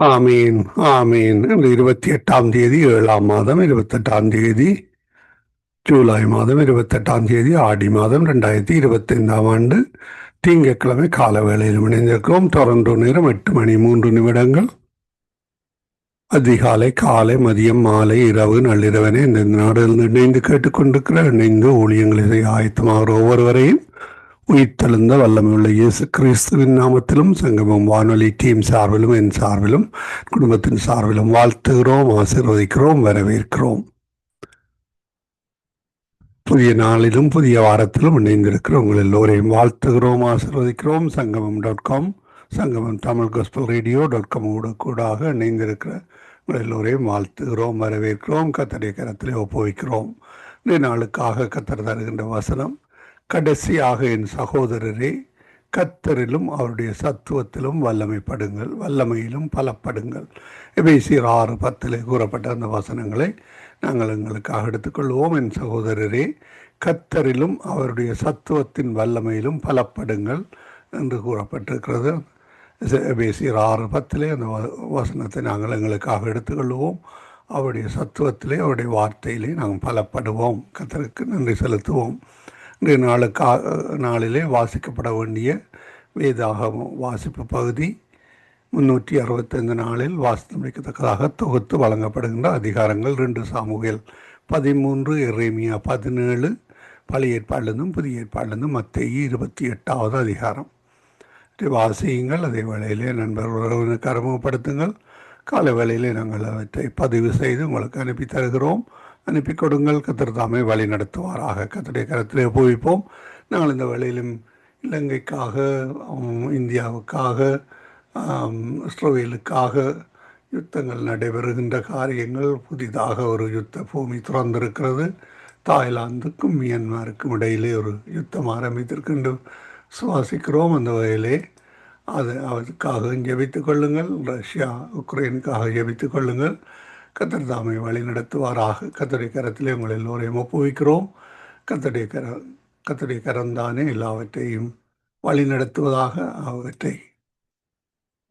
ஆமீன். ஆமீன். இன்று 28ஆம் தேதி 7ஆம் மாதம் 28ஆம் தேதி ஜூலை மாதம் 28ஆம் தேதி ஆடி மாதம் 2025ஆம் ஆண்டு திங்கட்கிழமை கால வேளையில் இணைந்திருக்கிறோம். டொரண்டோ நேரம் 8 மணி 3 நிமிடங்கள். அதிகாலை, காலை, மதியம், மாலை, இரவு, நள்ளிரவனே இந்த நாடுகளில் இணைந்து கேட்டுக்கொண்டிருக்கிற இணைந்து ஊழியங்களை செய்ய ஆயத்தமாகிற ஒவ்வொருவரையும் உயிர்த்தெழுந்த வல்லமையுள்ள இயேசு கிறிஸ்துவின் நாமத்திலும் சங்கமம் வானொலி டீம் சார்பிலும் என் சார்பிலும் குடும்பத்தின் சார்பிலும் வாழ்த்துகிறோம், ஆசீர்வதிக்கிறோம், வரவேற்கிறோம். புதிய நாளிலும் புதிய வாரத்திலும் இணைந்திருக்கிற உங்கள் எல்லோரையும் வாழ்த்துகிறோம், ஆசீர்வதிக்கிறோம். சங்கமம்.com, சங்கமம் தமிழ் காஸ்பல் ரேடியோ.com கூடாக இணைந்திருக்கிற உங்கள் எல்லோரையும் வாழ்த்துகிறோம், வரவேற்கிறோம். கர்த்தருடைய கரத்திலே ஒப்புவிக்கிறோம். இந்த நாளுக்காக கர்த்தர் தருகின்ற வசனம்: கடைசியாக என் சகோதரரே, கர்த்தரிலும் அவருடைய சத்துவத்திலும் வல்லமைப்படுங்கள், வல்லமையிலும் பலப்படுங்கள். எபேசியர் 6:10 கூறப்பட்ட அந்த வசனங்களை நாங்கள் எங்களுக்காக எடுத்துக்கொள்வோம். என் சகோதரரே, கர்த்தரிலும் அவருடைய சத்துவத்தின் வல்லமையிலும் பலப்படுங்கள் என்று கூறப்பட்டிருக்கிறது. எபேசியர் 6:10 அந்த வசனத்தை நாங்கள் எங்களுக்காக எடுத்துக்கொள்வோம். அவருடைய சத்துவத்திலே, அவருடைய வார்த்தையிலே நாங்கள் பலப்படுவோம். கர்த்தருக்கு நன்றி செலுத்துவோம். இன்றைய நாளிலே வாசிக்கப்பட வேண்டிய வேதாகமம் வாசிப்பு பகுதி 365 நாளில் வாசித்து முடிக்கத்தக்கதாக தொகுத்து வழங்கப்படுகின்ற அதிகாரங்கள் 2 சாமுவேல் 13, எரேமியா 17, பழைய ஏற்பாடிலிருந்தும் புதிய ஏற்பாடிலிருந்தும் மத்தேயு 28வது அதிகாரம். வாசியுங்கள். அதே வேளையிலே நண்பர் உறவினருக்கு அறிமுகப்படுத்துங்கள். காலை வேளையிலே நாங்கள் அவற்றை பதிவு செய்து உங்களுக்கு அனுப்பி தருகிறோம். அனுப்பி கொடுங்கள். கர்த்தர் தாமே வழி நடத்துவாராக. கர்த்தருடைய கரத்திலே ஒப்புவிப்போம். நாங்கள் இந்த வேளையிலும் இலங்கைக்காக, இந்தியாவுக்காக, இஸ்ரேலுக்காக யுத்தங்கள் நடைபெறுகின்ற காரியங்கள், புதிதாக ஒரு யுத்த பூமி திறந்திருக்கிறது. தாய்லாந்துக்கும் மியான்மருக்கும் இடையிலே ஒரு யுத்தம் ஆரம்பித்திருக்கின்ற சுவாசிக்கிறோம். அந்த வகையிலே அதுக்காக ஜெபித்துக் கொள்ளுங்கள். ரஷ்யா உக்ரைனுக்காக ஜெபித்துக் கொள்ளுங்கள். கர்த்தர் தாமே வழி நடத்துவாராக. கர்த்தருடைய கரத்திலே உங்கள் எல்லோரையும் ஒப்புவிக்கிறோம். கர்த்தருடைய கரந்தானே எல்லாவற்றையும் வழி நடத்துவதாக. அவற்றை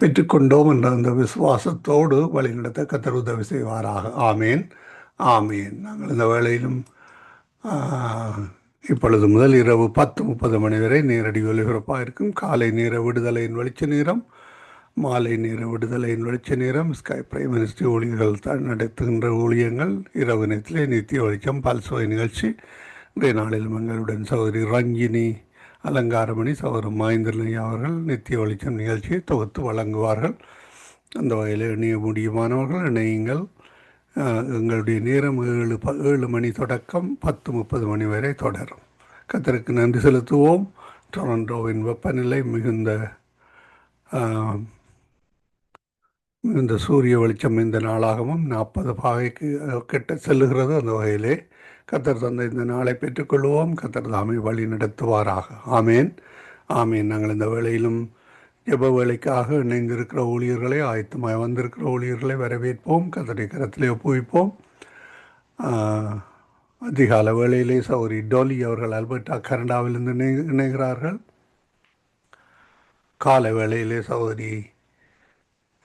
பெற்றுக்கொண்டோம் என்ற அந்த விசுவாசத்தோடு வழிநடத்த கர்த்தர் உதவி செய்வாராக. ஆமேன், ஆமேன். நாங்கள் இந்த வேளையிலும் இப்பொழுது முதல் இரவு 10:30 மணி வரை நேரடி ஒலிபரப்பாக இருக்கும். காலை நேர விடுதலையின் வெளிச்ச நேரம், மாலை நேர விடுதலையின் வெளிச்ச நேரம், ஸ்கை பிரைம் மினிஸ்ட்ரி ஊழியர்கள் நடத்துகின்ற ஊழியங்கள், இரவு நேரத்திலே நித்திய வெளிச்சம் பல்சுவை நிகழ்ச்சி. இன்றைய நாளிலும் எங்களுடன் சகோதரி ரஞ்சினி அலங்காரமணி, சகோதரர் மகேந்திரன் அவர்கள் நித்திய வெளிச்சம் நிகழ்ச்சியை தொகுத்து வழங்குவார்கள். அந்த வகையில் இணைய முடியுமானவர்கள் இணையுங்கள். எங்களுடைய நேரம் 7 மணி தொடக்கம் 10:30 மணி வரை தொடரும். கர்த்தருக்கு நன்றி செலுத்துவோம். டொரண்டோவின் வெப்பநிலை மிகுந்த சூரிய வெளிச்சம் இந்த நாளாகவும் 40 பாகைக்கு கிட்ட செல்லுகிறது. அந்த வகையிலே கர்த்தர் தந்த இந்த நாளை பெற்றுக்கொள்வோம். கர்த்தர் தாமே வழி நடத்துவாராக. ஆமேன், ஆமேன். நாங்கள் இந்த வேளையிலும் ஜெப வேலைக்காக இணைந்திருக்கிற ஊழியர்களை, ஆயத்தமாய் வந்திருக்கிற ஊழியர்களை வரவேற்போம். கர்த்தருடைய கரத்திலே ஒப்புவிப்போம். அதிகால வேளையிலே சௌரி டோலி அவர்கள் அல்பர்டா கனடாவிலிருந்து இணைகிறார்கள். காலை வேளையிலே சௌரி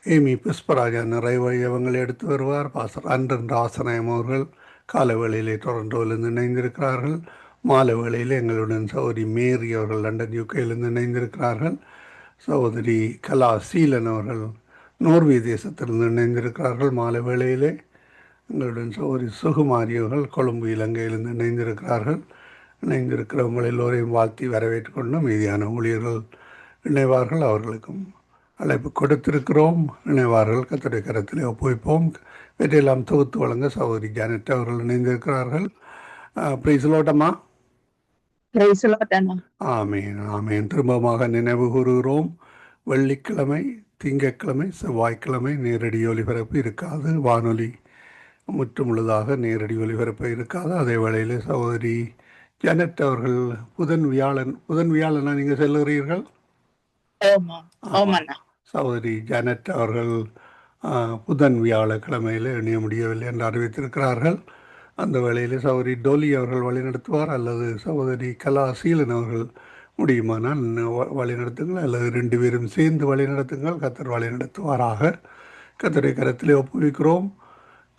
ஏமி புஷ்பராஜா நிறைவழி அவங்களை எடுத்து வருவார். பாஸ்டர் அன்றன் ராசநாயம் அவர்கள் காலை வேளையிலே டொரண்டோவிலிருந்து இணைந்திருக்கிறார்கள். மாலை வேளையிலே எங்களுடன் சௌரி மேரி அவர்கள் லண்டன் யூகேயிலிருந்து இணைந்திருக்கிறார்கள். சகோதரி கலா சீலன் அவர்கள் நோர்வே தேசத்திலிருந்து இணைந்திருக்கிறார்கள். மாலை வேளையிலே எங்களுடன் சகோதரி சுகுமாரி அவர்கள் கொழும்பு இலங்கையிலிருந்து இணைந்திருக்கிறார்கள். இணைந்திருக்கிறவங்கள் எல்லோரையும் வாழ்த்தி வரவேற்றுக்கொண்டு மீதியான ஊழியர்கள் இணைவார்கள். அவர்களுக்கும் அழைப்பு கொடுத்திருக்கிறோம். இணைவார்கள். கர்த்தருடைய கரத்திலே ஒப்புவிப்போம். இவற்றையெல்லாம் தொகுத்து வழங்க சகோதரி ஜானட் அவர்கள் இணைந்திருக்கிறார்கள். பிரைஸ் லோட்டம்மா. ஆமேன், ஆமேன். திரும்பமாக நினைவு கூறுகிறோம். வெள்ளிக்கிழமை, திங்கட்கிழமை, செவ்வாய்க்கிழமை நேரடி ஒலிபரப்பு இருக்காது. வானொலி முற்றுமுழுதாக நேரடி ஒலிபரப்பு இருக்காது. அதே வேளையில் சகோதரி ஜானட் அவர்கள் புதன் வியாழனா நீங்கள் செல்லுகிறீர்கள்? சகோதரி ஜானட் அவர்கள் புதன் வியாழக்கிழமையில் இணைய முடியவில்லை என்று அறிவித்திருக்கிறார்கள். அந்த வேளையில் சகோதரி டோலி அவர்கள் வழிநடத்துவார், அல்லது சகோதரி கலா சீலன் அவர்கள் முடியுமானால் வழிநடத்துங்கள், அல்லது 2 பேரும் சேர்ந்து வழிநடத்துங்கள். கர்த்தர் வழிநடத்துவாராக. கர்த்தரை கரத்திலே ஒப்புவிக்கிறோம்.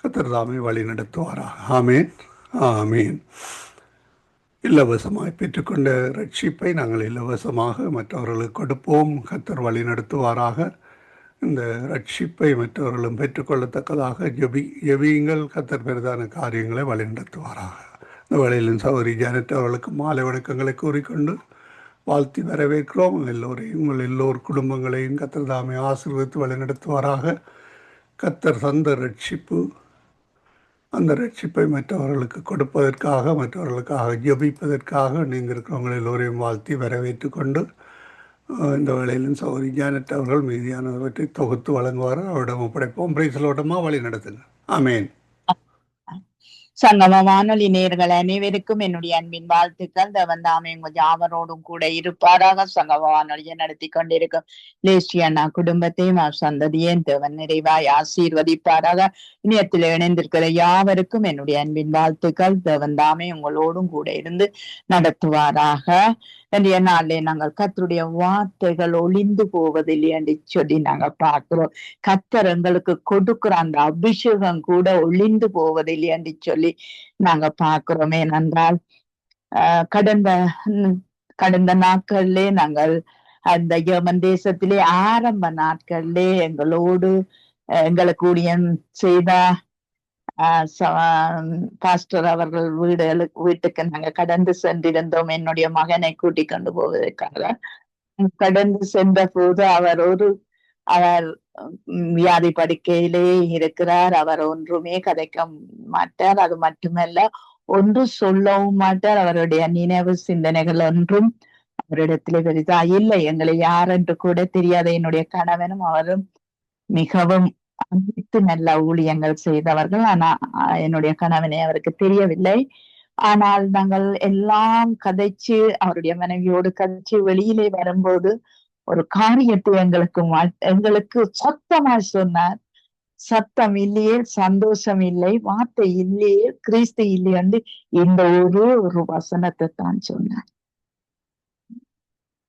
கர்த்தர் தாமே வழி நடத்துவாராக. ஆமேன், ஆமேன். இலவசமாய் பெற்றுக்கொண்ட ரட்சிப்பை நாங்கள் இலவசமாக மற்றவர்களுக்கு கொடுப்போம். கர்த்தர் வழி நடத்துவாராக. இந்த ரட்சிப்பை மற்றவர்களும் பெற்றுக்கொள்ளத்தக்கதாக ஜெபியுங்கள். கர்த்தர் பெரிதான காரியங்களை வழி நடத்துவாராக. இந்த வேளையிலும் சகோதரி ஜானட் அவர்களுக்கு மாலை வணக்கங்களை கூறிக்கொண்டு வாழ்த்தி வரவேற்கிறோம். எல்லோரையும் உங்கள் எல்லோர் குடும்பங்களையும் கர்த்தர் தாமே ஆசீர்வதித்து வழி நடத்துவாராக. கர்த்தர் தந்த ரட்சிப்பு, அந்த ரட்சிப்பை மற்றவர்களுக்கு கொடுப்பதற்காக, மற்றவர்களுக்காக ஜெபிப்பதற்காக நீங்கள் இருக்கிறவங்க எல்லோரையும் வாழ்த்தி வரவேற்று கொண்டு இந்த வேளையிலும் சகோதரி ஜானட் அவர்கள் மீதியானவற்றை தொகுத்து வழங்குவார். அவரிடம் ஒப்படைப்போம். பிரைஸ்லோட்டமாக வழி நடத்துங்க. ஆமேன். சங்கம வானொலி நேயர்கள் அனைவருக்கும் என்னுடைய அன்பின் வாழ்த்துக்கள். தேவன் தாமே உங்கள் யாவரோடும் கூட இருப்பாராக. சங்கம வானொலியை நடத்தி கொண்டிருக்கும் லேஸ்டி அண்ணா குடும்பத்தையும் சந்ததியும் தேவன் நிறைவாய் ஆசீர்வதிப்பாராக. இணையத்தில் இணைந்திருக்கிற யாவருக்கும் என்னுடைய அன்பின் வாழ்த்துக்கள். தேவன் தாமே உங்களோடும் கூட இருந்து நடத்துவாராக. இன்றைய நாளிலே நாங்கள் கர்த்தருடைய வார்த்தைகள் ஒளிந்து போவதில்லை என்று சொல்லி நாங்க பார்க்கிறோம். கர்த்தர் எங்களுக்கு கொடுக்கிற அந்த அபிஷேகம் கூட ஒளிந்து போவதில்லை என்று சொல்லி நாங்க பார்க்கிறோம். ஏனென்றால் கடந்த நாட்களிலே நாங்கள் அந்த ஜெர்மன் தேசத்திலே ஆரம்ப நாட்களிலே எங்களுக்கு ஊழியம் செய்த பாஸ்டர் அவர்கள் வீட்டுக்கு நாங்க கடந்து சென்றிருந்தோம். என்னுடைய மகனை கூட்டிக் கொண்டு போவதற்காக கடந்து சென்ற போது அவர் வியாதி படுக்கையிலே இருக்கிறார். அவர் ஒன்றுமே கதைக்க மாட்டார். அது மட்டுமல்ல, ஒன்று சொல்லவும் மாட்டார். அவருடைய நினைவு சிந்தனைகள் ஒன்றும் அவரிடத்திலே பெரிதா இல்லை. எங்களை யார் என்று கூட தெரியாத என்னுடைய கணவனும் அவரும் மிகவும் அனைத்து நல்ல ஊழியங்கள் செய்தவர்கள். ஆனா என்னுடைய கணவனை அவருக்கு தெரியவில்லை. ஆனால் நாங்கள் எல்லாம் கதைச்சு அவருடைய மனைவியோடு கதைச்சு வெளியிலே வரும்போது ஒரு காரியத்தை எங்களுக்கு சத்தமா சொன்னார். சத்தம் இல்லையே, சந்தோஷம் இல்லை, வார்த்தை இல்லையே, கிறிஸ்து இல்லையென்று இந்த ஒரு வசனத்தை தான் சொன்னார்.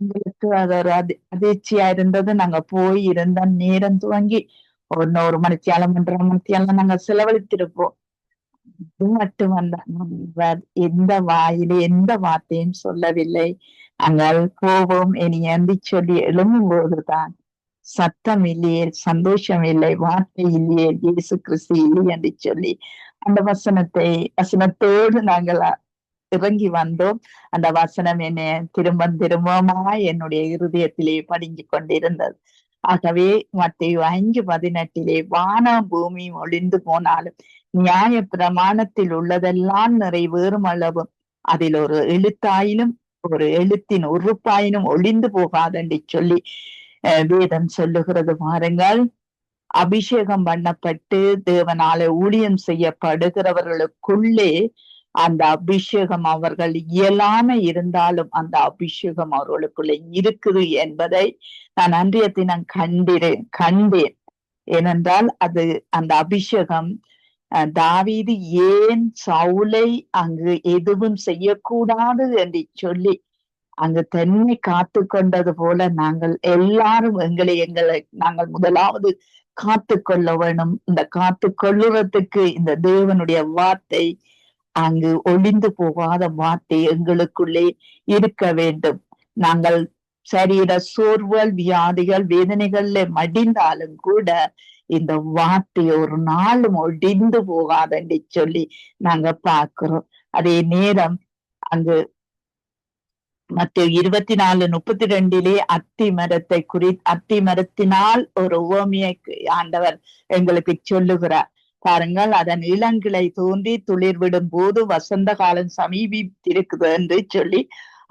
எங்களுக்கு அது ஒரு அதிர்ச்சியா இருந்தது. நாங்க போய் இருந்த நேரம் துவங்கி 1 மணித்தியாலம் 1.5 மணித்தியாலம் நாங்க செலவழித்திருப்போம். அது மட்டுமல்ல, எந்த வாயிலே எந்த வார்த்தையும் சொல்லவில்லை. நாங்கள் போவோம் இனி என்று சொல்லி எழும்பும் போதுதான் சத்தம் இல்லையே, சந்தோஷம் இல்லை, வார்த்தை இல்லையே, இயேசு கிறிஸ்து இல்லை என்று சொல்லி அந்த வசனத்தோடு நாங்கள் இறங்கி வந்தோம். அந்த வசனம் என்னை திரும்பமா என்னுடைய இருதயத்திலே படிஞ்சு கொண்டிருந்தது. ஆகவே மத்தேயு 5:18 வானம் பூமி ஒளிந்து போனாலும் நியாய பிரமாணத்தில் உள்ளதெல்லாம் நிறைவேறும் அளவும் அதில் ஒரு எழுத்தாயினும் ஒரு எழுத்தின் உறுப்பாயினும் ஒளிந்து போகாதென்று சொல்லி வேதம் சொல்லுகிறது. பாருங்கள், அபிஷேகம் பண்ணப்பட்டு தேவனால ஊழியம் செய்யப்படுகிறவர்களுக்குள்ளே அந்த அபிஷேகம் அவர்கள் இயலாம இருந்தாலும் அந்த அபிஷேகம் அவர்களுக்குள்ள இருக்குது என்பதை நான் அன்றைய தினம் கண்டேன். ஏனென்றால் அந்த அபிஷேகம் தாவீது ஏன் சவுலை அங்கு எதுவும் செய்யக்கூடாது என்று சொல்லி அங்கு தன்னை காத்து கொண்டது போல நாங்கள் எல்லாரும் எங்களை நாங்கள் முதலாவது காத்து கொள்ள வேணும். இந்த காத்து கொள்ளுறதுக்கு இந்த தேவனுடைய வார்த்தை, அங்கு ஒளிந்து போகாத வார்த்தை எங்களுக்குள்ளே இருக்க வேண்டும். நாங்கள் சரீர சோர்வுகள், வியாதிகள், வேதனைகள்ல மடிந்தாலும் கூட இந்த வார்த்தை ஒரு நாளும் ஒடிந்து போகாதென்று சொல்லி நாங்க பார்க்கிறோம். அதே நேரம் அங்கு மத்தேயு 24:32 அத்தி மரத்தினால் ஒரு உவமையை ஆண்டவர் எங்களுக்கு சொல்லுகிறார். பாருங்கள், அதன் இளங்கிளை தோன்றி துளிர் விடும் போது வசந்த காலம் சமீபித்திருக்குது என்று சொல்லி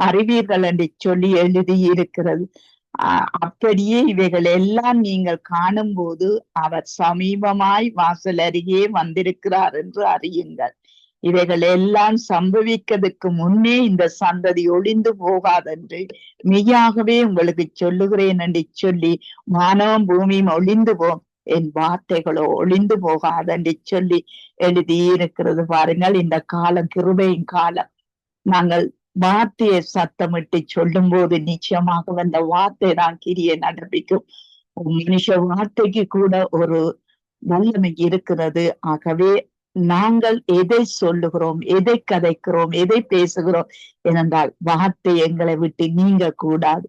அறிவீர்கள் என்று சொல்லி எழுதி இருக்கிறது. அப்படியே இவைகள் எல்லாம் நீங்கள் காணும் போது அவர் சமீபமாய் வாசல் அருகே வந்திருக்கிறார் என்று அறியுங்கள். இவைகள் எல்லாம் சம்பவிக்கிறதுக்கு முன்னே இந்த சந்ததி ஒளிந்து போகாதென்று மெய்யாகவே உங்களுக்கு சொல்லுகிறேன் என்று சொல்லி வானமும் பூமியும் ஒளிந்து போம், என் வார்த்தைகளோ ஒளிந்து போகாதென்று சொல்லி எழுதியிருக்கிறது. பாருங்கள், இந்த காலம் கிருபையின் காலம். நாங்கள் வார்த்தையை சத்தமிட்டு சொல்லும் போது நிச்சயமாக அந்த வார்த்தை தான் கிரியை நடப்பிக்கும். மனுஷ வார்த்தைக்கு கூட ஒரு வல்லமை இருக்கிறது. ஆகவே நாங்கள் எதை சொல்லுகிறோம், எதை கதைக்கிறோம், எதை பேசுகிறோம் ஏனென்றால் வார்த்தை எங்களை விட்டு நீங்க கூடாது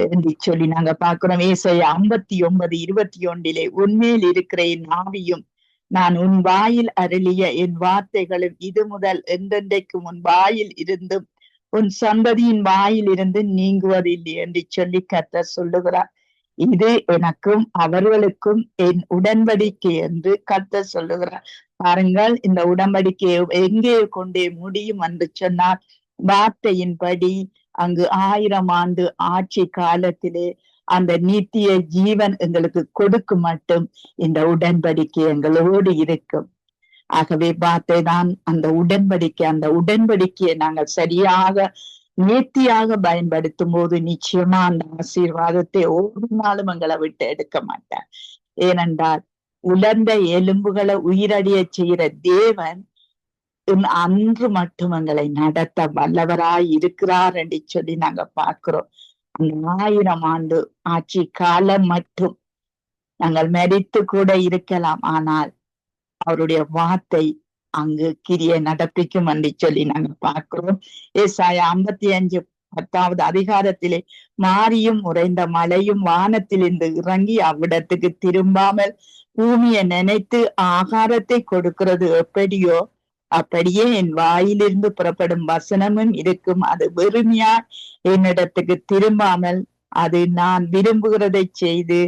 என்று சொல்லி நாங்க பார்க்கிறோம். ஏசாயா 59:21 உன்மேல் இருக்கிற என் ஆவியும் நான் உன் வாயில் அருளிய என் வார்த்தைகளும் இது முதல் என்றென்றைக்கும் உன் வாயில் இருந்தும் உன் சந்ததியின் வாயில் இருந்து நீங்குவதில்லை என்று சொல்லி கர்த்தர் சொல்லுகிறார். இது எனக்கும் அவர்களுக்கும் என் உடன்படிக்கை என்று கர்த்தர் சொல்லுகிறார். பாருங்கள், இந்த உடன்படிக்கையை எங்கே கொண்டே முடியும் என்று சொன்னார். வார்த்தையின்படி அங்கு 1000 ஆண்டு ஆட்சி காலத்திலே அந்த நித்திய ஜீவன் எங்களுக்கு கொடுக்கும் மட்டும் இந்த உடன்படிக்கை எங்களோடு இருக்கும். ஆகவே வார்த்தை தான் அந்த உடன்படிக்கை. அந்த உடன்படிக்கையை நாங்கள் சரியாக நேர்த்தியாக பயன்படுத்தும் போது நிச்சயமா அந்த ஆசீர்வாதத்தை ஒரு நாளும் எங்களை விட்டு எடுக்க மாட்டார். ஏனென்றால் உலர்ந்த எலும்புகளை உயிரடைய செய்கிற தேவன் அன்று மட்டும் எங்களை நடத்த வல்லவராய் இருக்கிறார் என்று சொல்லி நாங்க பார்க்கிறோம். அந்த 1000 ஆண்டு ஆட்சி காலம் மட்டும் நாங்கள் மரித்து கூட இருக்கலாம், ஆனால் அவருடைய வார்த்தை அங்கு கிரியை நடப்பிக்கும் என்று சொல்லி நாங்க பார்க்கிறோம். ஏசாயா 55:10 அதிகாரத்திலே மாரியும் உறைந்த மழையும் வானத்திலிருந்து இறங்கி அவ்விடத்துக்கு திரும்பாமல் பூமியை நினைத்து ஆகாரத்தை கொடுக்கிறது எப்படியோ அப்படியே என் வாயிலிருந்து புறப்படும் வசனமும் இருக்கும். அது வெறுமையா என்னிடத்துக்கு திரும்பாமல் அது நான் விரும்புகிறதை செய்து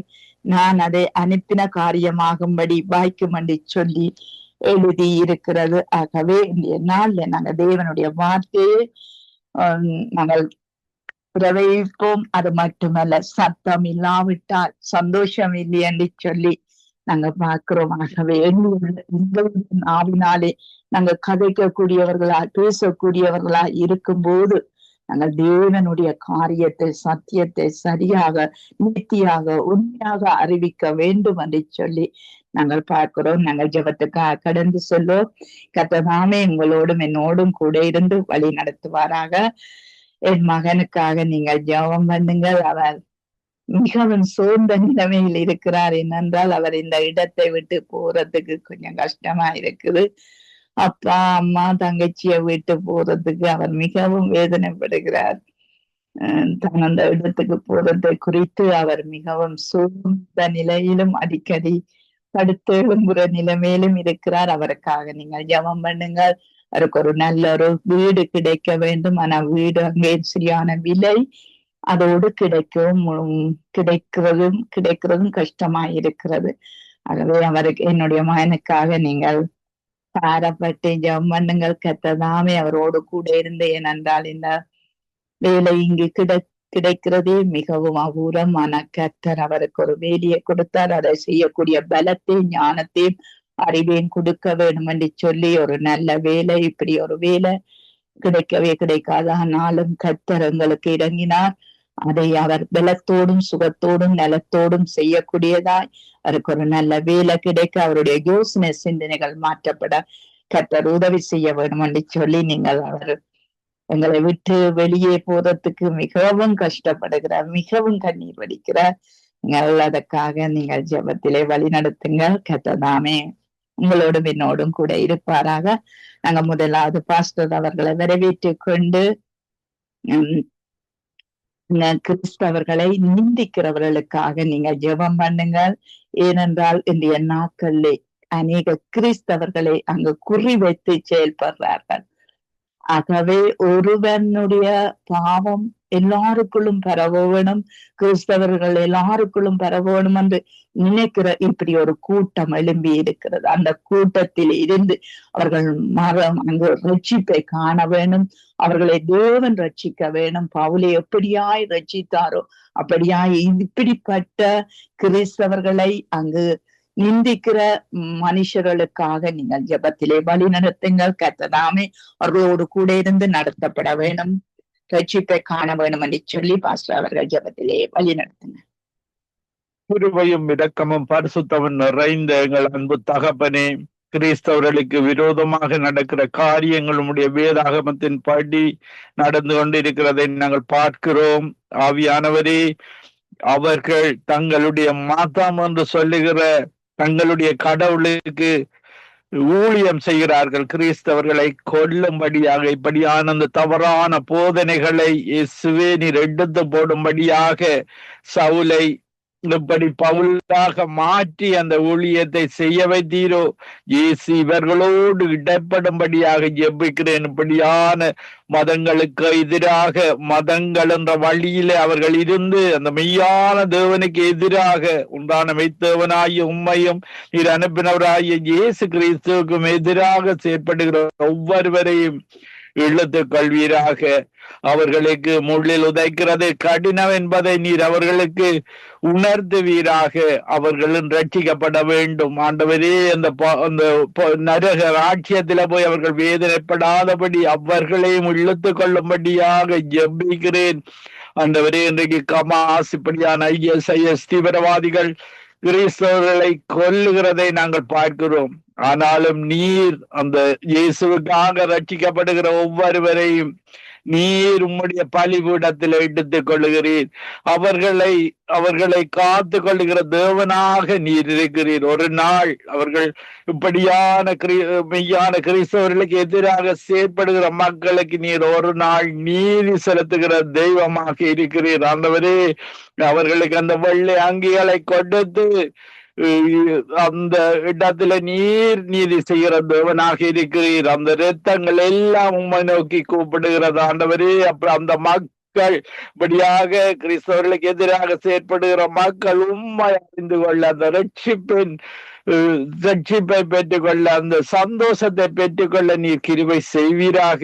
நான் அதை அனுப்பின காரியமாகும்படி வாய்க்கும் என்று சொல்லி எழுதி இருக்கிறது. ஆகவே இந்த நாள்ல நாங்க தேவனுடைய வார்த்தையை நாங்கள் பிரவைப்போம். அது மட்டுமல்ல, சத்தம் இல்லாவிட்டால் சந்தோஷம் இல்லை என்று சொல்லி நாங்க பார்க்கிறோம். ஆகவே எங்களுடைய நாவினாலே நாங்க கதைக்கக்கூடியவர்களா பேசக்கூடியவர்களா இருக்கும் போது நாங்கள் தேவனுடைய காரியத்தை சத்தியத்தை சரியாக நீதியாக உண்மையாக அறிவிக்க வேண்டும் என்று சொல்லி நாங்கள் பார்க்கிறோம். நாங்கள் ஜெபத்துக்காக கடந்து சொல்லுவோம். கர்த்தர் உங்களோடும் என்னோடும் கூட இருந்து வழி நடத்துவாராக. என் மகனுக்காக நீங்கள் ஜெபம் பண்ணுங்கள். அவர் மிகவும் சோர்ந்த நிலைமையில் இருக்கிறார். என்னென்றால் அவர் இந்த இடத்தை விட்டு போறதுக்கு கொஞ்சம் கஷ்டமா இருக்குது. அப்பா அம்மா தங்கச்சியை விட்டு போறதுக்கு அவர் மிகவும் வேதனைப்படுகிறார். தான் அந்த இடத்துக்கு போறதை குறித்து அவர் மிகவும் சோர்ந்த நிலையிலும் அடிக்கடி படுத்து எழும்புற நிலைமையிலும் இருக்கிறார். அவருக்காக நீங்கள் ஜெபம் பண்ணுங்கள். அவருக்கு ஒரு நல்ல ஒரு வீடு கிடைக்க வேண்டும். ஆனா வீடு அங்கே சரியான விலை, அதோடு கிடைக்கிறதும் கஷ்டமா இருக்கிறது. ஆகவே அவருக்கு என்னுடைய மகனுக்காக நீங்கள் பாரப்பட்டு ஜெபம் பண்ணுங்கள். கர்த்தர் அவரோடு கூட இருந்து, ஏனென்றால் இந்த வேலை இங்கு கிடைக்கிறதே மிகவும் அபூர்வம். ஆனா கர்த்தர் அவருக்கு ஒரு வேலையை கொடுத்தார். அதை செய்யக்கூடிய பலத்தையும் ஞானத்தையும் அறிவையும் கொடுக்க வேண்டும் என்று சொல்லி ஒரு நல்ல வேலை, இப்படி ஒரு வேலை கிடைக்கவே கிடைக்காத ஆனாலும் கர்த்தர் எங்களுக்கு இறங்கினார். அதை அவர் பலத்தோடும் சுகத்தோடும் நலத்தோடும் செய்யக்கூடியதாய் அவருக்கு ஒரு நல்ல வேலை கிடைக்க அவருடைய யோசனை சிந்தனைகள் மாற்றப்பட கர்த்தர் உதவி செய்ய வேண்டும் என்று சொல்லி நீங்கள் அவர் எங்களை விட்டு வெளியே போறதுக்கு மிகவும் கஷ்டப்படுகிறார், மிகவும் கண்ணீர் வடிக்கிறார். நீங்கள் அதற்காக நீங்கள் ஜெபத்திலே வழி நடத்துங்கள். கர்த்தர் உங்களோடும் என்னோடும் கூட இருப்பாராக. நாங்க முதலாவது பாஸ்டர் அவர்களை வரவேற்று கொண்டு கிறிஸ்தவர்களை நிந்திக்கிறவர்களுக்காக நீங்க ஜெபம் பண்ணுங்கள். ஏனென்றால் இன்றைய நாட்களிலே அநேக கிறிஸ்தவர்களை அங்கு குறி வைத்து செயல்படுறார்கள். ஆகவே ஒருவனுடைய பாவம் எல்லாருக்குள்ளும் பரவ வேணும், கிறிஸ்தவர்கள் எல்லாருக்குள்ளும் பரவ வேணும் என்று நினைக்கிற இப்படி ஒரு கூட்டம் எழும்பி இருக்கிறது. அந்த கூட்டத்தில் இருந்து அவர்கள் அங்கு ரட்சிப்பை காண வேணும், அவர்களை தேவன் ரட்சிக்க வேணும். பவுலை எப்படியாய் ரட்சித்தாரோ அப்படியாய் இப்படிப்பட்ட கிறிஸ்தவர்களை அங்கு நிந்திக்கிற மனுஷர்களுக்காக நீங்கள் ஜெபத்திலே வழி நடத்துங்கள். கர்த்தர் அவர்களோடு கூட இருந்து நடத்தப்பட வேணும், ரட்சிப்பை காண வேணும் என்று சொல்லி பாஸ்டர் அவர்கள் ஜெபத்திலே வழி நடத்துங்க. கிருபையும் இரக்கமும் பரிசுத்தமும் நிறைந்த எங்கள் அன்பு தகப்பனே, கிறிஸ்தவர்களுக்கு விரோதமாக நடக்கிற காரியங்கள் உம்முடைய வேதாகமத்தின் படி நடந்து கொண்டிருக்கிறதை நாங்கள் பார்க்கிறோம். ஆவியானவரே, அவர்கள் தங்களுடைய மாதாம் என்று சொல்லுகிற தங்களுடைய கடவுளுக்கு ஊழியம் செய்கிறார்கள். கிறிஸ்தவர்களை கொல்லும்படியாக இப்படியான அந்த தவறான போதனைகளை இயேசுவே நீர் எடுத்து போடும்படியாக சவுலை இப்படி பவுலாக மாற்றி அந்த ஊழியத்தை செய்ய வைத்தீரோ. இயேசு இவர்களோடு இடப்படும்படியாக ஜெபிக்கிறேன். இப்படியான மதங்களுக்கு எதிராக, மதங்கள் என்ற வழியில அவர்கள் இருந்து அந்த மெய்யான தேவனுக்கு எதிராக உண்டான மெய்த்தேவனாகிய உம்மையும் நீர் அனுப்பினவராகிய இயேசு கிறிஸ்துவுக்கும் எதிராக செயற்படுகிற ஒவ்வொருவரையும் இழுத்துக் கொள்வீராக. அவர்களுக்கு முள்ளில் உதைக்கிறது கடினம் என்பதை நீர் அவர்களுக்கு உணர்த்துவீராக. அவர்களும் ரட்சிக்கப்பட வேண்டும் ஆண்டவரே. அந்த நரக ராட்சியத்தில போய் அவர்கள் வேதனைப்படாதபடி அவர்களையும் இழுத்துக் கொள்ளும்படியாக ஜெபிக்கிறேன் ஆண்டவரே. இன்றைக்கு கமாஸ் இப்படியான ISIS தீவிரவாதிகள் கிறிஸ்தவர்களை கொல்லுகிறதை நாங்கள் பார்க்கிறோம். ஆனாலும் நீர் அந்த இயேசுவுக்காக ரட்சிக்கப்படுகிற ஒவ்வொருவரையும் நீர் உம்முடைய பலிபீடத்தில் எடுத்துக் கொள்ளுகிறீர். அவர்களை காத்து கொள்ளுகிற தேவனாக நீர் இருக்கிறீர். ஒரு நாள் அவர்கள் இப்படியான மெய்யான கிறிஸ்தவர்களுக்கு எதிராக செயற்படுகிற மக்களுக்கு நீர் ஒரு நாள் நீதி செலுத்துகிற தெய்வமாக இருக்கிறீர் ஆண்டவரே. அவர்களுக்கு அந்த வெள்ளை அங்கிகளை கொடுத்து அந்த இடத்துல நீர் நீதி செய்கிற தேவனாக இருக்கிறீர். அந்த இரத்தங்கள் எல்லாம் உம்மை நோக்கி கூப்பிடுகிறது ஆண்டவரே. அப்புறம் அந்த மக்கள் இப்படியாக கிறிஸ்தவர்களுக்கு எதிராக செயற்படுகிற மக்கள் உம்மை அறிந்து கொள்ள, அந்த ரட்சிப்பை பெற்றுக்கொள்ள, அந்த சந்தோஷத்தை பெற்றுக்கொள்ள நீர் கிருபை செய்வீராக.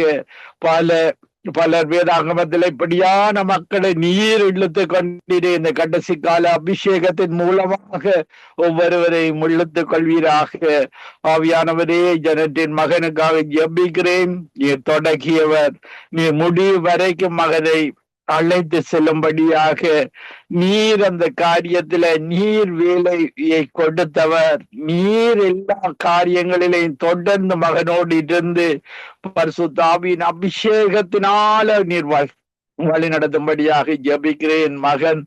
பலர் வேதாகமத்தில் இப்படியான மக்களை நீர் இழுத்து கொண்டீரே. இந்த கடைசி கால அபிஷேகத்தின் மூலமாக ஒவ்வொருவரையும் இழுத்துக் கொள்வீராக. ஆவியானவரே, ஜனத்தின் மகனுக்காக ஜெபிக்கிறேன். நீர் தொடங்கியவர், நீர் முடிவு வரைக்கும் மகனை அழைத்து செல்லும்படியாக நீர் அந்த காரியத்துல நீர் வேலையை கொடுத்தவர். நீர் எல்லா காரியங்களிலையும் தொடர்ந்து மகனோடு இருந்து பரிசுத்த ஆவியின் அபிஷேகத்தினால நீர் வழி நடத்தும்படியாக ஜெபிக்கிறேன். மகன்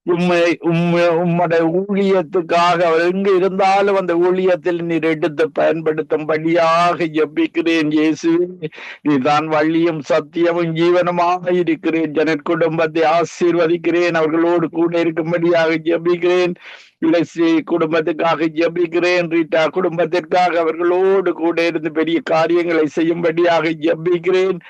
உம்முடைய ஊழியத்துக்காக அவர் எங்க இருந்தாலும் அந்த ஊழியத்தில் நீர் எடுத்து பயன்படுத்தும்படியாக ஜெபிக்கிறேன். இயேசுவே, நீதான் வழியும் சத்தியமும் ஜீவனமாக இருக்கிறேன். ஜன குடும்பத்தை ஆசீர்வதிக்கிறேன். அவர்களோடு கூட இருக்கும்படியாக ஜெபிக்கிறேன். இலசி குடும்பத்துக்காக ஜெபிக்கிறேன். ரீட்டா குடும்பத்திற்காக அவர்களோடு கூட இருந்து பெரிய காரியங்களை செய்யும்படியாக ஜெபிக்கிறேன்.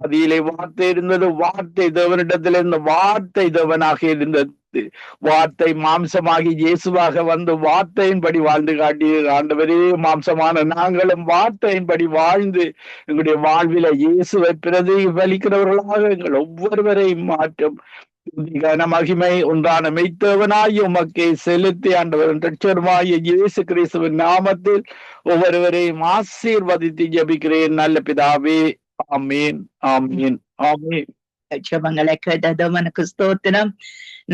அதிலே வார்த்தை இருந்தது, வார்த்தை தேவனிடத்தில் இருந்த, வார்த்தை தேவனாக இருந்தது. வார்த்தை மாம்சமாகி இயேசுவாக வந்து வார்த்தையின்படி வாழ்ந்து காட்டிய ஆண்டவரே. மாம்சமான நாங்களும் வார்த்தையின்படி வாழ்ந்து எங்களுடைய வாழ்வில இயேசுவை பிரதிபலிக்கிறவர்களாக எங்கள் ஒவ்வொருவரையும் மாற்றும் மகிமை உண்டான மெய்த்தேவனாய் உமக்கே செலுத்தி ஆண்டவரின் ரட்சகருமாகிய இயேசு கிறிஸ்துவின் நாமத்தில் ஒவ்வொருவரையும் ஆசீர்வதித்து ஜெபிக்கிறேன் நல்ல பிதாவே. ஆமீன், ஆமீன், ஆமீன். ஜெபங்களை கேட்டதவனுக்கு ஸ்தோத்திரம்.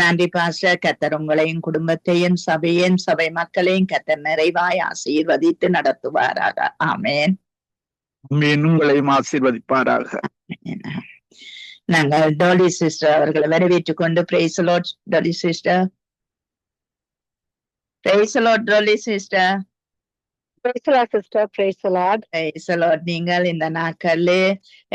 நன்றி பாஸ்டர். கர்த்தர் உங்களையும் குடும்பத்தையும் சபையின் சபை மக்களையும் கர்த்தர் நிறைவாய் ஆசீர்வதித்து நடத்துவாராக. ஆமேன், ஆமீன். உங்களையும் ஆசீர்வதிப்பாராக. நாங்கள் டோலி சிஸ்டர் அவர்களை வரவேற்றுக் கொண்டு praise the Lord. Dolly sister, praise the Lord. Dolly sister, நீங்கள் இந்த நாட்களிலே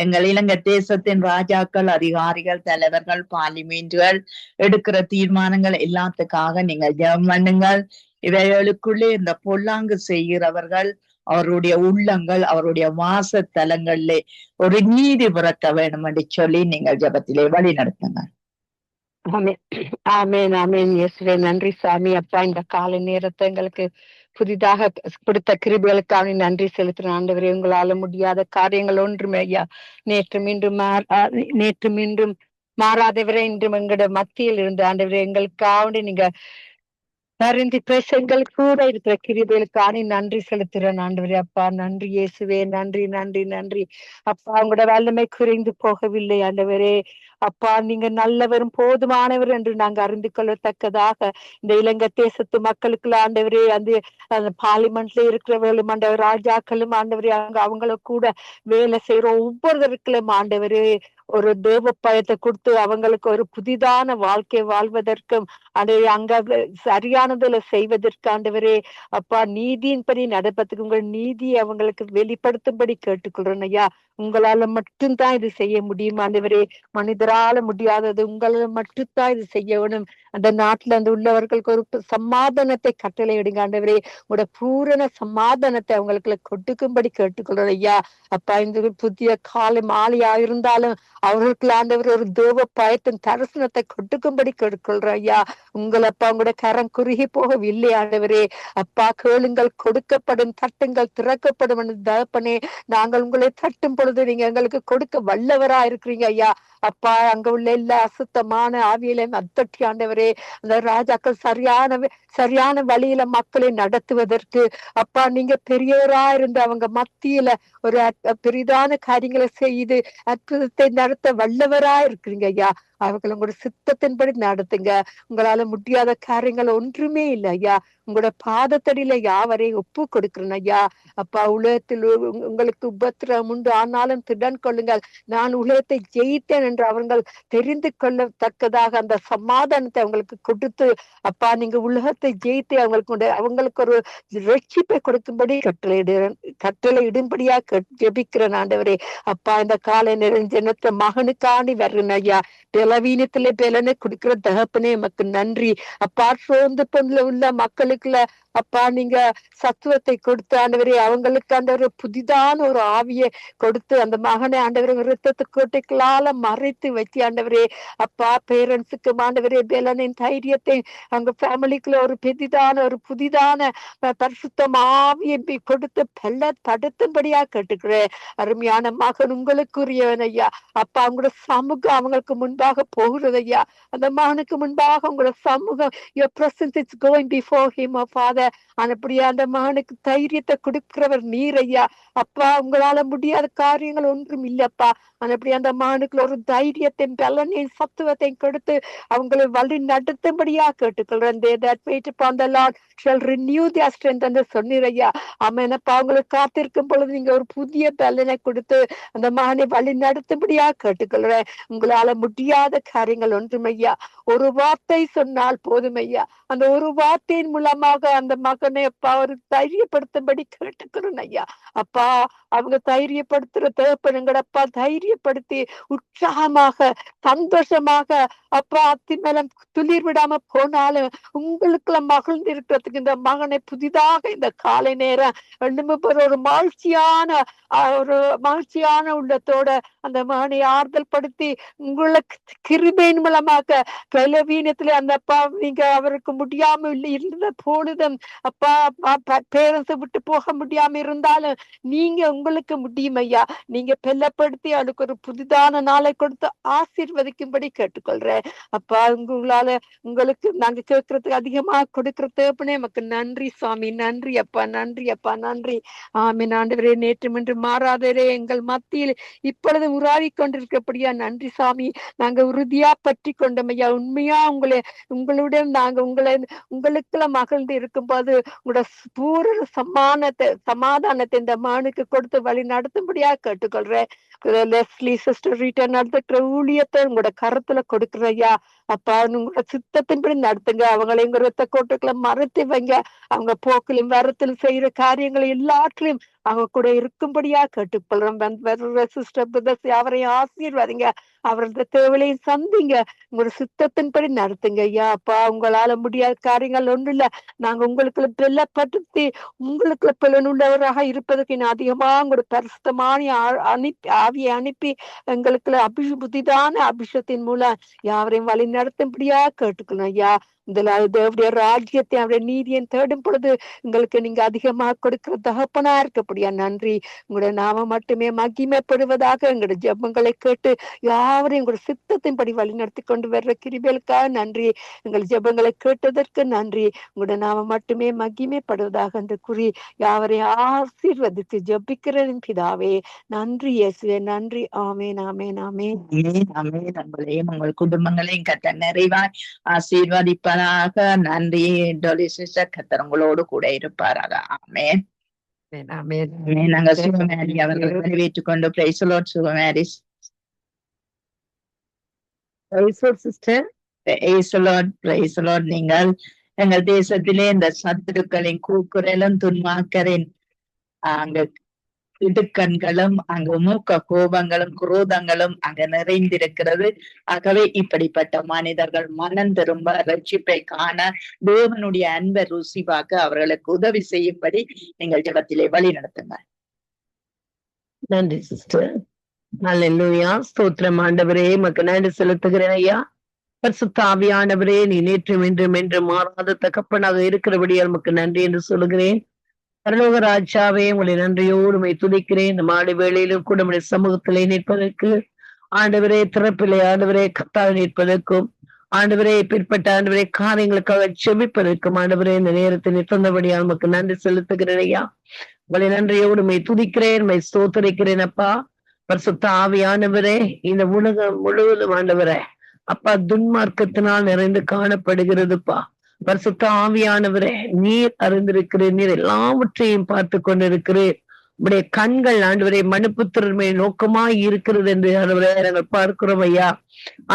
எங்கள் இலங்கை தேசத்தின் ராஜாக்கள், அதிகாரிகள், தலைவர்கள், பார்லிமெண்டுகள் எடுக்கிற தீர்மானங்கள் எல்லாத்துக்காக நீங்கள் ஜெபம் பண்ணுங்கள். இவைகளுக்குள்ளே இந்த பொல்லாங்கு செய்கிறவர்கள் அவருடைய உள்ளங்கள், அவருடைய வாசத்தலங்களிலே ஒரு நீதி பிறக்க வேண்டும் என்று சொல்லி நீங்கள் ஜெபத்திலே வழி நடத்துங்க. ஆமேன், ஆமேன். இயேசுவே நன்றி சாமி. அப்பா, இந்த காலை நேரத்தை எங்களுக்கு புதிதாக கொடுத்த கிருபைகளுக்காக நன்றி செலுத்துறேன் ஆண்டவரே. உங்களால முடியாத காரியங்கள் ஒன்றுமே ஐயா. நேற்று மீண்டும் மாறாதவரே இன்றும் எங்களோட மத்தியில் இருந்து ஆண்டவரே எங்களுக்காக நீங்க நன்றி பேச எங்களுக்கு கூட இருக்கிற கிருபைகளுக்காக நன்றி செலுத்துறேன் ஆண்டவரே. அப்பா நன்றி இயேசுவே. நன்றி, நன்றி, நன்றி அப்பா. உங்களோட வல்லமை குறைந்து போகவில்லை ஆண்டவரே. அப்பா நீங்க நல்லவரும் போதுமானவர் என்று நாங்க அறிந்து கொள்ளத்தக்கதாக இந்த இலங்கை தேசத்து மக்களுக்கு ஆண்டவரே அந்த பார்லிமெண்ட்ல இருக்கிறவர்களும் ஆண்டவர் ராஜாக்களும் ஆண்டவரே அவங்கள கூட வேலை செய்யற ஒவ்வொருவருக்கும் ஆண்டவரே ஒரு தேவ பயத்தை கொடுத்து அவங்களுக்கு ஒரு புதிதான வாழ்க்கை வாழ்வதற்கும் அங்க சரியானதுல செய்வதற்கு ஆண்டவரே அப்பா நீதியின்படி நடப்பதுக்கு உங்கள் நீதியை அவங்களுக்கு வெளிப்படுத்தும்படி கேட்டுக்கொள்றேன் ஐயா. உங்களால மட்டும்தான் இது செய்ய முடியும் ஆண்டவரே, மனிதரால முடியாதது உங்களால மட்டும்தான் இது செய்யணும். அந்த நாட்டுல அந்த உள்ளவர்களுக்கு ஒரு சமாதானத்தை கட்டளையிடுங்க ஆண்டவரே, உங்களோட பூரண சமாதானத்தை அவங்களுக்கு கொடுக்கும்படி கேட்டுக்கொள்றோம் ஐயா. அப்பா இந்த புதிய காலை மாலையா இருந்தாலும் அவர்களுக்கு ஆண்டவர் ஒரு தேவ பயத்தின் தரிசனத்தை கொடுக்கும்படி கேட்டுக்கொள்றோம் ஐயா. உங்களப்பா உங்களோட கரம் குறுகி போகவில்லை ஆண்டவரே. அப்பா கேளுங்கள் கொடுக்கப்படும், தட்டுங்கள் திறக்கப்படும் என்று தகப்பனே நாங்கள் உங்களை தட்டும் பொழுது நீங்க எங்களுக்கு கொடுக்க வல்லவரா இருக்கிறீங்க ஐயா. அப்பா அங்க உள்ள எல்லா அசுத்தமான ஆவியிலையும் அத்தட்டி ஆண்டவரே அந்த ராஜாக்கள் சரியான வழியில மக்களை நடத்துவதற்கு அப்பா நீங்க பெரியவரா இருந்து அவங்க மத்தியில ஒரு பெரிதான காரியங்களை செய்து அற்புதத்தை நடத்த வல்லவரா இருக்கிறீங்க ஐயா. அவர்கள் உங்களோட சித்தத்தின்படி நடத்துங்க. உங்களால முடியாத காரியங்கள் ஒன்றுமே இல்லை ஐயா. உங்களோட பாதத்தடியில யாவரையும் ஒப்பு கொடுக்கிறேன் ஐயா. அப்பா உலகத்தில் உங்களுக்கு உபத்திரம் உண்டு, ஆனாலும் திடன் கொள்ளுங்கள், நான் உலகத்தை ஜெயித்தேன் என்று அவர்கள் தெரிந்து கொள்ளத்தக்கதாக அந்த சமாதானத்தை அவங்களுக்கு கொடுத்து அப்பா நீங்க உலகத்தை ஜெயித்து அவங்களுக்கு ஒரு ரட்சிப்பை கொடுக்கும்படி கட்டளை இடும்படியா ஜெபிக்கிறேன் ஆண்டவரே. அப்பா இந்த காலை நிறைஞ்சனத்தை மகனுக்காண்டி வருகிறேன் ஐயா. பலவீனத்திலே பலனை கொடுக்கிற தகப்பனே எமக்கு நன்றி. அப்பா சோர்ந்து பொண்ணுல உள்ள மக்களுக்குள்ள அப்பா நீங்க சத்துவத்தை கொடுத்து ஆண்டவரே அவங்களுக்கு ஆண்டவரை புதிதான ஒரு ஆவியை கொடுத்து அந்த மகனை ஆண்டவரை இரத்தத்து கோட்டைகளால மறைத்து வச்சு ஆண்டவரே அப்பா பேரண்ட்ஸுக்கு ஆண்டவரே பலனின் தைரியத்தை அவங்க ஃபேமிலிக்குள்ள ஒரு புதிதான பரிசுத்தம் ஆவியை கொடுத்து படுத்தும்படியா கேட்டுக்கிறேன். அருமையான மகன் உங்களுக்குரியவன் ஐயா. அப்பா அவங்களோட சமூகம் அவங்களுக்கு முன்பாக போகிறது ஐயா. அந்த மகனுக்கு முன்பாக உங்களோட சமூகம் your presence is going before him, oh Father. அப்படியே அந்த மகனுக்கு தைரியத்தை கொடுக்கிறவர் நீர் ஐயா. அப்பா உங்களால முடியாத காரியங்கள் ஒன்றும் இல்லப்பா. அப்படி அந்த மகனுக்குள்ள ஒரு தைரியத்தையும் பலனையும் சத்துவத்தையும் கொடுத்து அவங்களை வழி நடத்தும்படியா கேட்டுக்கொள்றேன். that wait upon the Lord shall renew their strength என்று சொன்னீரையா. ஆமெனப்பா அவங்களுக்கு காத்திருக்கும் பொழுது நீங்க ஒரு புதிய பலனை கொடுத்து அந்த மகனை வழி நடத்தும்படியா கேட்டுக்கொள்றேன். உங்களால முடியாத காரியங்கள் ஒன்றும் ஐயா. ஒரு வார்த்தை சொன்னால் போதும் ஐயா. அந்த ஒரு வார்த்தையின் மூலமாக அந்த மகனை அப்பா ஒரு தைரியப்படுத்தும்படி கேட்டுக்கிறேன் ஐயா. அப்பா அவங்க தைரியப்படுத்துற தேப்பனுங்கடப்பா தைரியப்படுத்தி உற்சாகமாக சந்தோஷமாக அப்பா அத்திமேலம் துளிர் விடாம போனாலும் உங்களுக்குள்ள மகிழ்ந்து இருக்கிறதுக்கு இந்த மகனை புதிதாக இந்த காலை நேரம் ஒரு மகிழ்ச்சியான உள்ளத்தோட அந்த மகனை ஆறுதல் படுத்தி உங்களுக்கு கிருபையின் மூலமாக பலவீனத்துல அந்த அப்பா நீங்க அவருக்கு முடியாம இருந்த பொழுதும் அப்பா பேரண்ட்ஸை விட்டு போக முடியாம இருந்தாலும் நீங்க உங்களுக்கு முடியும் ஐயா. நீங்க பெல்லப்படுத்தி அவளுக்கு ஒரு புதிதான நாளை கொடுத்து ஆசீர்வதிக்கும்படி கேட்டுக்கொள்றேன் அப்பா. உங்களுக்கு நாங்க கேட்கறதுக்கு அதிகமா கொடுக்கறது அப்படின்னே நமக்கு நன்றி சுவாமி. நன்றி அப்பா, நன்றி அப்பா, நன்றி. ஆமென் ஆண்டவரே. நேற்று இன்று மாறாதவரே எங்கள் மத்தியில் இப்பொழுது உருவாகி கொண்டிருக்கப்படியா நன்றி சாமி. நாங்க உறுதியா பற்றி கொண்டோம் ஐயா. உண்மையா உங்களுடன் நாங்க உங்களுக்குள்ள மகிழ்ந்து இருக்கும்போது உங்களோட பூரண சமாதானத்தை இந்த மகனுக்கு கொடுத்து வழி நடத்தும்படியா கேட்டுக்கொள்றேன். லெஸ்லி சிஸ்டர் ரிட்டர்ன் நடத்துக்கிற ஊழியத்தை உங்களோட கருத்துல கொடுக்குறையா அப்பா. உங்களோட சித்தத்தின்படி நடத்துங்க. அவங்களை எங்க ரத்த கோட்டுக்களை மறைத்து வைங்க. அவங்க போக்கிலும் வரத்திலும் செய்யற காரியங்களை எல்லாற்றிலும் அவங்க கூட இருக்கும்படியா கேட்டுக்கொள்றோம். சிஸ்டர் பிரதர்ஸ் அவரையும் ஆசீர்வாதிங்க. அவரது தேவையையும் சந்திங்க. உங்களோட சித்தத்தின்படி நடத்துங்க ஐயா. அப்பா உங்களால முடியாத காரியங்கள் ஒன்றும் இல்ல. நாங்க உங்களுக்கு பெல்லப்படுத்தி உங்களுக்கு பலனுள்ளவராக இருப்பதற்கு இன்னும் அதிகமா உங்களோட பரிசுத்தமான ஆவியை அனுப்பி எங்களுக்கு புதிதான அபிஷேகத்தின் மூலம் யாவரையும் வழி நடத்தும்படியா கேட்டுக்கணும் ஐயா. இந்த தேவடைய ராஜ்யத்தை அவருடைய நீதியை தேடும் பொழுது உங்களுக்கு நீங்க அதிகமாக கொடுக்கிற தகப்பனா இருக்கப்படியா நன்றி. உங்களுடைய நாம மட்டுமே மகிமைப்படுவதாக. எங்களுடைய ஜெபங்களை கேட்டு யாவரையும் உங்களுடைய சித்தத்தின்படி வழி நடத்தி கொண்டு வர்ற கிருபைகளுக்காக நன்றி. எங்கள் ஜெபங்களை கேட்டதற்கு நன்றி. உங்களுடைய நாம மட்டுமே மகிமைப்படுவதாக என்று கூறி யாவரையும் ஆசீர்வதித்து ஜெபிக்கிறேன் பிதாவே. நன்றி இயேசுவே, நன்றி. ஆமேன், ஆமேன், ஆமேன். நம்மளையும் உங்கள் குடும்பங்களையும் கர்த்தர் நிறைவாய் ஆசீர்வதிப்பதாக. நன்றி டொலி சிஸ்டர், கர்த்தர் உங்களோடு கூட இருப்பாராக. ஆமென். ஆமேன். நாங்க சுகமேரி அவர்களை வரவேற்றுக் கொண்டு praise the lord. Sugamary sister, praise the lord, praise the lord. நீங்கள் எங்கள் தேசத்திலே இந்த சத்துருக்களின் கூக்குரலும் துன்மார்க்கரின் அங்க இடுக்கண்களும் அங்கு மூக்க கோபங்களும் குரோதங்களும் அங்க நிறைந்திருக்கிறது. ஆகவே இப்படிப்பட்ட மனிதர்கள் மனம் திரும்ப ரட்சிப்பை காண தேவனுடைய அன்பை ருசி பார்க்க அவர்களுக்கு உதவி செய்யும்படி நீங்கள் ஜெபத்திலே வழி நடத்துங்க. நன்றி சிஸ்டர். அல்லேலூயா. ஸ்தோத்திரம் ஆண்டவரே, உமக்கு நன்றி செலுத்துகிறேன் ஐயா. பரிசுத்த ஆவியானவரே, நீ நேற்றும் இன்றும் என்று மாறாத தகப்பனாக இருக்கிறபடியால் உமக்கு நன்றி என்று சொல்லுகிறேன். பரலோக ராஜாவே, உங்களை நன்றியோடு உம்மை துதிக்கிறேன். இந்த மாலை வேளையிலும் கூட உம்முடைய சமூகத்திலே நிற்பதற்கு, ஆண்டவரே திறப்பிலே ஆண்டவரே கர்த்தாவே நிற்பதற்கும், ஆண்டவரே பிற்பட்ட ஆண்டவரே காரியங்களுக்காக செபிப்பதற்கும் ஆண்டவரே இந்த நேரத்தில் நிற்பந்தபடியால் உமக்கு நன்றி செலுத்துகிறேன் ஐயா. உங்களை நன்றியோடு உம்மை துதிக்கிறேன், உம்மை ஸ்தோத்திரிக்கிறேன் அப்பா. பரிசுத்த ஆவியானவரே, இந்த உலகம் முழுவதும் ஆண்டவரே அப்பா துன்மார்க்கத்தினால் நிறைந்து காணப்படுகிறதுப்பா. பரிசுத்த ஆவியானவரே, நீர் அறிந்திருக்கிறேன், நீர் எல்லாவற்றையும் பார்த்து கொண்டிருக்கிறேன். உடைய கண்கள் ஆண்டவரே மனுப்புத்திறமை நோக்கமாய் இருக்கிறது என்று ஆண்டவரே நாங்கள் பார்க்கிறோம் ஐயா.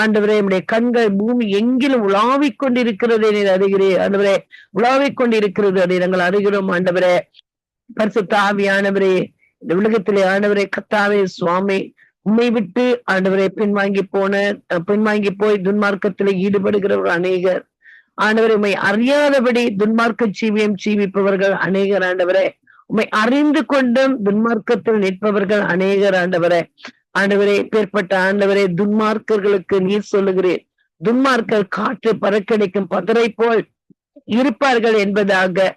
ஆண்டவரே, உடைய கண்கள் பூமி எங்கிலும் உலாவிக் கொண்டிருக்கிறதே நீர் அறிகிறேன் ஆண்டவரே, உலாவிக் கொண்டிருக்கிறது அதை நாங்கள் அறிகிறோம் ஆண்டவரே. பரிசுத்த ஆவியானவரே, இந்த உலகத்திலே ஆண்டவரே கர்த்தாவே சுவாமி உம்மை விட்டு ஆண்டவரை பின்வாங்கி போய் துன்மார்க்கத்திலே ஈடுபடுகிறவர்கள் அநேகர். ஆண்டவரை உம்மை அறியாதபடி துன்மார்க்க ஜீவியம் ஜீவிப்பவர்கள் அநேகர் ஆண்டவரே. உம்மை அறிந்து கொண்டும் துன்மார்க்கத்தில் நிற்பவர்கள் அநேகர் ஆண்டவரே. ஆண்டவரே, பேர்பட்ட ஆண்டவரே, துன்மார்க்கர்களுக்கு நீர் சொல்லுகிறேன், துன்மார்க்கர் காற்று பறக்கடிக்கும் பதரை போல் இருப்பார்கள் என்பதாக.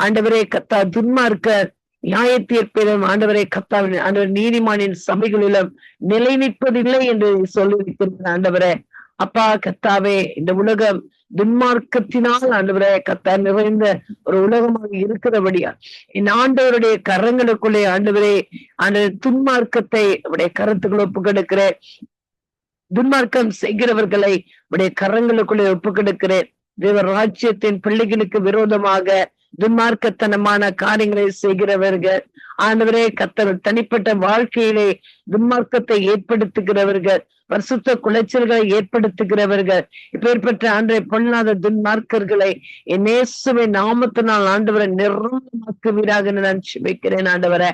ஆண்டவரே கத்தா, துன்மார்க்கர் நியாய தீர்ப்பிலும் ஆண்டவரை கத்தாவின் ஆண்டவர் நீதிமானின் சபைகளிலும் நிலை நிற்பதில்லை என்று சொல்லியிருக்கிறார் ஆண்டவரே. அப்பா கத்தாவே, இந்த உலகம் துன்மார்க்கத்தினால் ஆண்டவரே கத்தா நிறைந்த ஒரு உலகமாக இருக்கிறபடியா இந்த ஆண்டவருடைய கரங்களுக்குள்ளே ஆண்டவரே ஆண்டவர் துன்மார்க்கத்தை உடைய கருத்துக்களை ஒப்புக்கெடுக்கிறேன். துன்மார்க்கம் செய்கிறவர்களை உடைய கரங்களுக்குள்ளே ஒப்புக்கெடுக்கிறேன். தேவ ராஜ்யத்தின் பிள்ளைகளுக்கு விரோதமாக துன்மார்க்கத்தனமான காரியங்களை செய்கிறவர்கள் ஆண்டவரே கர்த்தர் தனிப்பட்ட வாழ்க்கையிலே துன்மார்க்கத்தை ஏற்படுத்துகிறவர்கள், பரிசுத்த குலைச்சல்களை ஏற்படுத்துகிறவர்கள், இப்பேற்பட்ட ஆண்டவரை பொல்லாத துன்மார்க்கர்களை என் இயேசுவின் நாமத்தினால் ஆண்டவரை நிர்மூலமாக்குவீராக நான் ஜெபிக்கிறேன் ஆண்டவரே.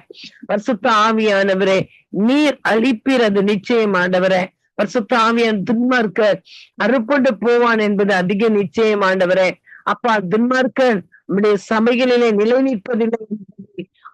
பரிசுத்த ஆவியானவரே, நீர் அழிப்பீர், அது நிச்சயம் ஆண்டவரே. பரிசுத்த ஆவியான் துன்மார்க்கர் அறுப்புண்டு போவான் என்பது அதிக நிச்சயம் ஆண்டவரே. அப்பா, துன்மார்க்கன் நம்முடைய சபைகளிலே நிலை நிற்பதில்லை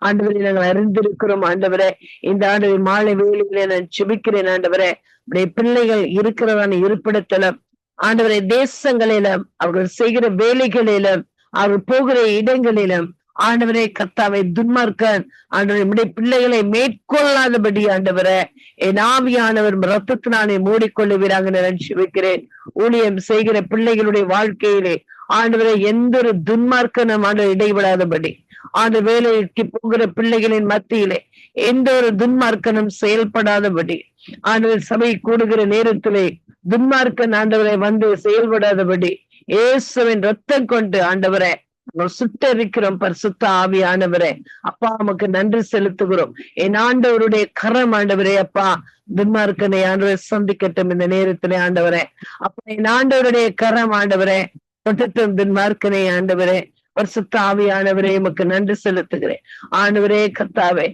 ஆண்டவரை நாங்கள் அறிந்திருக்கிறோம் ஆண்டவரே. இந்த ஆண்டு மாலை வேளையிலே நான் ஜெபிக்கிறேன் ஆண்டவரே, நம்முடைய பிள்ளைகள் இருக்கிறதான இருப்பிடத்திலும் ஆண்டவரை தேசங்களிலும் அவர்கள் செய்கிற வேலைகளிலும் அவர்கள் போகிற இடங்களிலும் ஆண்டவரே கர்த்தாவை துன்மார்க்கன் ஆண்டவரை நம்முடைய பிள்ளைகளை மேற்கொள்ளாதபடி ஆண்டவரே என் ஆவியானவர் ரத்தத்தினாலே மூடிக்கொள்ளுவீராக நான் ஜெபிக்கிறேன். ஊழியம் செய்கிற பிள்ளைகளுடைய வாழ்க்கையிலே ஆண்டவரை எந்த ஒரு துன்மார்க்கனும் ஆண்டவர் இடைவிடாதபடி, ஆண்டு வேலைக்கு போகிற பிள்ளைகளின் மத்தியிலே எந்த ஒரு துன்மார்க்கனும் செயல்படாதபடி, ஆண்டவர் சபை கூடுகிற நேரத்திலே துன்மார்க்கன் ஆண்டவரை வந்து செயல்படாதபடி இயேசுவின் ரத்தம் கொண்டு ஆண்டவரை சுட்டரிக்கிறோம். பரிசுத்த ஆவியானவரே அப்பா, நமக்கு நன்றி செலுத்துகிறோம். என் ஆண்டவருடைய கரம் ஆண்டவரே அப்பா துன்மார்க்கனை ஆண்டவரை சந்திக்கட்டும் இந்த நேரத்திலே ஆண்டவரே. அப்ப என் ஆண்டவருடைய கரம் ஆண்டவரே தொட்டட்டும் துன்மார்க்கனை ஆண்டவரே. பரிசுத்த ஆவியானவரே உமக்கு நன்றி செலுத்துகிறேன் ஆண்டவரே. கர்த்தாவே,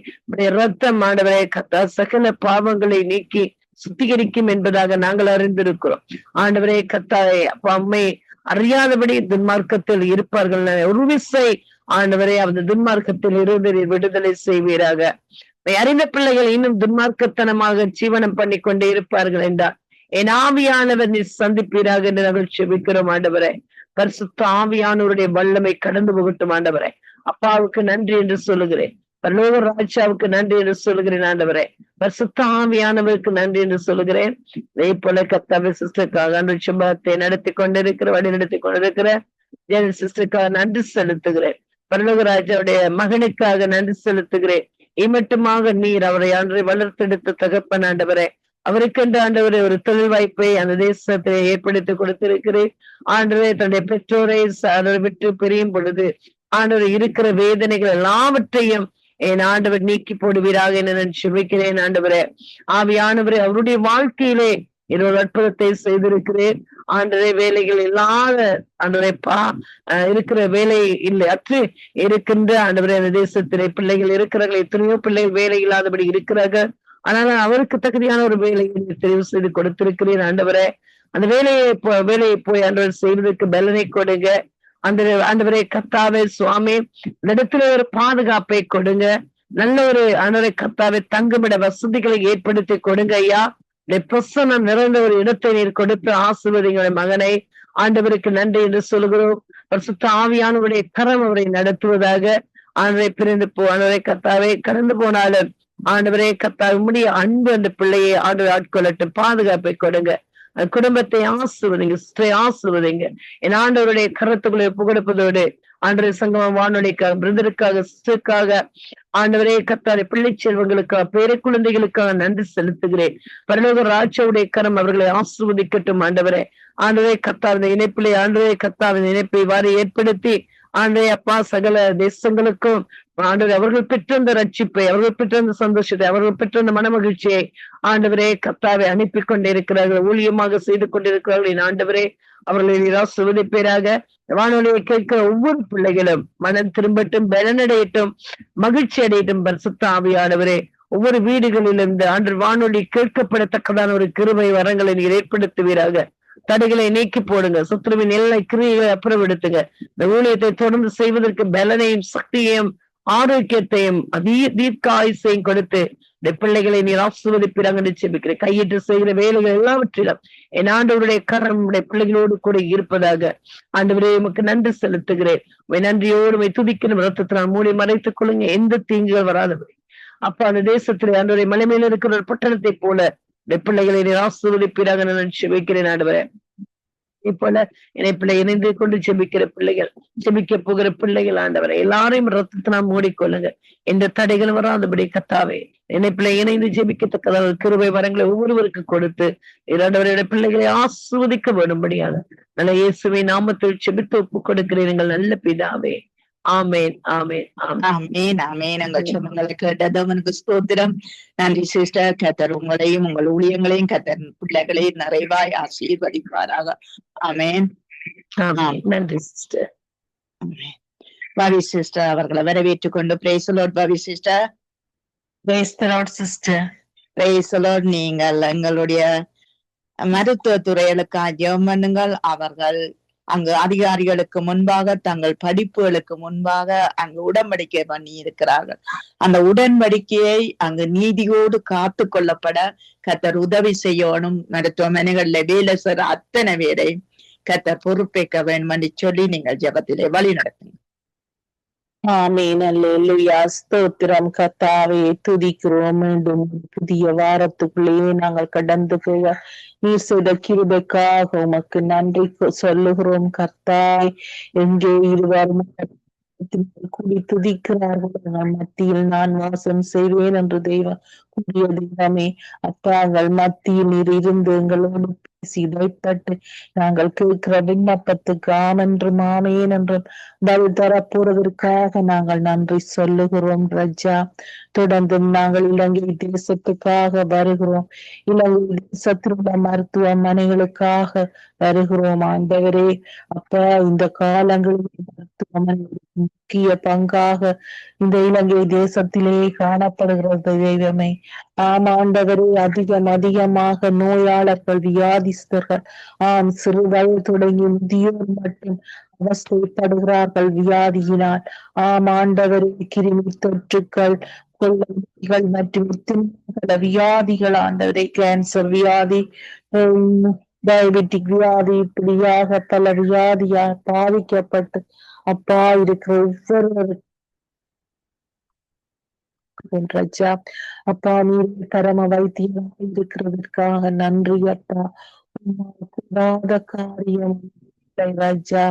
ரத்தம் ஆண்டவரே கர்த்தா சகல பாவங்களை நீக்கி சுத்திகரிக்கும் என்பதாக நாங்கள் அறிந்திருக்கிறோம் ஆண்டவரே. கர்த்தாவே அப்பா, அம்மை அறியாதபடி துன்மார்க்கத்தில் இருப்பார்கள். ஒரு விசை ஆண்டவரே அந்த துன்மார்க்கத்தில் இருந்து விடுதலை செய்வீராக. அறிந்த பிள்ளைகள் இன்னும் துன்மார்க்கத்தனமாக ஜீவனம் பண்ணி கொண்டே இருப்பார்கள் என்றால் என் ஆவியானவர் நீ சந்திப்பீராக என்று நாங்கள் செபிக்கிறோம் ஆண்டவரே. பரிசுத்த ஆவியானவருடைய வல்லமை கடந்து போகட்டும் ஆண்டவரே. அப்பாவுக்கு நன்றி என்று சொல்லுகிறேன். பரலோக ராஜாவுக்கு நன்றி என்று சொல்லுகிறேன் ஆண்டவரே. பரிசுத்த ஆவியானவருக்கு நன்றி என்று சொல்லுகிறேன். இதே போல கர்த்தாவே சிஸ்டருக்காக அன்று சுபத்தை நடத்தி கொண்டிருக்கிற வழி நடத்தி கொண்டிருக்கிற சிஸ்டருக்காக நன்றி செலுத்துகிறேன். பரலோக ராஜாவுடைய மகனுக்காக நன்றி செலுத்துகிறேன். இம்மட்டுமாக நீர் அவரை அன்றை வளர்த்தெடுத்த தகப்பன் ஆண்டவரே, அவருக்கென்று ஆண்டவரை ஒரு தொழில் வாய்ப்பை அந்த தேசத்தை ஏற்படுத்தி கொடுத்திருக்கிறேன் ஆண்டவரே. தன்னுடைய பெற்றோரை விட்டு பிரியும் பொழுது ஆண்டவர் இருக்கிற வேதனைகள் எல்லாவற்றையும் என் ஆண்டவர் நீக்கி போடுவீராக என நான் சுபிக்கிறேன் ஆண்டவரே. ஆவியானவரே, அவருடைய வாழ்க்கையிலே இன்னொரு அற்புதத்தை செய்திருக்கிறேன் ஆண்டவரே. வேலைகள் இல்லாத ஆண்டவரேப்பா இருக்கிற வேலை இல்லை அற்று இருக்கின்ற ஆண்டவரே அந்த தேசத்திலே பிள்ளைகள் இருக்கிறார்கள். எத்தனையோ பிள்ளைகள் வேலை இல்லாதபடி இருக்கிறார்கள். ஆனால் அவருக்கு தகுதியான ஒரு வேலையை தெரிவு செய்து கொடுத்திருக்கிறேன் ஆண்டவரே. அந்த வேலையை போய் ஆண்டவர் செய்வதற்கு பலனை கொடுங்க அந்த ஆண்டவரே. கர்த்தாவே சுவாமி, இடத்துல ஒரு பாதுகாப்பை கொடுங்க. நல்ல ஒரு ஆண்டவரே கர்த்தாவே தங்குமிட வசதிகளை ஏற்படுத்தி கொடுங்க ஐயா. பிரசன்னம் நிறைந்த ஒரு இடத்தை நீர் கொடுத்து ஆசீர்வதிங்க மகனை. ஆண்டவருக்கு நன்றி என்று சொல்கிறோம். பரிசுத்த ஆவியானவருடைய கரம் அவரை நடத்துவதாக. ஆண்டவரை பிரிந்து ஆண்டவரை கர்த்தாவே கடந்து போனாலும் ஆண்டவரே கர்த்தாவே உம்முடைய அன்பு அந்த பிள்ளையை ஆண்டவர் ஆட்கொள்ளட்டும். பாதுகாப்பை கொடுங்க. குடும்பத்தை ஆசீர்வதிங்க, ஆசீர்வதிங்க. என் ஆண்டவருடைய கருத்துக்களை புகழ்ப்பதோடு ஆண்டவரை சங்கமம் வானொலிக்காக பிரதருக்காக சிஸ்டருக்காக ஆண்டவரே கர்த்தாவே பிள்ளை செல்வங்களுக்காக பேர குழந்தைகளுக்காக நன்றி செலுத்துகிறேன். பரலோக ராஜாவுடைய கரம் அவர்களை ஆசீர்வதிக்கட்டும் ஆண்டவரே. ஆண்டவரே கர்த்தாவின் இணைப்பிலே ஆண்டவரே கர்த்தாவின் இணைப்பை வாரி ஏற்படுத்தி ஆண்டவரே அப்பா சகல தேசங்களுக்கும் ஆண்டவரே அவர்கள் பெற்ற அந்த ரட்சிப்பை, அவர்கள் பெற்ற அந்த சந்தோஷத்தை, அவர்கள் பெற்ற அந்த மன மகிழ்ச்சியை ஆண்டவரே கர்த்தாவை அனுப்பி கொண்டே இருக்கிறார்கள். ஊழியமாக செய்து கொண்டிருக்கிறார்கள். என் ஆண்டவரே அவர்களை சுவதிப்பேராக. வானொலியை கேட்கிற ஒவ்வொரு பிள்ளைகளும் மனம் திரும்பட்டும், பலனடையட்டும், மகிழ்ச்சி அடையட்டும். பரிசுத்த ஆவியானவரே, ஒவ்வொரு வீடுகளிலும் இந்த ஆண்டு வானொலி கேட்கப்படத்தக்கதான ஒரு கிருபை வரங்களை நீர் ஏற்படுத்துவீராக. தடைகளை நீக்கி போடுங்க. சுற்றுவின் எல்லை கிரியைகளை அப்புறப்படுத்துங்க. இந்த ஊழியத்தை தொடர்ந்து செய்வதற்கு பலனையும் சக்தியையும் ஆரோக்கியத்தையும் தீர்க்க ஆயுசையும் கொடுத்து இந்த பிள்ளைகளை நீர் ஆசீர்வதிப்பீராக நிச்சயிக்கிறேன். கையிட்டு செய்கிற வேலைகள் எல்லாவற்றிலும் என் ஆண்டவருடைய கரம் பிள்ளைகளோடு கூட இருப்பதாக. ஆண்டவரே உமக்கு நன்றி செலுத்துகிறேன். நன்றியோடு துதிக்கிற ரத்தத்தினால் மூடி மறைத்துக் கொள்ளுங்க. எந்த தீங்குகள் வராதபடி அப்ப அந்த தேசத்திலே ஆண்டவரை மலை மேல இருக்கிற ஒரு பட்டணத்தை போல பிள்ளைகளை நீர் ஆசீர்வதிப்பீராக நான் செபிக்கிறேன் ஆண்டவரே. இப்போல இணைப்பிள்ளை இணைந்து கொண்டு செபிக்கிற பிள்ளைகள், செபிக்க போகிற பிள்ளைகள் ஆண்டவரை எல்லாரையும் ரத்தத்தினால் மூடிக்கொள்ளுங்க. எந்த தடைகளும் வராதபடி கர்த்தாவே இணைப்பிள்ளை இணைந்து ஜெபிக்கத்தக்கதான கிருபை வரங்களை ஒவ்வொருவருக்கு கொடுத்து இரண்டவருடைய பிள்ளைகளை ஆசீர்வதிக்க வேண்டும்படியாக நல்ல இயேசுவை நாமத்தில் செபித்து ஒப்புக் கொடுக்கிறேன் எங்கள் நல்ல பிதாவே. ஆமேன் ஆமேன் ஆமேன் ஆமேன். எங்கள் சொந்தங்களை கேட்டதவனுக்கு ஸ்தோத்திரம். நன்றி சிஸ்டர். கர்த்தர் உங்களையும் உங்கள் ஊழியங்களையும் கர்த்தர் பிள்ளைகளையும் நிறைவாய் ஆசீர்வதிப்பாராக. ஆமேன். நன்றி சிஸ்டர். பாவி சிஸ்டர் அவர்களை வரவேற்றுக் கொண்டு பிரைஸ் தி லார்ட். பாவி sister. Praise the Lord sister. Praise the lord. நீங்கள் எங்களுடைய மருத்துவ துறைகளுக்காக ஜெபம் பண்ணுங்கள். அவர்கள் அங்கு அதிகாரிகளுக்கு முன்பாக தங்கள் படிப்புகளுக்கு முன்பாக அங்கு உடன்படிக்கை பண்ணி இருக்கிறார்கள். அந்த உடன்படிக்கையை அங்கு நீதியோடு காத்து கொள்ளப்பட கர்த்தர் உதவி செய்யணும். மருத்துவமனைகள்ல வேலை செய்ற அத்தனை பேரை கர்த்தர் பொறுப்பேற்க வேண்டும் என்று சொல்லி நீங்கள் ஜெபத்திலே வழி நடத்துங்க. ஆமேன். அல்லேலூயா. ஸ்தோத்திரம் கர்த்தாவே, துதிக்கிறோம். மீண்டும் புதிய வாரத்துக்குள்ளே நாங்கள் கடந்து போக நீர் செய்த கிருபைக்காக உமக்கு நன்றி சொல்லுகிறோம் கர்த்தாவே. எங்கே இருவர் கூடி துதிக்கிறார்கள் மத்தியில் நான் வாசம் செய்வேன் என்று தெய்வம் கூடிய தெய்வமே. அப்பாங்கள் மத்தியில் நீர் இருந்து எங்களோடு பேசி இடைப்பட்டு நாங்கள் கேட்கிற விண்ணப்பத்துக்கு ஆமென்றும் ஆமேன் என்றும் பதில் தரப்போறதற்காக நாங்கள் நன்றி சொல்லுகிறோம் ரஜா. தொடர்ந்து நாங்கள் இலங்கை தேசத்துக்காக வருகிறோம். இலங்கை தேசத்தில் உள்ள மருத்துவமனைகளுக்காக வருகிறோம் ஆண்டவரே. அப்பா இந்த காலங்களில் மருத்துவமனைகளுக்கு முக்கிய பங்காக இந்த இலங்கை தேசத்திலே காணப்படுகிறது தெய்வமே. ஆண்டவரே, அதிகமாக நோயாளர்கள், வியாதிஸ்தர்கள், சிறு வயது தொடங்கி முதியோர் மட்டும் அவஸ்தைப்படுகிறார்கள் வியாதியினால். ஆண்டவரே, கிருமி தொற்றுக்கள், கொள்ளைகள் மற்றும் பல வியாதிகள் ஆண்டவரே, கேன்சர் வியாதி, டயபெட்டிக் வியாதி, இப்படியாக பல வியாதியா பாதிக்கப்பட்டு இருக்கிற ஒவ்வொரு ராஜா, நீர் பரம வைத்தியம் இருக்கிறதற்காக நன்றி அப்பா. கூடாத காரியம் ராஜா.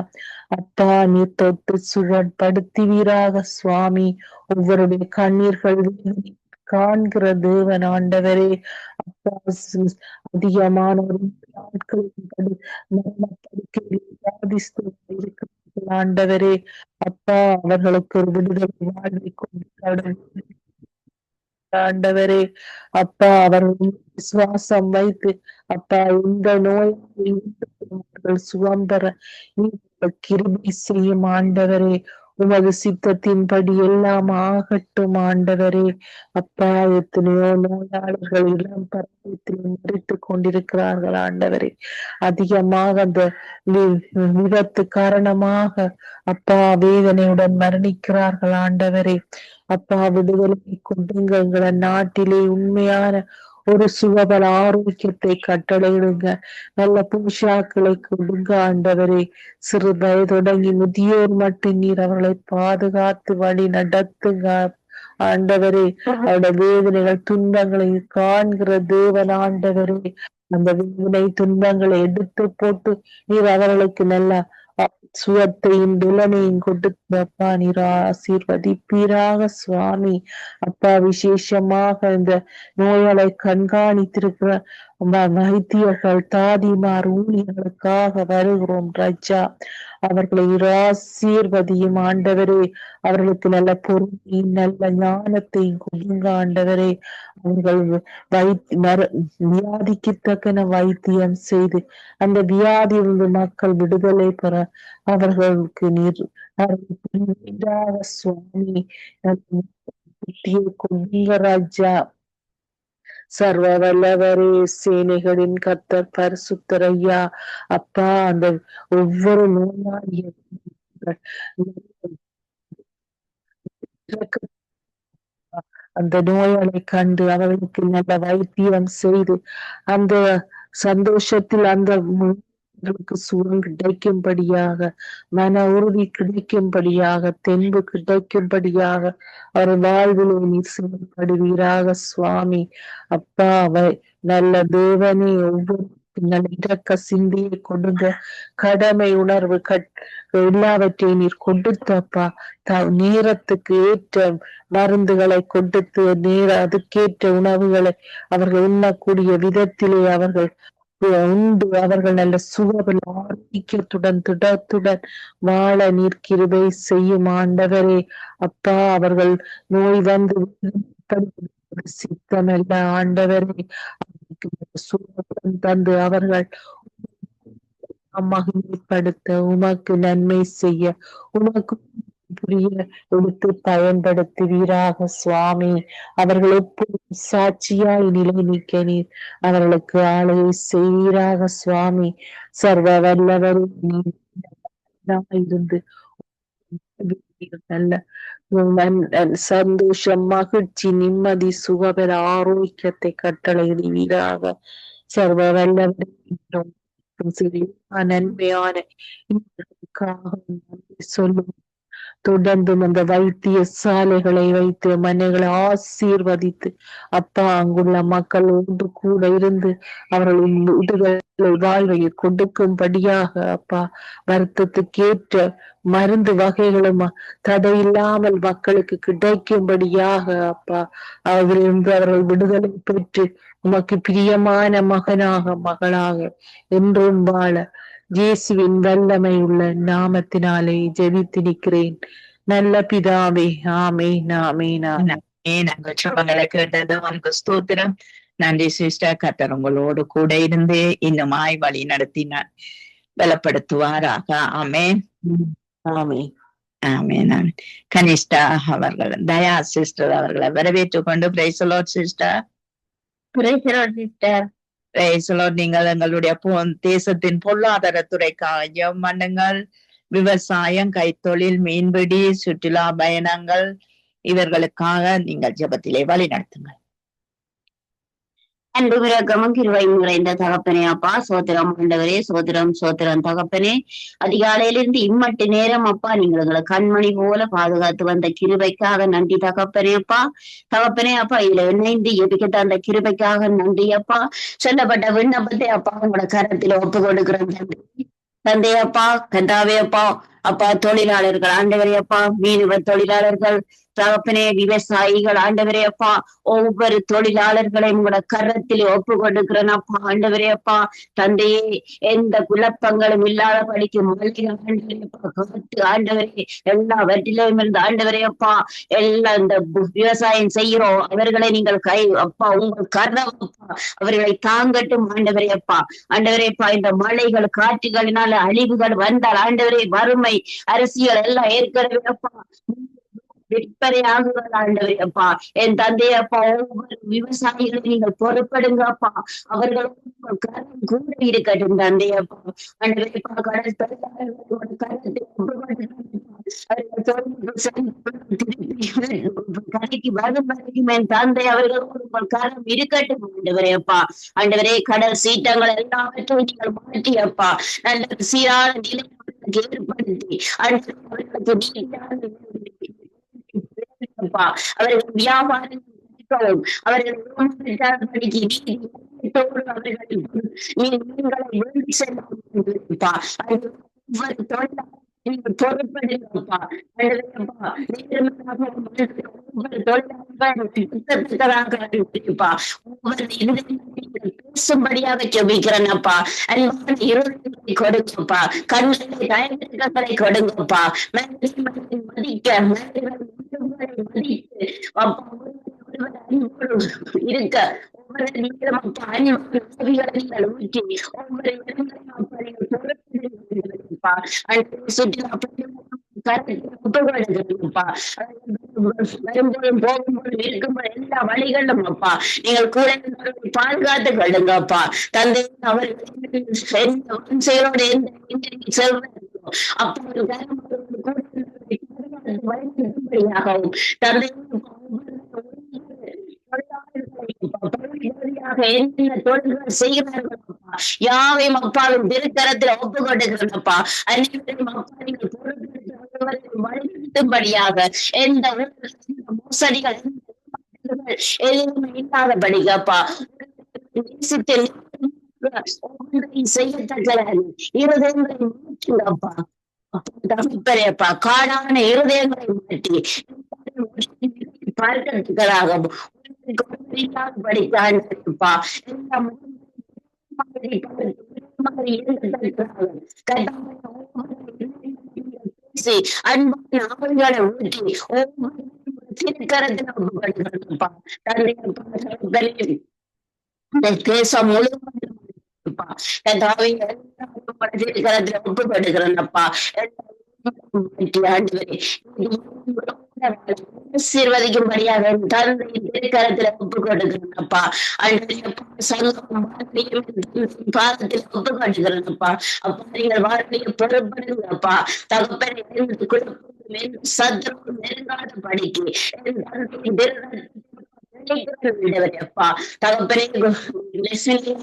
நீர் தொட்டு சுழற்படுத்துவீராக சுவாமி. ஒவ்வொருடைய கண்ணீர்கள் காண்கிற தேவன் ஆண்டவரே. அப்பா, அதிகமான ஆண்டவரே, அப்பா, அவர்களுக்கு ஒரு விடுதலை வாழ்வை கொண்டு ஆண்டவரே. அப்பா, அவர்கள் விசுவாசம் வைத்து அப்பா இந்த நோயை சுகம் பெற கிருபை செய்யும் ஆண்டவரே. உமது சித்தத்தின்படி எல்லாம் ஆகட்டும் ஆண்டவரே. அப்பா, எத்தனையோ நோயாளர்கள் இளம் பருவத்தில் மறித்துக் கொண்டிருக்கிறார்கள் ஆண்டவரே. அதிகமாக அந்த விபத்து காரணமாக அப்பா வேதனையுடன் மரணிக்கிறார்கள் ஆண்டவரே. அப்பா, விடுதலை கொடுங்க. எங்களை நாட்டிலே உண்மையான ஒரு சுகபல ஆரோக்கியத்தை கட்டளையிடுங்க. நல்ல பூஷாக்களை கொடுங்க ஆண்டவரே. சிறு வயது தொடங்கி முதியோர் மட்டும் நீர் அவர்களை பாதுகாத்து வழி நடத்துங்க ஆண்டவரே. அவருடைய வேதனைகள், துன்பங்களை காண்கிற தேவன் ஆண்டவரே. அந்த வேதனை துன்பங்களை எடுத்து போட்டு நீர் அவர்களுக்கு நல்ல சுகத்தையும் பலனையும் கொடுத்து அப்பா நீர் ஆசீர்வதிப்பீராக சுவாமி. அப்பா, விசேஷமாக இந்த நோயாளை கண்காணித்திருக்கிற வைத்தியர்கள், தாதிமார், ஊழியர்களுக்காக வருகிறோம் ராஜா. அவர்களை ஆசீர்வதியும் ஆண்டவரே. அவர்களுக்கு நல்ல பொறுமையும் நல்ல ஞானத்தையும் கொடுங்க ஆண்டவரே. அவர்கள் வியாதிக்கு தக்கன வைத்தியம் செய்து அந்த வியாதியிலிருந்து மக்கள் விடுதலை பெற அவர்களுக்கு நீர் சுவாமி கொடுங்க ராஜா. சர்வ வல்லவரே, சேனைகளின் கர்த்தர் பரிசுத்தர் ஐயா. அப்பா, அந்த ஒவ்வொரு நோயாளியும் அந்த நோயாளை கண்டு அவர்களுக்கு நல்ல வைத்தியம் செய்து அந்த சந்தோஷத்தில் அந்த சுகம் கிடைக்கும்படியாக, மன உறுதி கிடைக்கும்படியாக, தென்பு கிடைக்கும்படியாக அவர் வாழ்விலே நீர் செயல்படுவீராக சுவாமி. அப்பா, நல்ல தேவனே, ஒவ்வொரு இரக்க சிந்தியை கொடுங்க. கடமை உணர்வு எல்லாவற்றையும் நீர் கொடுத்தப்பா. நேரத்துக்கு ஏற்ற மருந்துகளை கொடுத்து அதுக்கேற்ற உணவுகளை அவர்கள் உண்ணக்கூடிய விதத்திலே அவர்கள் உண்டு அவர்கள் நல்ல சுகபல ஆரோக்கியத்துடன் திடத்துடன் வாழ நீர் கிருபை செய்யும் ஆண்டவரே. அப்பா, அவர்கள் நோய் வந்து சித்தமல்ல ஆண்டவரே. சுகம் தந்து அவர்கள் மகிமைப்படுத்த, உமக்கு நன்மை செய்ய, உமக்கு புரிய எடுத்து பயன்படுத்துவீராக சுவாமி. அவர்கள் எப்போதும் சாட்சியாய் நிலை நிற்க நீர் அவர்களுக்கு ஆளுகை செய்வீராக சுவாமி. சர்வ வல்லவர் இருந்து நல்ல சந்தோஷம், மகிழ்ச்சி, நிம்மதி, சுகபெற ஆரோக்கியத்தை கட்டளையிடுவீராக. சர்வ வல்லவர் நன்மையான சொல்லும். தொடர்ந்து அந்த வைத்திய சாலைகளை வைத்து மனைகளை ஆசீர்வதித்து அப்பா, அங்குள்ள மக்கள் ஒன்று கூட இருந்து அவர்களின் விடுதலை வாழ்வை கொடுக்கும்படியாக அப்பா, வருத்தத்துக்கேற்ற மருந்து வகைகளும் தடையில்லாமல் மக்களுக்கு கிடைக்கும்படியாக அப்பா, அவரிலிருந்து அவர்கள் விடுதலை பெற்று உமக்கு பிரியமான மகனாக மகளாக என்றும் வாழ இயேசுவின் வல்லமை உள்ள நாமத்தினாலே ஜெபித்து நிற்கிறேன் நல்ல பிதாவே. ஆமென், ஆமென், ஆமென். சுபங்களை கேட்டது உனக்கு ஸ்தோத்திரம். நன்றி சிஸ்டர். கர்த்தர் உங்களோடு கூட இருந்து இன்னுமாய் வழி நடத்தினார், பலப்படுத்துவாராக. ஆமென், ஆமென். ஆமென் ஆமென். கனிஷ்டா அவர்கள், தயா சிஸ்டர் அவர்களை வரவேற்றுக் கொண்டு praise the Lord sister. Praise the Lord sister. Praise the lord. நீங்கள் எங்களுடைய தேசத்தின் பொருளாதாரத்துறைக்காக ஜெபம் பண்ணுங்கள். விவசாயம், கைத்தொழில், மீன்பிடி, சுற்றுலா பயணங்கள் இவர்களுக்காக நீங்கள் ஜெபத்திலே வழி நடத்துங்கள். அன்பு விரக்கமும் கிருபை நிறைந்த தகப்பனே அப்பா, சோத்திரம் ஆண்டவரே, சோத்திரம் சோத்திரம் தகப்பனே. அதிகாலையிலிருந்து இம்மட்டு நேரம் அப்பா நீங்கள் எங்களை கண்மணி போல பாதுகாத்து வந்த கிருபைக்காக நன்றி தகப்பனே அப்பா. தகப்பனே அப்பா, இதுல இணைந்து எதுக்கிட்ட அந்த கிருபைக்காக நன்றி அப்பா. சொல்லப்பட்ட விண்ணப்பத்தை அப்பா உங்களோட கரத்தில் ஒப்பு கொடுக்கிறோம் தந்தை அப்பா. கந்தாவே அப்பா, அப்பா தொழிலாளர்கள் ஆண்டவரே அப்பா, மீனவ தொழிலாளர்கள் தகப்பனே, விவசாயிகள் ஆண்டவரே அப்பா, ஒவ்வொரு தொழிலாளர்களையும் உங்களோட கரத்தில் ஒப்பு கொடுக்கிறேன் அப்பா. ஆண்டவரே அப்பா, தந்தையே, எந்த குழப்பங்களும் இல்லாத படிக்கு மல்லிகை ஆண்டவரே அப்பா, காத்து ஆண்டவரே எல்லாவற்றிலும் இருந்து ஆண்டவரே அப்பா, எல்லாம் இந்த விவசாயம் செய்கிறோம் அவர்களை நீங்கள் அப்பா உங்கள் கரம் அப்பா அவர்களை தாங்கட்டும் ஆண்டவரே அப்பா. ஆண்டவரே அப்பா, இந்த மழைகள் காற்றுகளினால அழிவுகள் வந்தால் ஆண்டவரே, வறுமை அரசியல் எல்லாம் ஏற்கனவே அப்பா விற்பனையாகுங்கள் ஆண்டவரே அப்பா. என் தந்தையப்பா, ஒவ்வொரு விவசாயிகளை நீங்கள் பொறுப்படுங்க அப்பா. அவர்களும் கரம் கூட இருக்கட்டும் தந்தையப்பா. ஆண்டவரே அப்பா, கடல் தொழிலாளர்களோட கரத்தை கடைக்கு வரும் வரைக்கும் என் தந்தை அவர்களோடு உங்கள் கரம் இருக்கட்டும் ஆண்டவரே அப்பா. ஆண்டவரே, கடல் சீட்டங்கள் எல்லாவற்றையும் நீங்கள் மாற்றி அப்பா நல்ல சீரான நிலை ஏற்படுத்தி அவர்கள் வியாபாரம் அவர்கள் பொறுப்படுங்கப்பா. பேசும்படியாக ஜெபிக்கிறேன்ப்பா. அன்பான இருதயங்களை கொடுங்கப்பா. கண்களை தயக்கங்களை கொடுங்கப்பா. மதிக்க இருக்க ஒவ்வொரு நீங்களும் நீங்கள் ஊற்றி ஒவ்வொரு வரும்போதும் போகும்போது இருக்கும்போது எல்லா வழிகளும் அப்பா நீங்கள் கூட பாதுகாத்து கொள்ளுங்கப்பா. தந்தை அவர்கள் செயலோடு அப்படியாகவும் தந்தை என்னென்ன தொழில்கள் செய்கிறார்கள் யாவையும் அப்பாவின் திருக்கரத்தில் ஒப்பு கொடுக்கிறப்பா. அனைவரையும் அப்பா நீங்கள் வழிநடத்தும்படியாக எந்த மோசடிகள் எதுவுமே இல்லாதபடிக்கப்பா செய்யத்தக்க இருதயங்களை மாற்றுங்கப்பா. தகப்பனேப்பா, காடான இருதயங்களை மாற்றி பார்க்கிறதுக்காகவும் படித்தான்ப்பா அன்பான ஆவல்களை ஊற்றி திருக்கரத்தில்ப்பா. தேசம் முழுவதும் ஒப்புப்படுகிறேன்ப்பா. ஆசீர்வதிக்கும்படியாக தந்தையின் திருக்கரத்துல ஒப்பு கொடுக்கிறேன்ப்பா. சங்கம் பாதத்தில் ஒப்பு கொடுக்கிறேன்ப்பா. அப்பா நீங்கள் வார்த்தையை பொறுப்படுங்கப்பா. தகப்பனை சத்ரு நெருங்காத படிக்கு அப்பா. தகப்பனை ஒப்பு கொடுக்கிறேன்ப்பா.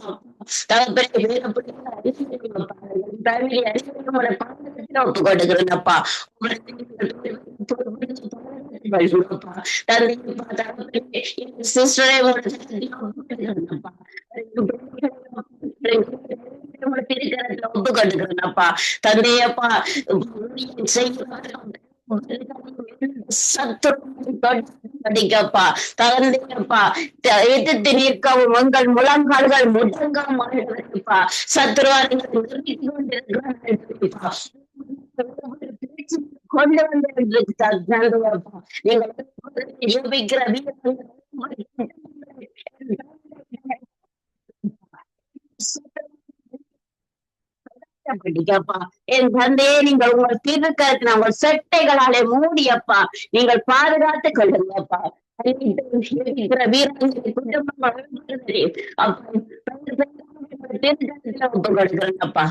ஒப்பு கொடுக்கிறேன்ப்பா. தந்தையப்பா சத்துப்பா தந்தையப்பா எதிர்த்து நிற்கவும் உங்கள் முழங்கால்கள் முடங்கப்பா. சத்துருவார்கள் கொண்டு வந்து நீங்கள் என் தந்தையே நீங்கள் உங்கள் திருக்கரத்தின உங்கள் செட்டைகளாலே மூடி அப்பா நீங்கள் பாதுகாத்து கொள்ளுங்கப்பா. வீரங்களை குடும்பம் ஒப்பு கொடுக்கிறேன்ப்பா.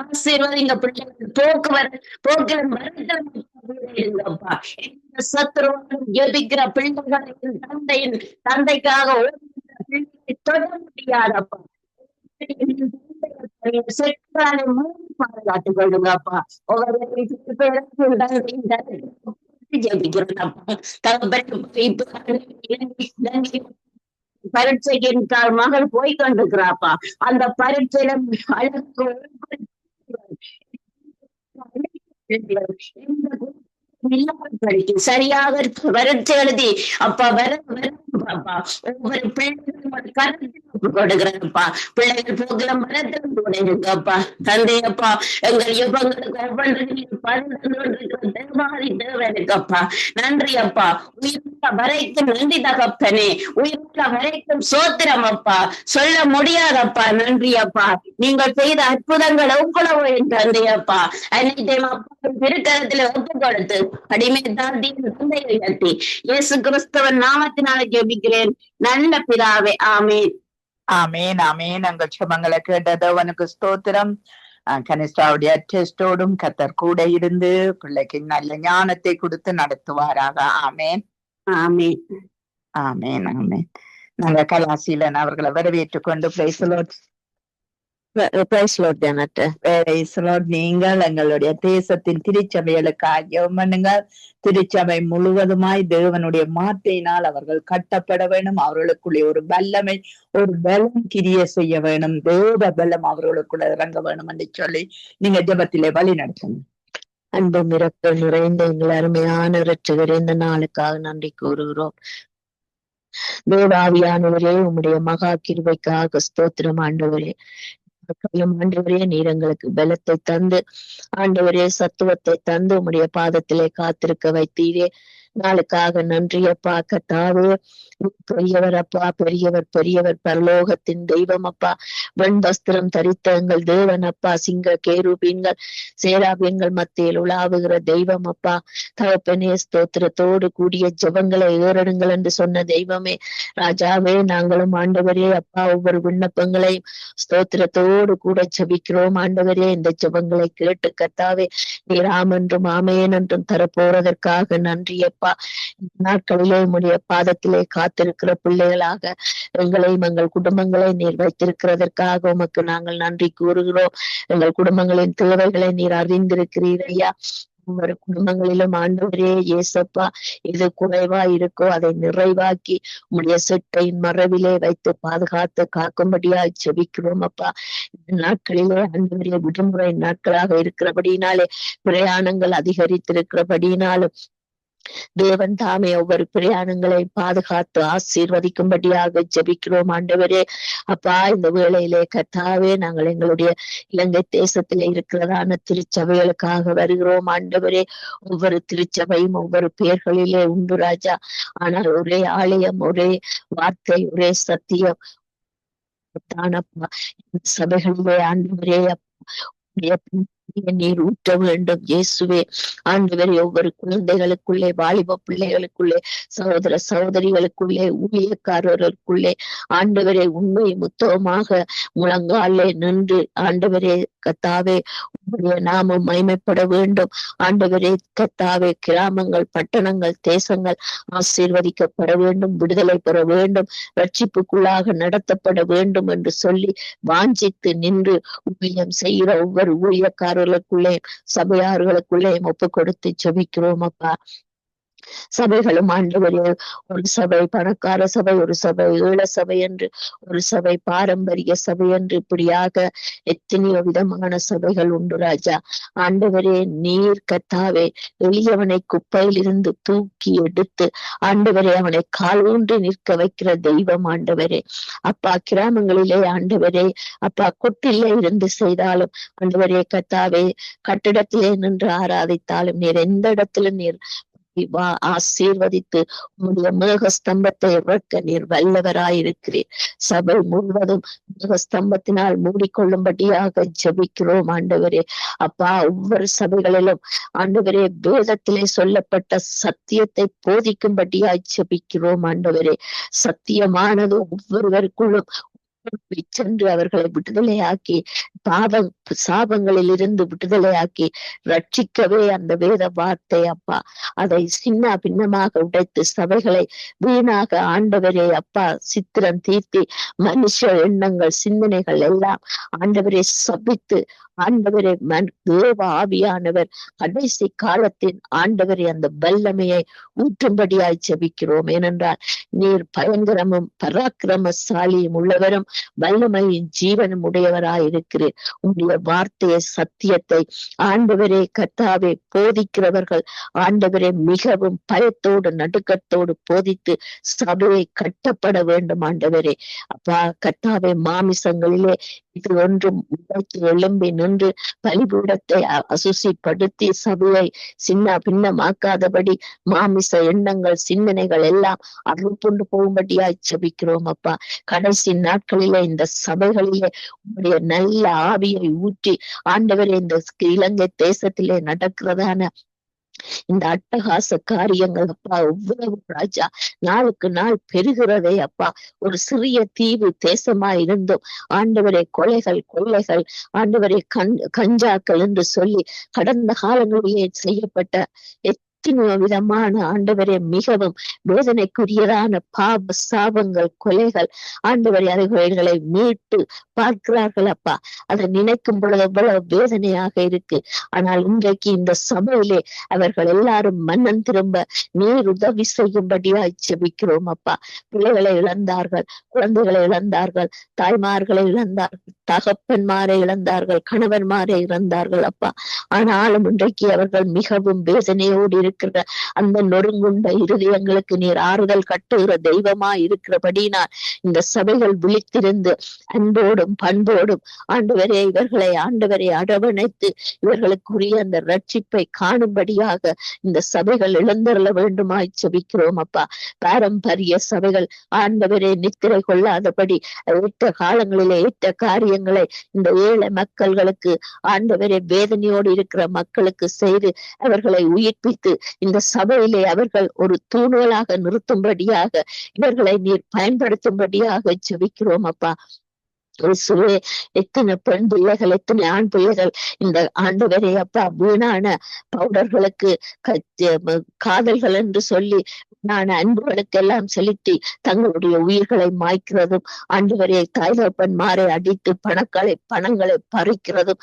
ஆசீர்வாதிங்க பிள்ளைகள் போக்குவரப்பா. சத்துருவான் ஜெபிக்கிற பிள்ளைகளின் தந்தைக்காக தொட முடியாதப்பா. பாதுகாத்துக் கொள்ளுங்கப்பா. பரீட்சைக்கு மகள் போய் கொண்டிருக்கிறாப்பா. அந்த பரீட்சையில அழகு சரியாக பரீட்சை எழுதி அப்பா வரப்பா ஒவ்வொரு பிள்ளைகளும் கொடுக்கிறேன்ப்பா. பிள்ளைகள் போக்குல மரத்திலும் கூட இருக்கப்பா. தந்தையப்பா எங்கள் யுகங்களுக்கு ஒவ்வொன்றையும் தேவனுக்கப்பா நன்றி அப்பா. உயிருள்ள வரைக்கும் நன்றி தகப்பனே. உயிருள்ள வரைக்கும் சோத்திரம் அப்பா. சொல்ல முடியாதப்பா. நன்றி அப்பா. நீங்கள் செய்த அற்புதங்கள் எவ்வளவு என் தந்தையப்பா. அன்னைத்தையும் அப்பா திருக்கரத்துல ஒப்பு கொடுத்து அடிமை தாண்டி தந்தை உயர்த்தி இயேசு கிறிஸ்தவன் நாமத்தினால ஜெபிக்கிறேன் நல்ல பிதாவே. ஆமேன். ஆமேன் ஆமேன். எங்கள் சுபங்களை கேட்டது அவனுக்கு ஸ்தோத்திரம். கனிஷ்டாவுடைய டெஸ்டோடும் கத்தர் கூட இருந்து பிள்ளைக்கு நல்ல ஞானத்தை கொடுத்து நடத்துவாராக. ஆமேன் ஆமேன் ஆமேன் ஆமேன். நாங்க கலாசீலன் அவர்களை வரவேற்றுக் கொண்டு நீங்கள் எங்களுடைய தேசத்தின் திருச்சபைகளுக்காக ஜெபம் பண்ணுங்கள். திருச்சபை முழுவதுமாய் தேவனுடைய மாற்றையினால் அவர்கள் கட்டப்பட வேண்டும். அவர்களுக்குள்ளே ஒரு வல்லமை ஒரு பலம் கிரிய செய்ய வேணும். தேவ பலம் அவர்களுக்குள்ள இறங்க வேணும் என்று சொல்லி நீங்க ஜெபத்திலே வழி நடத்துங்க. அன்பு மிரக்க நிறைந்த எங்கள் அருமையான இரட்சகர் இந்த நாளுக்காக நன்றி கூறுகிறோம். தேவாவியானவரே உம்முடைய மகா கிருபைக்காக ஸ்தோத்திரம் ஆண்டவரே. ஆண்டவரே நீர் எங்களுக்கு பலத்தை தந்து ஆண்டவரே சத்துவத்தை தந்து உம்முடைய பாதத்திலே காத்திருக்க வைத்தீரே. நாளுக்காக நன்றி அப்பா. கர்த்தாவே பெரியவர் அப்பா. பெரியவர் பெரியவர் பரலோகத்தின் தெய்வம் அப்பா. வெண்வஸ்திரம் தரித்த எங்கள் தேவன் அப்பா. சிங்க கேருபீன்கள் சேராபீன்கள் மத்தியில் உலாவுகிற தெய்வம் அப்பா. தகப்பனே ஸ்தோத்திரத்தோடு கூடிய ஜெபங்களை ஏறடுங்கள் என்று சொன்ன தெய்வமே. ராஜாவே நாங்களும் ஆண்டவரே அப்பா ஒவ்வொரு விண்ணப்பங்களையும் ஸ்தோத்திரத்தோடு கூட ஜெபிக்கிறோம் ஆண்டவரே. இந்த ஜெபங்களை கேட்டு கர்த்தாவே நீர் ஆம் என்றும் ஆமேன் என்றும் தரப்போறதற்காக நன்றி அப்பா. நாட்களிலே உம்முடைய பாதத்திலே காத்திருக்கிற பிள்ளைகளாக எங்களையும் எங்கள் குடும்பங்களை நீர் வைத்திருக்கிறதற்காக உமக்கு நாங்கள் நன்றி கூறுகிறோம். எங்கள் குடும்பங்களின் தேவைகளை நீர் அறிந்திருக்கிறீர் ஐயா. ஒவ்வொரு குடும்பங்களிலும் ஆண்டவரே இயேசப்பா எது குறைவா இருக்கோ அதை நிறைவாக்கி உம்முடைய செட்டையின் மறைவிலே வைத்து பாதுகாத்து காக்கும்படியாய் ஜெபிக்கிறோம் அப்பா. இந்த நாட்களிலே ஆண்டவரே விடுமுறை நாட்களாக இருக்கிறபடினாலே பிரயாணங்கள் அதிகரித்திருக்கிறபடினாலும் தேவன் தாமே ஒவ்வொரு பிரயாணங்களை பாதுகாத்து ஆசீர்வதிக்கும்படியாக ஜெபிக்கிறோம் ஆண்டவரே அப்பா. இந்த வேளையிலே கர்த்தாவே நாங்கள் எங்களுடைய இலங்கை தேசத்திலே இருக்கிறதான திருச்சபைகளுக்காக வருகிறோம் ஆண்டவரே. ஒவ்வொரு திருச்சபையும் ஒவ்வொரு பெயர்களிலே உண்டு ராஜா. ஆனால் ஒரே ஆலயம் ஒரே வார்த்தை ஒரே சத்தியம் தானப்பா. சபைகளிலே ஆண்டவரே நீர் ஊற்ற வேண்டும் இயேசுவே. ஆண்டவரே ஒவ்வொரு குழந்தைகளுக்குள்ளே வாலிப பிள்ளைகளுக்குள்ளே சகோதர சகோதரிகளுக்குள்ளே ஊழியக்காரர்களுக்குள்ளே ஆண்டவரே உண்மை முத்தமாக முழங்காலே நின்று ஆண்டவரே கத்தாவே உங்களுடைய நாமம் மகிமைப்பட வேண்டும் ஆண்டவரே கத்தாவே. கிராமங்கள் பட்டணங்கள் தேசங்கள் ஆசீர்வதிக்கப்பட வேண்டும். விடுதலை பெற வேண்டும். ரட்சிப்புக்குள்ளாக நடத்தப்பட வேண்டும் என்று சொல்லி வாஞ்சித்து நின்று ஊழியம் செய்கிற ஒவ்வொரு ஊழியக்காரர்களுக்குள்ளே சபையார்களுக்குள்ளேயும் ஒப்பு கொடுத்து ஜெபிக்கிறோம் அப்பா. சபைகளும் ஆண்டவரே ஒரு சபை பணக்கார சபை ஒரு சபை ஏழ சபை என்று ஒரு சபை பாரம்பரிய சபை என்று இப்படியாக எத்தனையோ விதமான சபைகள் உண்டு ராஜா. ஆண்டவரே நீர் கர்த்தாவே எளியவனை குப்பையில் இருந்து தூக்கி எடுத்து ஆண்டவரே அவனை கால் ஊன்றி நிற்க வைக்கிற தெய்வம் ஆண்டவரே அப்பா. கிராமங்களிலே ஆண்டவரே அப்பா கொட்டிலே இருந்து செய்தாலும் ஆண்டவரே கர்த்தாவே கட்டிடத்திலே நின்று ஆராதித்தாலும் நீர் எந்த இடத்துல நீர் ஆசீர்வதித்து உம்முடைய மேக ஸ்தம்பத்தை இறக்க நீர் வல்லவராயிருக்கிறீர். சபை முழுவதும் மேக ஸ்தம்பத்தினால் மூடிக்கொள்ளும்படியாக ஜெபிக்கிறோம் ஆண்டவரே. அப்பா, ஒவ்வொரு சபைகளிலும் ஆண்டவரே வேதத்திலே சொல்லப்பட்ட சத்தியத்தை போதிக்கும்படியாய் ஜெபிக்கிறோம் ஆண்டவரே. சத்தியமானது ஒவ்வொருவருக்குள்ளும் சென்று அவர்களை விடுதலையாக்கி சாபங்களில் இருந்து விடுதலையாக்கி ரட்சிக்கவே அந்த வேத வார்த்தை அப்பா அதை சின்ன பின்னமாக உடைத்து சபைகளை வீணாக ஆண்டவரே அப்பா சித்திரம் தீர்த்தி மனுஷ எண்ணங்கள் சிந்தனைகள் எல்லாம் ஆண்டவரை சபித்து ஆண்டவரை தேவ ஆவியானவர் கடைசி காலத்தின் ஆண்டவரை அந்த வல்லமையை ஊற்றும்படியாய் ஜெபிக்கிறோம். ஏனென்றால் நீர் பயங்கரமும் பராக்கிரமசாலியும் உள்ளவரும் வல்லமையின் ஜீவனும் உடையவராயிருக்கிறீர். உங்களுடைய வார்த்தையை சத்தியத்தை ஆண்டவரே கர்த்தாவே போதிக்கிறவர்கள் ஆண்டவரே மிகவும் பயத்தோடு நடுக்கத்தோடு போதித்து சபையை கட்டப்பட வேண்டும் ஆண்டவரே. அப்பா கர்த்தாவே, மாமிசங்களிலே இது ஒன்றும் உடைத்து எழும்பி நின்று பலிபீடத்தை அசுசிப்படுத்தி சபையை சின்ன பின்னமாக்காதபடி மாமிச எண்ணங்கள் சிந்தனைகள் எல்லாம் அருள்கொண்டு போகும்படியாய் ஜெபிக்கிறோம் அப்பா. கடைசி நாட்களிலே இந்த சபைகளிலே உங்களுடைய நல்ல ஆவியை ஊற்றி ஆண்டவரே இந்த இலங்கை தேசத்திலே நடக்கிறதான இந்த அட்டகாச காரியங்கள் அப்பா ஒவ்வொரு ராஜா நாளுக்கு நாள் பெருகிறதே அப்பா. ஒரு சிறிய தீவு தேசமா இருந்தும் ஆண்டவரே கொலைகள் கொள்ளைகள் ஆண்டவரே கஞ்சாக்கள் என்று சொல்லி கடந்த காலங்களிலே செய்யப்பட்ட விதமான ஆண்டவரே மிகவும் வேதனைக்குரியதான பாவ சாபங்கள் கொலைகள் ஆண்டவரே அவர்களை மீட்டு பார்க்கிறார்கள் அப்பா. அதை நினைக்கும் பொழுது எவ்வளவு வேதனையாக இருக்கு. ஆனால் இன்றைக்கு இந்த சபையிலே அவர்கள் எல்லாரும் மன்னன் திரும்ப நீர் உதவி செய்யும்படியாய் ஜெபிக்கிறோம் அப்பா. பிள்ளைகளை இழந்தார்கள், குழந்தைகளை இழந்தார்கள், தாய்மார்களை இழந்தார்கள், தகப்பன்மாரை இழந்தார்கள், கணவன்மாரை இழந்தார்கள் அப்பா. ஆனாலும் இன்றைக்கு அவர்கள் மிகவும் வேதனையோடு இருக்கிற அந்த நொறுங்குண்ட இருதயங்களுக்கு நீர் ஆறுதல் கட்டுகிற தெய்வமா இருக்கிறபடினால் இந்த சபைகள் விழித்திருந்து அன்போடும் பண்போடும் ஆண்டவரே இவர்களை ஆண்டவரை அரவணைத்து இவர்களுக்குரிய அந்த ரட்சிப்பை காணும்படியாக இந்த சபைகள் இழந்தருள வேண்டுமாய் ஜெபிக்கிறோம் அப்பா. பாரம்பரிய சபைகள் ஆண்டவரே நித்திரை கொள்ளாதபடி ஏற்ற காலங்களிலே ஏற்ற காரியங்களை இந்த ஏழை மக்கள்களுக்கு ஆண்டவரே வேதனையோடு இருக்கிற மக்களுக்கு செய்து அவர்களை உயிர்ப்பித்து இந்த சபையிலே அவர்கள் ஒரு தூணுகளாக நிறுத்தும்படியாக இவர்களை நீர் பயன்படுத்தும்படியாக ஜெபிக்கிறோம் அப்பா. எத்தனை பெண் பிள்ளைகள் எத்தனை ஆண் பிள்ளைகள் இந்த ஆண்டவரே அப்பா வீணான பவுடர்களுக்கு காதல்கள் என்று சொல்லி நான் அன்புகளுக்கெல்லாம் செலுத்தி தங்களுடைய உயிர்களை மாய்க்கிறதும் ஆண்டவரே தாய்தகப்பன்மாரை அடித்து பணங்களை பறிக்கிறதும்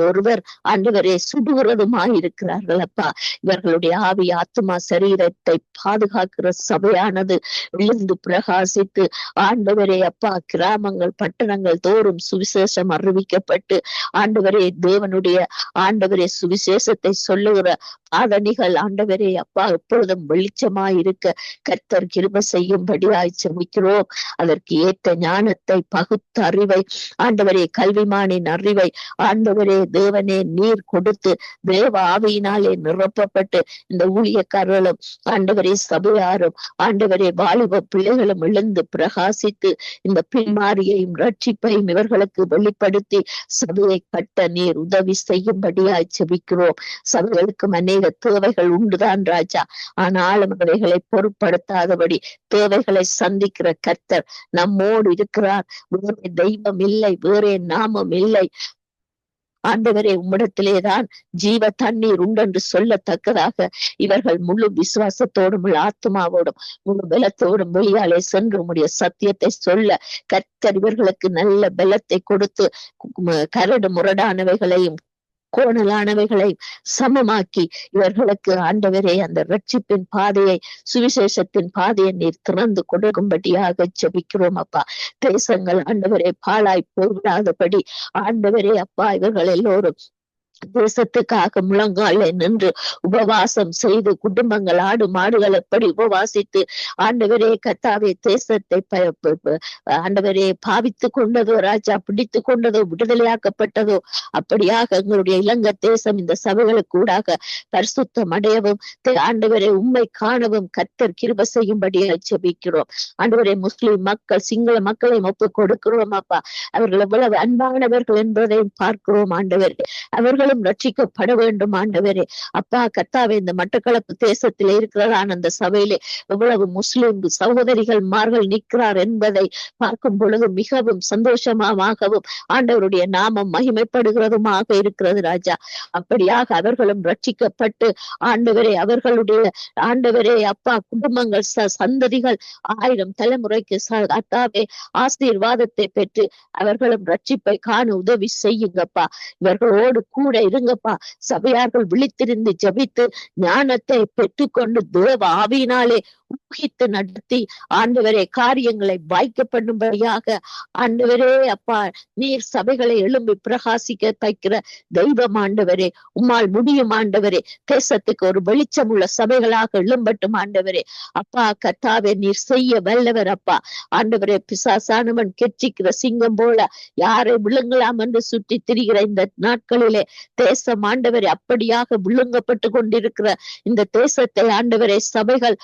ஒருவர் ஆண்டவரே சுடுகிறதுமாயிருக்கிறார்கள் அப்பா. இவர்களுடைய ஆவி ஆத்மா சரீரத்தை பாதுகாக்கிற சபையானது விழுந்து பிரகாசித்து ஆண்டவரே அப்பா கிராமங்கள் பட்டணங்கள் தோறும் சுவிசேஷம் அறிவிக்கப்பட்டு ஆண்டவரே தேவனுடைய ஆண்டவரே சுவிசேஷத்தை சொல்லுகிற பாதணிகள் ஆண்டவரே அப்பா எப்பொழுதும் வெளிச்சமாய் இருக்க கர்த்தர் கிருபை செய்யும்படியாய் ஜெபிக்கிறோம். அதற்கு ஏற்ற ஞானத்தை பகுத்த அறிவை ஆண்டவரே கல்விமானின் அறிவை ஆண்டவரே தேவனே நீர் கொடுத்து தேவ ஆவியினாலே நிரப்பப்பட்டு இந்த ஊழியக்காரர்களும் ஆண்டவரே சபையாரும் ஆண்டவரே வாலிப பிள்ளைகளும் எழுந்து பிரகாசித்து இந்த பின்மாரியையும் ரட்சிப்பையும் இவர்களுக்கு வெளிப்படுத்தி சபையை கட்ட நீர் உதவி செய்யும்படியாய் ஜெபிக்கிறோம். சபைகளுக்கும் அநேக தேவைகள் உண்டுதான் ராஜா. ஆனாலும் அவைகளை பொருட்படுத்தாதபடி தேவைகளை சந்திக்கிற கர்த்தர் நம்மோடு இருக்கிறார். வேறே தெய்வம் இல்லை, வேறே நாமம் இல்லை. ஆண்டவரே உம்மிடத்திலேதான் ஜீவ தண்ணீர் உண்டென்று சொல்லத்தக்கதாக இவர்கள் முழு விசுவாசத்தோடும் முழு ஆத்மாவோடும் முழு பலத்தோடும் வெளியாலே சென்று உம்முடைய சத்தியத்தை சொல்ல கர்த்தர் இவர்களுக்கு நல்ல பலத்தை கொடுத்து கரடு முரடானவைகளையும் கோணலானவைகளை சமமாக்கி இவர்களுக்கு ஆண்டவரே அந்த ரட்சிப்பின் பாதையை சுவிசேஷத்தின் பாதையை நீர் திறந்து கொடுக்கும்படியாக ஜெபிக்கிறோம் அப்பா. தேசங்கள் ஆண்டவரே பாழாய் போய்விடாதபடி ஆண்டவரே அப்பா இவர்கள் எல்லோரும் தேசத்துக்காக முழங்கால நின்று உபவாசம் செய்து குடும்பங்கள் ஆடு மாடுகள் எப்படி உபவாசித்து ஆண்டவரே கர்த்தாவே தேசத்தை ஆண்டவரே பாவித்து கொண்டதோ ராஜா பிடித்து கொண்டதோ விடுதலையாக்கப்பட்டதோ அப்படியாக எங்களுடைய இலங்கை தேசம் இந்த சபைகளுக்கு ஊடாக பரிசுத்தம் அடையவும் ஆண்டவரே உண்மை காணவும் கர்த்தர் கிருபை செய்யும்படியாக ஜெபிக்கிறோம். ஆண்டவரே முஸ்லிம் மக்கள் சிங்கள மக்களையும் ஒப்பு கொடுக்கிறோம் அப்பா. அவர்கள் எவ்வளவு அன்பானவர்கள் என்பதையும் பார்க்கிறோம் ஆண்டவரே. அவர்களும் ரட்சிக்கப்பட வேண்டும் ஆண்டவரே. அப்பா கர்த்தாவே இந்த மட்டக்களப்பு தேசத்திலே இருக்கிறான் அந்த சபையிலே எவ்வளவு முஸ்லிம் சகோதரிகள் மார்கள் நிற்கிறார் என்பதை பார்க்கும் பொழுது மிகவும் சந்தோஷமாகவும் ஆண்டவருடைய நாமம் மகிமைப்படுகிறதுமாக இருக்கிறது ராஜா. அப்படியாக அவர்களும் ரட்சிக்கப்பட்டு ஆண்டவரே அவர்களுடைய ஆண்டவரே அப்பா குடும்பங்கள் சந்ததிகள் 1000 தலைமுறைக்கு கர்த்தாவே ஆசீர்வாதத்தை பெற்று அவர்களும் ரட்சிப்பை காண உதவி செய்யுங்கப்பா. இவர்களோடு கூட இருங்கப்பா. சபையார்கள் விழித்திருந்து ஜபித்து ஞானத்தை பெற்றுக்கொண்டு தேவ ஆவியினாலே ஊகித்து நடத்தி ஆண்டவரே காரியங்களை வாய்க்கப்படும்படியாக ஆண்டவரே அப்பா நீர் சபைகளை எழும்பி பிரகாசிக்க வைக்கிற தெய்வம் ஆண்டவரே. உம்மால் முடியும் ஆண்டவரே. தேசத்துக்கு ஒரு வெளிச்சம் உள்ள சபைகளாக எழும்பட்டும் ஆண்டவரே. அப்பா கர்த்தாவே நீர் செய்ய வல்லவர் அப்பா. ஆண்டவரே பிசாசானவன் கெச்சிக்கிற சிங்கம் போல யாரை விழுங்கலாம் என்று சுற்றி திரிகிற இந்த நாட்களிலே தேசம் ஆண்டவரே அப்படியாக விழுங்கப்பட்டு கொண்டிருக்கிற இந்த தேசத்தை ஆண்டவரே சபைகள்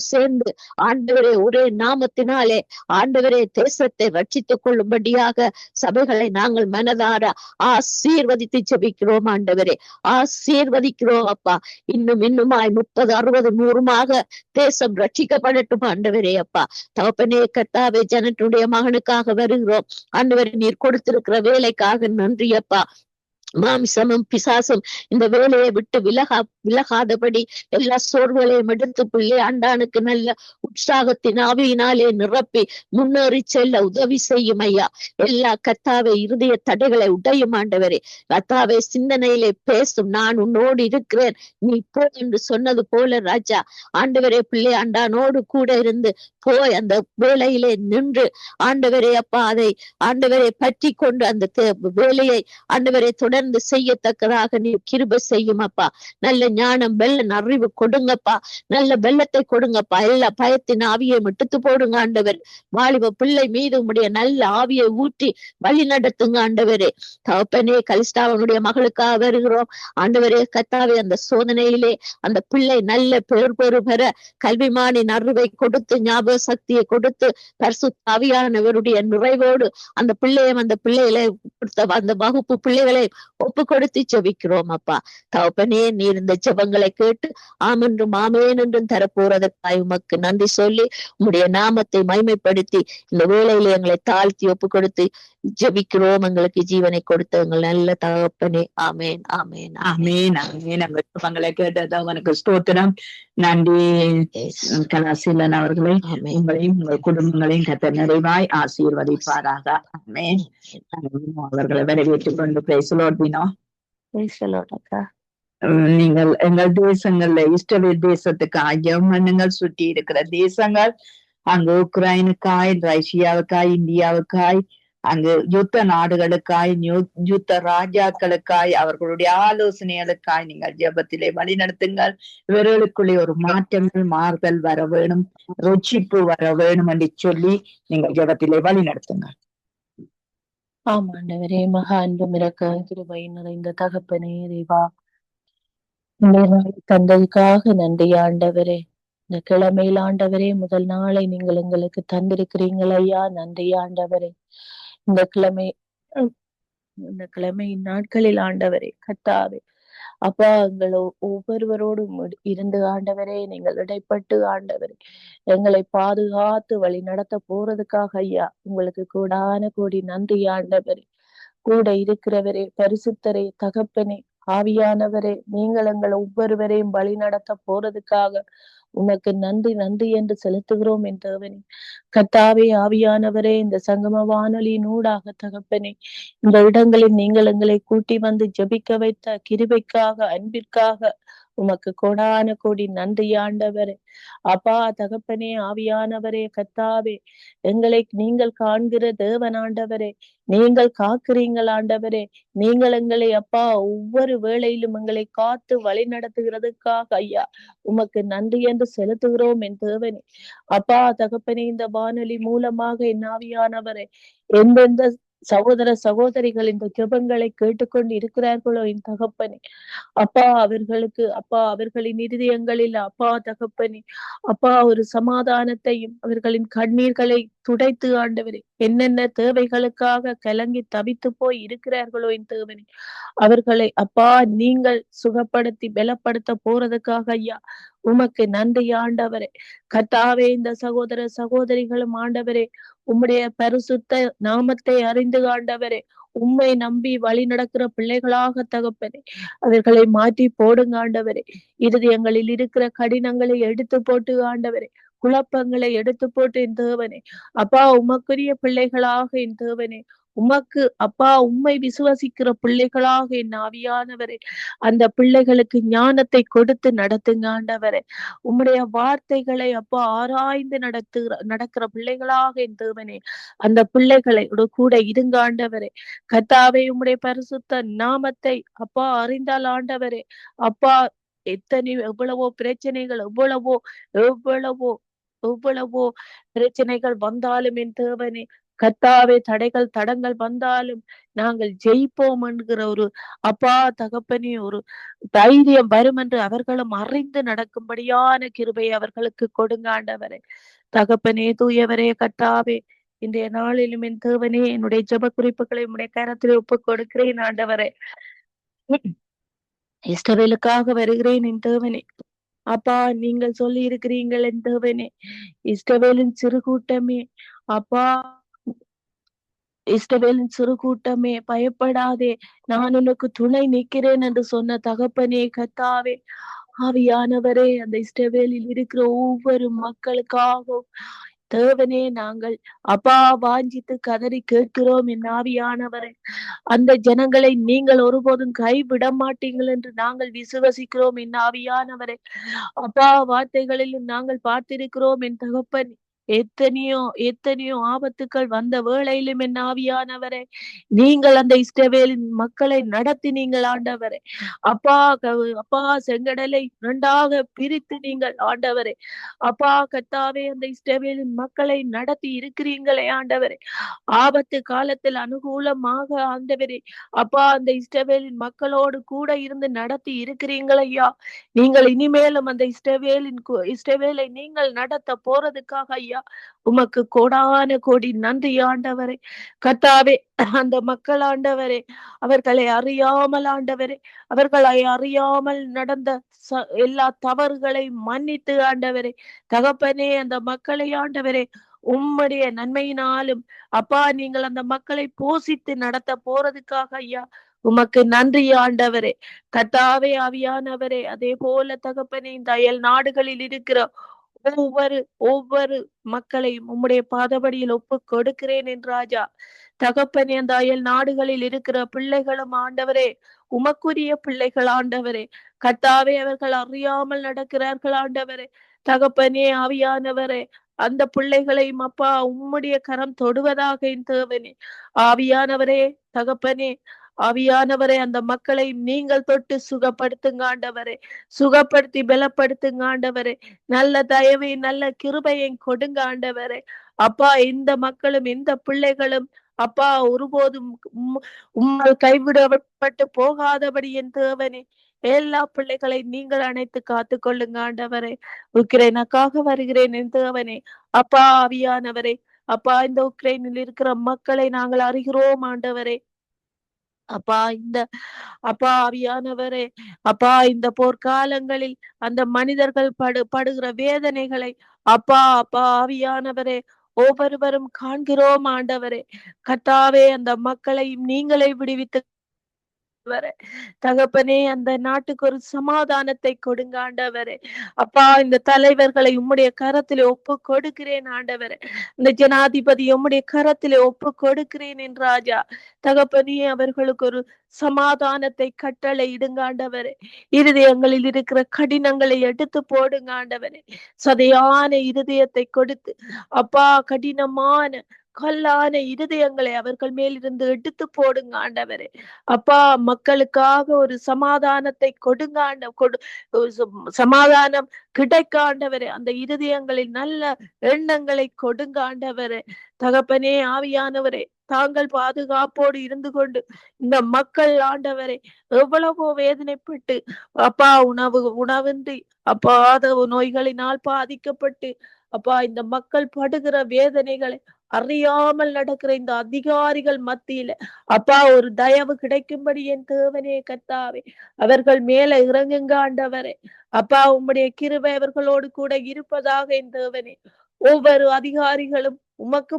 சேர்ந்து ஆண்டவரே ஒரே நாமத்தினாலே ஆண்டவரே தேசத்தை ரட்சித்துக் கொள்ளும்படியாக சபைகளை நாங்கள் மனதார ஆசீர்வதித்து ஜெபிக்கிறோம் ஆண்டவரே. ஆசீர்வதிக்கிறோம் அப்பா. இன்னுமாய் 30, 60, 100 தேசம் ரட்சிக்கப்படட்டும் ஆண்டவரே அப்பா. தகப்பனே கர்த்தாவே ஜனத்துடைய மகனுக்காக வருகிறோம் ஆண்டவரே. நீர் கொடுத்திருக்கிற வேலைக்காக நன்றி அப்பா. மாமிசமும் பிசாசும் இந்த வேலையை விட்டு விலகாதபடி எல்லா சோர்வுகளையும் எடுத்து பிள்ளை ஆண்டானுக்கு நல்ல உற்சாகத்தின் ஆவியினாலே நிரப்பி முன்னேறி செல்ல உதவி செய்யும் ஐயா. எல்லா கர்த்தாவே இருதய தடைகளை உடையும் ஆண்டவரே. கர்த்தாவே சிந்தனையிலே பேசும் நான் உன்னோடு இருக்கிறேன் நீ போ என்று சொன்னது போல ராஜா ஆண்டவரே பிள்ளை ஆண்டானோடு கூட இருந்து போய் அந்த வேலையிலே நின்று ஆண்டவரே அப்பா அதை ஆண்டவரை பற்றி கொண்டு அந்த வேலையை ஆண்டவரை தொடர்ந்து செய்யத்தக்கதாக நீ கிருபை செய்யும் அப்பா. நல்ல ஞானம் வெள்ள அறிவு கொடுங்கப்பா. நல்ல வெள்ளத்தை கொடுங்கப்பா. எல்லா பயத்தின் ஆவியை விட்டுத்து போடுங்க ஆண்டவர். வாலிப பிள்ளை மீது உடைய நல்ல ஆவியை ஊற்றி வழி நடத்துங்க ஆண்டவரே. தகப்பனே கலிஸ்டாவனுடைய மகளுக்காக வருகிறோம் ஆண்டவரே. கர்த்தாவே அந்த சோதனையிலே அந்த பிள்ளை நல்ல பெரு பெற கல்விமானின் அறிவை கொடுத்து ஞாபக சக்தியை கொடுத்து பரிசுத்த ஆவியானவருடைய நிறைவோடு அந்த பிள்ளையும் அந்த பிள்ளைகளை அந்த வகுப்பு பிள்ளைகளை ஒப்பு கொடுத்து ஜெபிக்கிறோம் அப்பா. தகப்பனே நீர் இந்த ஜெபங்களை கேட்டு ஆமென்றும் ஆமேன் என்றும் தரப்போறதற்காய் உமக்கு நன்றி சொல்லி உம்முடைய நாமத்தை மகிமைப்படுத்தி இந்த வேளையில எங்களை தாழ்த்தி ஒப்பு கொடுத்து ஜெபிக்கிறோம். எங்களுக்கு ஜீவனை கொடுத்த எங்கள் நல்ல தகப்பனே. ஆமேன் ஆமேன் ஆமேன் ஆமேன். அந்த ஜெபங்களை கேட்டது அவனுக்கு ஸ்தோத்திரம். நன்றி கலாசீலன் அவர்களை. உங்களையும் உங்கள் குடும்பங்களையும் கர்த்தர் நிறைவாய் ஆசீர்வதிப்பாராக. ஆமேன். அவர்களை வரவேற்றுக் கொண்டு பேசலோட்டினோம். நீங்கள் எங்கள் தேசங்கள்ல இஸ்ரவேல் தேசத்துக்காய் ஜெர்மன்கள் சுற்றி இருக்கிற தேசங்கள் அங்கு உக்ரைனுக்காய் ரஷ்யாவுக்காய் இந்தியாவுக்காய் அங்கு யுத்த நாடுகளுக்காய் யுத்த ராஜாக்களுக்காய் அவர்களுடைய ஆலோசனைகளுக்காய் நீங்கள் ஜெபத்திலே வழி நடத்துங்கள். இவர்களுக்குள்ளே ஒரு மாற்றங்கள் மாறுதல் வர வேணும், ருச்சிப்பு வர வேணும் என்று சொல்லி நீங்கள் ஜெபத்திலே வழி நடத்துங்கள். ஆமாண்டவரே மகா அன்பும் இரக்க கிருபை நிறைந்த தகப்பனே தேவா தந்ததுக்காக நன்றி ஆண்டவரே. இந்த கிழமையில் ஆண்டவரே முதல் நாளை நீங்கள் எங்களுக்கு தந்திருக்கிறீங்கள் ஐயா. நன்றி ஆண்டவரே. இந்த கிழமை நாட்களில் ஆண்டவரே கர்த்தாவே அப்பா எங்கள் ஒவ்வொருவரோடும் இருந்து ஆண்டவரே நீங்கள் இடைப்பட்டு ஆண்டவரே எங்களை பாதுகாத்து வழி நடத்த போறதுக்காக ஐயா உங்களுக்கு கோடான கோடி நன்றி ஆண்டவரே. கூட இருக்கிறவரே பரிசுத்தரே தகப்பனே ஆவியானவரே நீங்கள் எங்கள் ஒவ்வொருவரையும் வழி நடத்த போறதுக்காக உனக்கு நன்றி நன்றி என்று செலுத்துகிறோம் என் தேவனே. கர்த்தாவே ஆவியானவரே இந்த சங்கம வானொலியின் ஊடாக தகப்பனே இந்த இடங்களில் நீங்கள் எங்களை கூட்டி வந்து ஜெபிக்க வைத்த கிருபைக்காக அன்பிற்காக உமக்கு கோடான கோடி நன்றி ஆண்டவரே. அப்பா தகப்பனே, ஆவியானவரே, கர்த்தாவே, எங்களை நீங்கள் காண்கிற தேவன் ஆண்டவரே, நீங்கள் காக்கிறீங்கள் ஆண்டவரே. நீங்கள் எங்களை அப்பா ஒவ்வொரு வேளையிலும் எங்களை காத்து வழி நடத்துகிறதுக்காக ஐயா உமக்கு நன்றி என்று செலுத்துகிறோம் என் தேவனே. அப்பா தகப்பனே, இந்த வானொலி மூலமாக என் ஆவியானவரே, எந்தெந்த சகோதர சகோதரிகள் இந்த ஜெபங்களை கேட்டுக்கொண்டு இருக்கிறார்களோ என் தகப்பனே, அப்பா அவர்களுக்கு அப்பா அவர்களின் இருதயங்களில் அப்பா தகப்பனே, அப்பா ஒரு சமாதானத்தையும் அவர்களின் கண்ணீர்களை துடைத்து ஆண்டவரே, என்னென்ன தேவைகளுக்காக கலங்கி தவித்து போய் இருக்கிறார்களோ என் தேவனே, அவர்களை அப்பா நீங்கள் சுகப்படுத்தி பலப்படுத்த போறதுக்காக ஐயா உமக்கு நன்றி ஆண்டவரே. கர்த்தாவே, இந்த சகோதர சகோதரிகளும் ஆண்டவரே உம்முடைய பரிசுத்த நாமத்தை அறிந்து ஆண்டவரே உம்மை நம்பி வழி நடக்கிற பிள்ளைகளாக தகப்பனே அவர்களை மாற்றி போடுங்க ஆண்டவரே. இருதயங்களில் இருக்கிற கடினங்களை எடுத்து போட்டு ஆண்டவரே, குழப்பங்களை எடுத்து போட்டு என் தேவனே, அப்பா உமக்குரிய பிள்ளைகளாக என் தேவனே, உமக்கு அப்பா உம்மை விசுவசிக்கிற பிள்ளைகளாக என் ஆவியானவரே, அந்த பிள்ளைகளுக்கு ஞானத்தை கொடுத்து நடத்துங்க ஆண்டவரே. உம்முடைய வார்த்தைகளை அப்பா ஆராய்ந்து நடக்கிற பிள்ளைகளாக என் தேவனே, அந்த பிள்ளைகளை கூட இருங்க ஆண்டவரே. கர்த்தாவே, உம்முடைய பரிசுத்த நாமத்தை அப்பா அறிந்தால் ஆண்டவரே, அப்பா எவ்வளவோ பிரச்சனைகள், எவ்வளவோ எவ்வளவோ பிரச்சனைகள் வந்தாலும் என் தேவனே, கர்த்தாவே தடைகள் தடங்கள் வந்தாலும் நாங்கள் ஜெயிப்போம் என்கிற ஒரு அப்பா தகப்பனே ஒரு தைரியம் வரும் என்று அவர்களும் அறிந்து நடக்கும்படியான கிருபை அவர்களுக்கு கொடுங்க ஆண்டவரே. தகப்பனே, தூயவரே, கர்த்தாவே, இன்றைய நாளிலும் என் தேவனே என்னுடைய ஜெப குறிப்புகளை உடைய கரத்தில் ஒப்புக் கொடுக்கிறேன் ஆண்டவரே. இஸ்ரவேலுக்காக வருகிறேன் என் தேவனே. அப்பா நீங்கள் சொல்லி இருக்கிறீங்கள் என் தேவனே, இஸ்ரவேலின் சிறு கூட்டமே, அப்பா இஸ்ரவேலின் சிறு கூட்டமே பயப்படாதே, நான் உனக்கு துணை நிற்கிறேன் என்று சொன்ன தகப்பனே, கர்த்தாவே, ஆவியானவரே, அந்த இஸ்ரவேலில் இருக்கிற ஒவ்வொரு மக்களுக்காகவும் தேவனே நாங்கள் அப்பா வாஞ்சித்து கதறி கேட்கிறோம் என் ஆவியானவரே. அந்த ஜனங்களை நீங்கள் ஒருபோதும் கைவிட மாட்டீங்கள் என்று நாங்கள் விசுவசிக்கிறோம் என் ஆவியானவரே. அப்பா வார்த்தைகளிலும் நாங்கள் பார்த்திருக்கிறோம் என் தகப்பன், எத்தனையோ எத்தனையோ ஆபத்துக்கள் வந்த வேளையிலும் என் ஆவியானவரே, நீங்கள் அந்த இஸ்ரவேலின் மக்களை நடத்தினீங்கள் ஆண்டவரே. அப்பா செங்கடலை இரண்டாக பிரித்து நீங்கள் ஆண்டவரே, அப்பா கர்த்தாவே அந்த இஸ்ரவேலின் மக்களை நடத்தி இருக்கிறீங்களே ஆண்டவரே. ஆபத்து காலத்தில் அனுகூலமாக ஆண்டவரே, அப்பா அந்த இஸ்ரவேலின் மக்களோடு கூட இருந்து நடத்தி இருக்கிறீங்கள் ஐயா. நீங்கள் இனிமேலும் அந்த இஸ்ரவேலை நீங்கள் நடத்த போறதுக்காக ஐயா உமக்கு கோடான கோடி நன்றி ஆண்டவரே. கர்த்தாவே, அந்த மக்கள் ஆண்டவரே அவர்களை அறியாமல் ஆண்டவரே, அவர்களை அறியாமல் நடந்த எல்லா தவறுகளை மன்னித்து ஆண்டவரே, தகப்பனே அந்த மக்களை ஆண்டவரே உம்முடைய நன்மையினாலும் அப்பா நீங்கள் அந்த மக்களை போஷித்து நடத்த போறதுக்காக ஐயா உமக்கு நன்றி ஆண்டவரே. கர்த்தாவே, ஆவியானவரே, அதே போல தகப்பனே இந்த அயல் நாடுகளில் இருக்கிற ஒவ்வொரு மக்களையும் உம்முடைய பாதபடியில் ஒப்பு கொடுக்கிறேன் என் ராஜா. தகப்பனே, அந்த அயல் நாடுகளில் இருக்கிற பிள்ளைகளும் ஆண்டவரே உமக்குரிய பிள்ளைகள் ஆண்டவரே. கர்த்தாவே, அவர்கள் அறியாமல் நடக்கிறார்கள் ஆண்டவரே. தகப்பனே, ஆவியானவரே, அந்த பிள்ளைகளையும் அப்பா உம்முடைய கரம் தொடுவதாக என் தேவனே. ஆவியானவரே, தகப்பனே, ஆவியானவரே, அந்த மக்களை நீங்கள் தொட்டு சுகப்படுத்துங்க ஆண்டவரே, சுகப்படுத்தி பலப்படுத்துங்க ஆண்டவரே. நல்ல தயவை நல்ல கிருபையை கொடுங்க ஆண்டவரே. அப்பா எந்த மக்களும் எந்த பிள்ளைகளும் அப்பா ஒருபோதும் உம்மால் கைவிடப்பட்டு போகாதபடி என் தேவனே எல்லா பிள்ளைகளை நீங்கள் அணைத்து காத்து கொள்ளுங்க ஆண்டவரே. உக்ரைனுக்காக வருகிறேன் என் தேவனே. அப்பா ஆவியானவரே, அப்பா இந்த உக்ரைனில் இருக்கிற மக்களை நாங்கள் அறிகிறோம் ஆண்டவரே. அப்பா ஆவியானவரே, அப்பா இந்த போர்க்காலங்களில் அந்த மனிதர்கள் படுகிற வேதனைகளை அப்பா ஆவியானவரே ஒவ்வொருவரும் காண்கிறோம் ஆண்டவரே. கர்த்தாவே, அந்த மக்களை நீங்களே விடுவித்து ஆண்டவரே. தகப்பனே, அந்த நாட்டுக்கு ஒரு சமாதானத்தை கொடுங்க ஆண்டவரே. அப்பா, இந்த தலைவர்களை உம்முடைய கரத்திலே ஒப்பு கொடுக்கிறேன் ஆண்டவரே. இந்த ஜனாதிபதி உம்முடைய கரத்திலே ஒப்பு கொடுக்கிறேன் என் ராஜா. தகப்பனே, அவர்களுக்கு ஒரு சமாதானத்தை கட்டளை இடுங்க ஆண்டவரே. இருதயங்களில் இருக்கிற கடினங்களை எடுத்து போடுங்க ஆண்டவரே. சதையான இருதயத்தை கொடுத்து அப்பா, கடினமான கல்லான இருதயங்களை அவர்கள் மேலிருந்து எடுத்து போடுங்க ஆண்டவரே. அப்பா, மக்களுக்காக ஒரு சமாதானத்தை கொடுங்க சமாதானம் கிடைக்க ஆண்டவரே. அந்த இருதயங்களில் நல்ல எண்ணங்களை கொடுங்க ஆண்டவரே. தகப்பனே, ஆவியானவரே, தாங்கள் பாதுகாப்போடு இருந்து கொண்டு இந்த மக்கள் ஆண்டவரே எவ்வளவோ வேதனைப்பட்டு அப்பா, உணவின்றி அப்பா நோய்களினால் பாதிக்கப்பட்டு அப்பா, இந்த மக்கள் படுகிற வேதனைகளை அறியாமல் நடக்கிற இந்த அதிகாரிகள் மத்தியில அப்பா, ஒரு தயவு கிடைக்கும்படி என் தேவனே கர்த்தாவே அவர்கள் மேல இறங்குங்க ஆண்டவரே. அப்பா, உம்முடைய கிருபை அவர்களோடு கூட இருப்பதாக என் தேவனே. ஒவ்வொரு அதிகாரிகளும் உமக்கு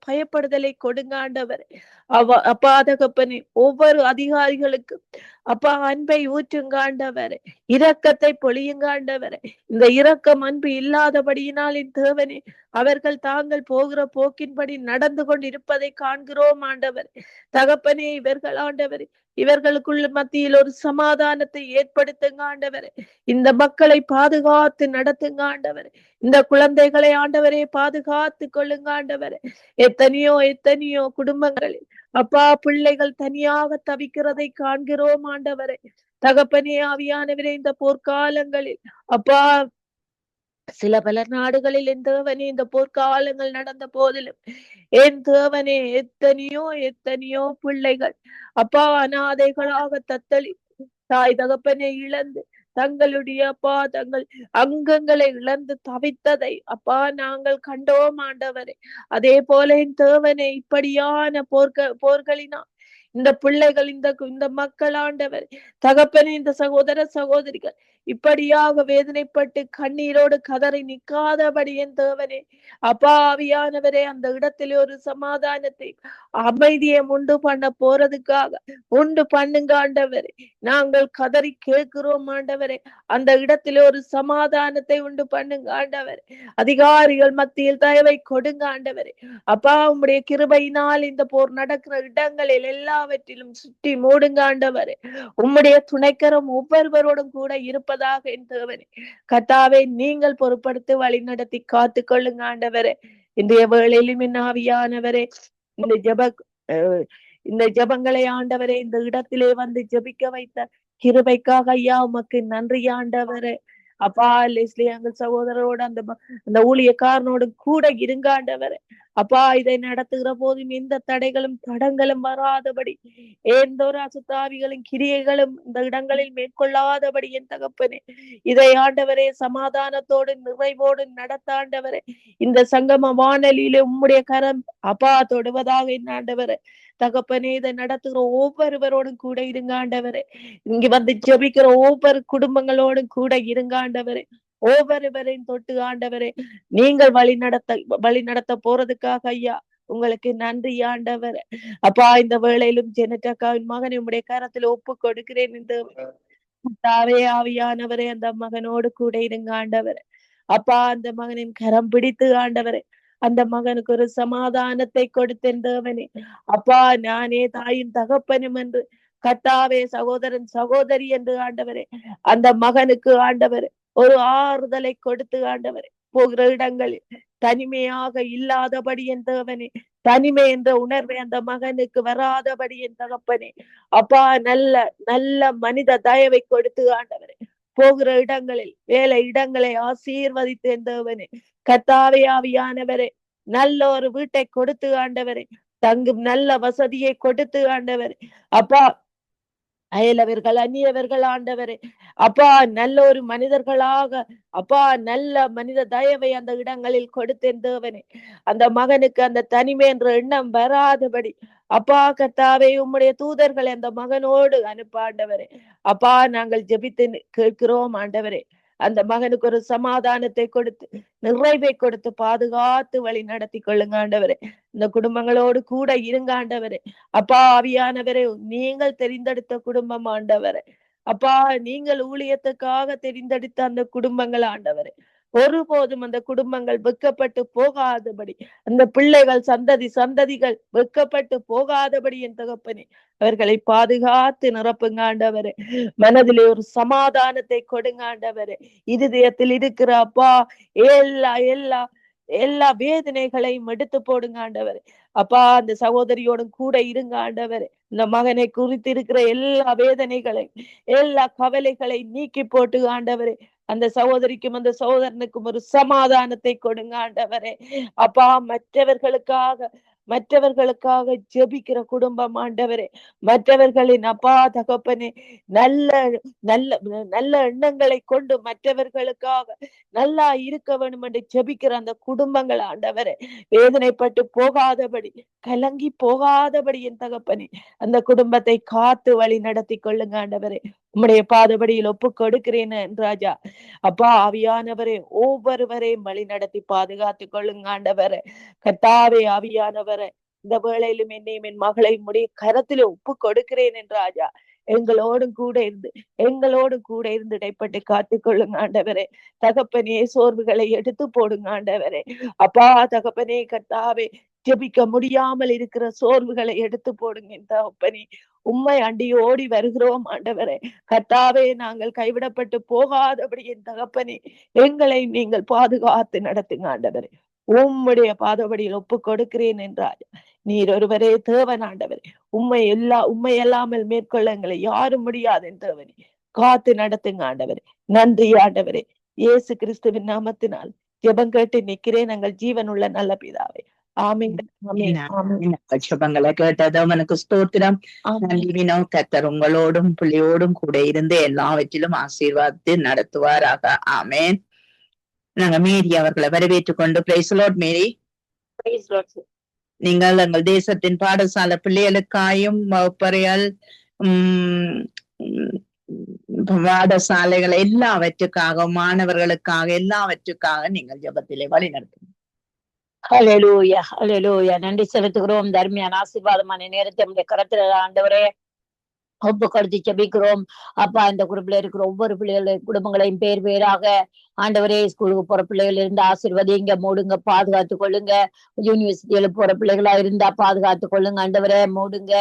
பயப்படுதலை கொடுங்க ஆண்டவரே. அப்பா தகப்பனே, ஒவ்வொரு அதிகாரிகளுக்கு அப்பா அன்பை ஊற்றுங்க ஆண்டவரே. இரக்கத்தை பொழியுங்க ஆண்டவரே. இந்த இரக்கம் அன்பு இல்லாதபடியினால் என் தேவனே அவர்கள் தாங்கள் போகிற போக்கின்படி நடந்து கொண்டு இருப்பதை காண்கிறோம் ஆண்டவரே. தகப்பனே, இவர்கள் ஆண்டவரே இவர்களுக்குள்ள மத்தியில் ஒரு சமாதானத்தை ஏற்படுத்துங்க ஆண்டவரே. இந்த மக்களை பாதுகாத்து நடத்துங்க ஆண்டவரே. இந்த குழந்தைகளை ஆண்டவரே பாதுகாத்து கொள்ளுங்க ஆண்டவரே. எத்தனையோ குடும்பங்களில் அப்பா, பிள்ளைகள் தனியாக தவிக்கிறதை காண்கிறோம் ஆண்டவரே. தகப்பனே, ஆவியானவரே, இந்த போர்க்காலங்களில் அப்பா, சில பல நாடுகளில் என் தேவனே இந்த போர்க்காலங்கள் நடந்த போதிலும் என் தேவனே எத்தனையோ பிள்ளைகள் அப்பா அனாதைகளாக தத்தளி தாய் தகப்பனை இழந்து தங்களுடைய அப்பா தங்கள் அங்கங்களை இழந்து தவித்ததை அப்பா நாங்கள் கண்டோம் ஆண்டவரே. அதே போல என் தேவனே இப்படியான போர்களினால் இந்த பிள்ளைகள் இந்த மக்கள் ஆண்டவர் தகப்பனே, இந்த சகோதர சகோதரிகள் இப்படியாக வேதனைப்பட்டு கண்ணீரோடு கதறி நிற்காதபடி என் தேவனே அப்பா, ஆவியானவரே, அந்த இடத்திலே ஒரு சமாதானத்தை அமைதியை உண்டு பண்ண போறதுக்காக உண்டு பண்ணுங்க ஆண்டவரே. நாங்கள் கதறி கேட்கிறோம் ஆண்டவரே. அந்த இடத்திலே ஒரு சமாதானத்தை உண்டு பண்ணுங்க ஆண்டவரே. அதிகாரிகள் மத்தியில் தயவை கொடுங்க ஆண்டவரே. அப்பா, உம்முடைய கிருபையினால் இந்த போர் நடக்கிற இடங்களில் எல்லாவற்றிலும் சுற்றி மூடுங்க ஆண்டவரே. உம்முடைய துணைக்கரம் ஒவ்வொருவரோடும் கூட இருப்பதாக என் தேவனே கர்த்தாவே நீங்கள் பொறுப்படுத்தி வழி நடத்தி காத்து கொள்ளுங்க ஆண்டவரே. இன்றைய வேளையிலும் என் ஆவியானவரே இந்த ஜபங்களை ஆண்டவரே இந்த இடத்திலே வந்து ஜபிக்க வைத்த கிருபைக்காக ஐயா உமக்கு நன்றி ஆண்டவரே. அப்பா, லெஸ்லி எங்கள் சகோதரரோடு அந்த ஊழியக்காரனோடு கூட இருங்க ஆண்டவரே. அப்பா, இதை நடத்துகிற போதும் எந்த தடைகளும் தடங்களும் வராதபடி எந்த ஒரு அசுத்தாவிகளும் கிரியைகளும் இந்த இடங்களில் மேற்கொள்ளாதபடி என் தகப்பனே இதை ஆண்டவரே சமாதானத்தோடு நிறைவோடு நடத்த ஆண்டவரே. இந்த சங்கம வானொலியிலே உம்முடைய கரம் அப்பா தொடுவதாக என் ஆண்டவரே. தகப்பனே, இதை நடத்துகிற ஒவ்வொருவரோடும் கூட இருங்க ஆண்டவரே. இங்க வந்து ஜபிக்கிற ஒவ்வொரு குடும்பங்களோடும் கூட இருங்க ஆண்டவரே. ஒவ்வொருவரையும் தொட்டு ஆண்டவரே நீங்கள் வழி நடத்த போறதுக்காக ஐயா உங்களுக்கு நன்றி ஆண்டவரே. அப்பா, இந்த வேளையிலும் ஜெனட்டாக்காவின் மகனை உம்முடைய கரத்தில் ஒப்பு கொடுக்கிறேன். இந்த தாவே ஆவியானவரே அந்த மகனோடு கூட இருங்க ஆண்டவரே. அப்பா, அந்த மகனின் கரம் பிடித்து ஆண்டவரே அந்த மகனுக்கு ஒரு சமாதானத்தை கொடுத்தேன் தேவனே. அப்பா, நானே தாயின் தகப்பனும் என்று கர்த்தாவே சகோதரன் சகோதரி என்று ஆண்டவரே அந்த மகனுக்கு ஆண்டவரே ஒரு ஆறுதலை கொடுத்து ஆண்டவரே போகிற இடங்களில் தனிமையாக இல்லாதபடி என் தேவனே, தனிமை என்ற உணர்வை அந்த மகனுக்கு வராதபடி என் தகப்பனே அப்பா நல்ல மனித தயவை கொடுத்து ஆண்டவரே போகிற இடங்களில் வேலை இடங்களை ஆசீர்வதித்து என் தேவனே. கர்த்தாவே ஆவியானவரே நல்ல ஒரு வீட்டை கொடுத்து ஆண்டவரே, தங்கும் நல்ல வசதியை கொடுத்து ஆண்டவரே. அப்பா, அயலவர்கள் அந்நியவர்கள் ஆண்டவரே அப்பா நல்ல ஒரு மனிதர்களாக அப்பா நல்ல மனித தயவை அந்த இடங்களில் கொடுத்தேன் தேவனே. அந்த மகனுக்கு அந்த தனிமை என்ற எண்ணம் வராதபடி அப்பா கர்த்தாவே உம்முடைய தூதர்களை அந்த மகனோடு அனுப்ப ஆண்டவரே. அப்பா, நாங்கள் ஜெபித்து கேட்கிறோம் ஆண்டவரே. அந்த மகனுக்கு ஒரு சமாதானத்தை கொடுத்து நிறைவை கொடுத்து பாதுகாத்து வழி நடத்தி கொள்ளுங்க ஆண்டவரே. இந்த குடும்பங்களோடு கூட இருங்க ஆண்டவரே. அப்பா ஆவியானவரே, நீங்கள் தெரிந்தெடுத்த குடும்பம் ஆண்டவரே. அப்பா, நீங்கள் ஊழியத்துக்காக தெரிந்தெடுத்த அந்த குடும்பங்கள் ஆண்டவரே, ஒருபோதும் அந்த குடும்பங்கள் வெட்கப்பட்டு போகாதபடி, அந்த பிள்ளைகள் சந்ததிகள் வெட்கப்பட்டு போகாதபடி என் தகப்பனே அவர்களை பாதுகாத்து நிரப்புங்க ஆண்டவரே. மனதிலே ஒரு சமாதானத்தை கொடுங்க ஆண்டவரே. இருதயத்தில் இருக்கிற அப்பா எல்லா எல்லா எல்லா வேதனைகளையும் எடுத்து போடுங்க ஆண்டவரே. அப்பா, அந்த சகோதரியோடும் கூட இருங்க ஆண்டவரே. இந்த மகனை குறித்து இருக்கிற எல்லா வேதனைகளையும் எல்லா கவலைகளை நீக்கி போட்டு ஆண்டவரே, அந்த சகோதரிக்கும் அந்த சகோதரனுக்கும் ஒரு சமாதானத்தை கொடுங்க ஆண்டவரே. அப்பா, மற்றவர்களுக்காக ஜெபிக்கிற குடும்பம் ஆண்டவரே. மற்றவர்களின் அப்பா தகப்பனே நல்ல நல்ல நல்ல எண்ணங்களை கொண்டு மற்றவர்களுக்காக நல்லா இருக்க வேண்டும் என்று ஜெபிக்கிற அந்த குடும்பங்கள் ஆண்டவரே, வேதனைப்பட்டு போகாதபடி, கலங்கி போகாதபடி என் தகப்பனே அந்த குடும்பத்தை காத்து வழி நடத்தி கொள்ளுங்க ஆண்டவரே. உம்முடைய பாதபடியில் ஒப்பு கொடுக்கிறேன் ராஜா. அப்பா ஆவியானவரே, ஒவ்வொருவரையும் வழி நடத்தி பாதுகாத்து கொள்ளுங்க ஆண்டவரே. கர்த்தாவே ஆவியானவரே, இந்த வேளையிலும் என்னையும் என் மகளை உடைய கரத்திலே ஒப்பு கொடுக்கிறேன் என்று ராஜா. எங்களோடும் கூட இருந்து இடைப்பட்டு காத்து கொள்ளுங்க ஆண்டவரே. தகப்பனே, சோர்வுகளை எடுத்து போடுங்க ஆண்டவரே. அப்பா தகப்பனே, கர்த்தாவே, ஜெபிக்க முடியாமல் இருக்கிற சோர்வுகளை எடுத்து போடுங்க என் தகப்பனே. உம்மை அண்டி ஓடி வருகிறோம் ஆண்டவரே. கர்த்தாவே, நாங்கள் கைவிடப்பட்டு போகாதபடி என் தகப்பனே எங்களை நீங்கள் பாதுகாத்து நடத்துங்க ஆண்டவரே. உம்முடைய பாதபடியில் ஒப்பு கொடுக்கிறேன் என்றார். நீர் ஒருவரே தேவன் ஆண்டவரே. உம்மை அல்லாமல் மேற்கொள்ள எங்களை யாரும் முடியாது என் தேவனே. காத்து நடத்துங்க ஆண்டவரே. நன்றி ஆண்டவரே. இயேசு கிறிஸ்துவின் நாமத்தினால் ஜெபம் கேட்டு நிற்கிறேன் எங்கள் ஜீவனுள்ள நல்ல பிதாவே. ஆமென். ஜெபங்களை கேட்டது அவனுக்கு ஸ்தோத்திரம். நன்றினோ. கர்த்தர் உங்களோடும் பிள்ளையோடும் கூட இருந்து எல்லாவற்றிலும் ஆசீர்வாதத்தை நடத்துவாராக. ஆமேன். நாங்க மேரி அவர்களை வரவேற்றுக் கொண்டு, பிரைஸ் லார்ட் மேரி. நீங்கள் எங்கள் தேசத்தின் பாடசாலை பிள்ளைகளுக்காயும் வகுப்பறைகள் பாடசாலைகள் எல்லாவற்றுக்காக, மாணவர்களுக்காக, எல்லாவற்றுக்காக நீங்கள் ஜெபத்திலே வழி நடத்துங்க. ஹல்லேலூயா, ஹல்லேலூயா. நன்றி செலுத்துகிறோம். தர்மியான ஆசீர்வாதமான நேரத்தை நம்முடைய கரத்துல ஆண்டவரே ஒப்பு கொடுத்து ஜெபிக்கிறோம். அப்பா, இந்த குடும்பத்துல இருக்கிற ஒவ்வொரு குடும்பங்களையும் பேர் பேராக ஆண்டவரே, ஸ்கூலுக்கு போற பிள்ளைகள் இருந்தா ஆசீர்வதிங்க, மூடுங்க, பாதுகாத்து கொள்ளுங்க. யூனிவர்சிட்டியில போற பிள்ளைகளா இருந்தா பாதுகாத்து கொள்ளுங்க ஆண்டவரே. மூடுங்க,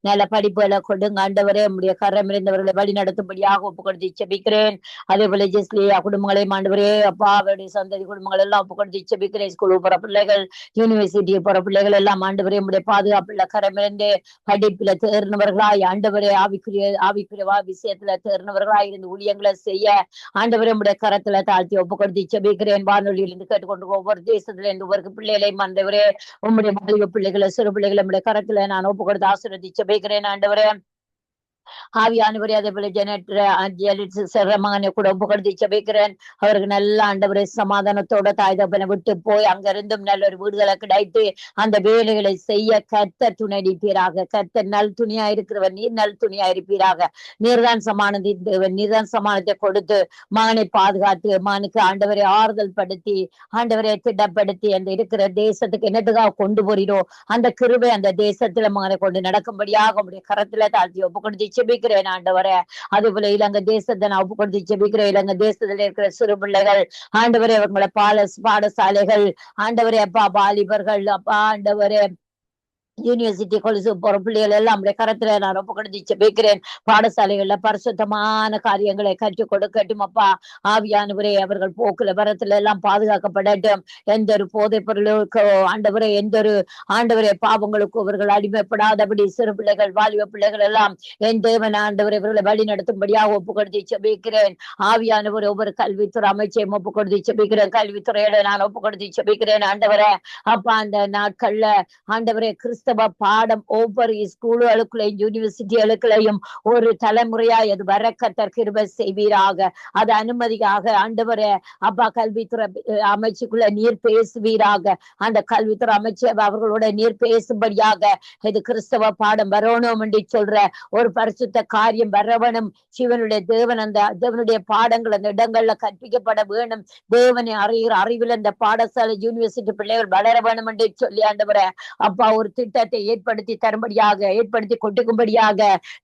நல்ல படிப்புகளை கொடுங்க ஆண்டவரே. நம்முடைய கரம் இருந்தவர்களை வழி நடத்தும்படியாக ஒப்பு கொடுத்து ஜெபிக்கிறேன். அதே போல ஜெஸ்லியா குடும்பங்களையும் ஆண்டவரே, அப்பா அவருடைய சந்ததி குடும்பங்கள் எல்லாம் ஒப்பு கொடுத்து ஜெபிக்கிறேன். ஸ்கூலுக்கு போற பிள்ளைகள், யூனிவர்சிட்டிக்கு போற பிள்ளைகள் எல்லாம் ஆண்டவரே நம்முடைய பாதுகாப்புல கரம் இருந்து படிப்புல தேர்ந்தவர்களாய் ஆண்டவரே, ஆவிக்குரிய விஷயத்துல தேர்ந்தவர்களா இருந்து ஊழியங்களை செய்ய ஆண்டவரே நம்முடைய கரத்துல தாழ்த்தி ஒப்பு கொடுத்து ஜெபிக்கிறேன். வானொலியில இருந்து கேட்டுக்கொண்டு ஒவ்வொரு தேசத்துல இருந்து ஒவ்வொரு பிள்ளைகளையும் ஆண்டவரே, உம்முடைய மகளிர் பிள்ளைகளை, சிறு பிள்ளைகளை நம்முடைய கரத்துல நான் ஒப்பு கொடுத்து ஆசீர்வதித்து ஜெபிக்கிறேன் ஆண்டவரே. ஆவியானவரே, அதே போல மகனை கூட ஒப்பு கொடுத்து ஜெபிக்கிறேன். அவருக்கு நல்ல ஆண்டவரே சமாதானத்தோட தாய் தகப்பனை விட்டு போய் அங்கிருந்தும் நல்ல ஒரு விடுதலை கிடைத்து அந்த வேலைகளை செய்ய கர்த்தர் துணையளிப்பீராக. கர்த்தர் நல் துணியா இருக்கிறவர், நீர் நல் துணியா இருப்பீராக. நீர்தான் சமானத்தை கொடுத்து மகனை பாதுகாத்து, மகனுக்கு ஆண்டவரை ஆறுதல் படுத்தி, ஆண்டவரை திட்டப்படுத்தி, அந்த இருக்கிற தேசத்துக்கு என்னத்துக்காக கொண்டு போறீரோ அந்த கிருபை அந்த தேசத்துல மகனை கொண்டு நடக்கும்படியாக உடைய கரத்துல தாழ்த்தி ஒப்பு கொடுத்து ஜெபிக்கிறேன் ஆண்டவரே. அதே போல இலங்கை தேசத்தை நான் ஒப்பு கொடுத்து ஜெபிக்கிறேன். இலங்கை தேசத்துல இருக்கிற சிறு பிள்ளைகள் ஆண்டவரே, அவங்களை பாடசாலைகள் ஆண்டவரே, அப்பா வாலிபர்கள், அப்பா ஆண்டவரே, யூனிவர்சிட்டி கொலுசு போற பிள்ளைகள் எல்லாம் கரத்துல நான் ஒப்பு கொடுத்து ஜெபிக்கிறேன். பாடசாலைகள்ல பரிசுத்தமான காரியங்களை கற்றுக் கொடுக்கட்டும் அப்பா. ஆவியானவரே, அவர்கள் போக்குல வரத்துல எல்லாம் பாதுகாக்கப்படட்டும். எந்த ஒரு போதைப் பொருளுக்கு ஆண்டவரே, எந்த ஒரு ஆண்டவரே பாவங்களுக்கு அவர்கள் அடிமைப்படாதபடி சிறு பிள்ளைகள், வாலிப பிள்ளைகள் எல்லாம் என் தேவன் ஆண்டவரை இவர்களை வழி நடத்தும்படியாக ஒப்பு கொடுத்து ஜெபிக்கிறேன். ஆவியானவரே, ஒவ்வொரு கல்வித்துறை அமைச்சையும் ஒப்பு கொடுத்து ஜெபிக்கிறேன். கல்வித்துறையில நான் ஒப்பு கொடுத்து ஜெபிக்கிறேன் ஆண்டவரே. அப்பா, அந்த நாட்கள்ல ஆண்டவரே கிறிஸ்து கிறிஸ்தவ பாடம் ஒவ்வொரு ஸ்கூலுகளுக்குள்ளையும் யூனிவர்சிட்டிகளுக்குள்ளையும் ஒரு தலைமுறையா அது வர கர்த்தர் கிருபை செய்வீராக. அது அனுமதியாக ஆண்டவரே அப்பா கல்வித்துறை அமைச்சுக்குள்ள நீர் பேசுவீராக. அந்த கல்வித்துறை அமைச்சர் அவர்களோட நீர் பேசும்படியாக இது கிறிஸ்தவ பாடம் வரணும் என்று சொல்ற ஒரு பரிசுத்த காரியம் வரவனும். சிவனுடைய தேவன் அந்த தேவனுடைய பாடங்கள் அந்த இடங்கள்ல கற்பிக்கப்பட வேணும். தேவனை அறிகிற அறிவில் அந்த பாடசாலை யூனிவர்சிட்டி பிள்ளைகள் வளர வேணும் என்று சொல்லி ஆண்டவரே அப்பா ஒரு திட்டத்தை ஏற்படுத்தி தரும்படியாக ஏற்படுத்தி கொட்டுக்கும்படியாக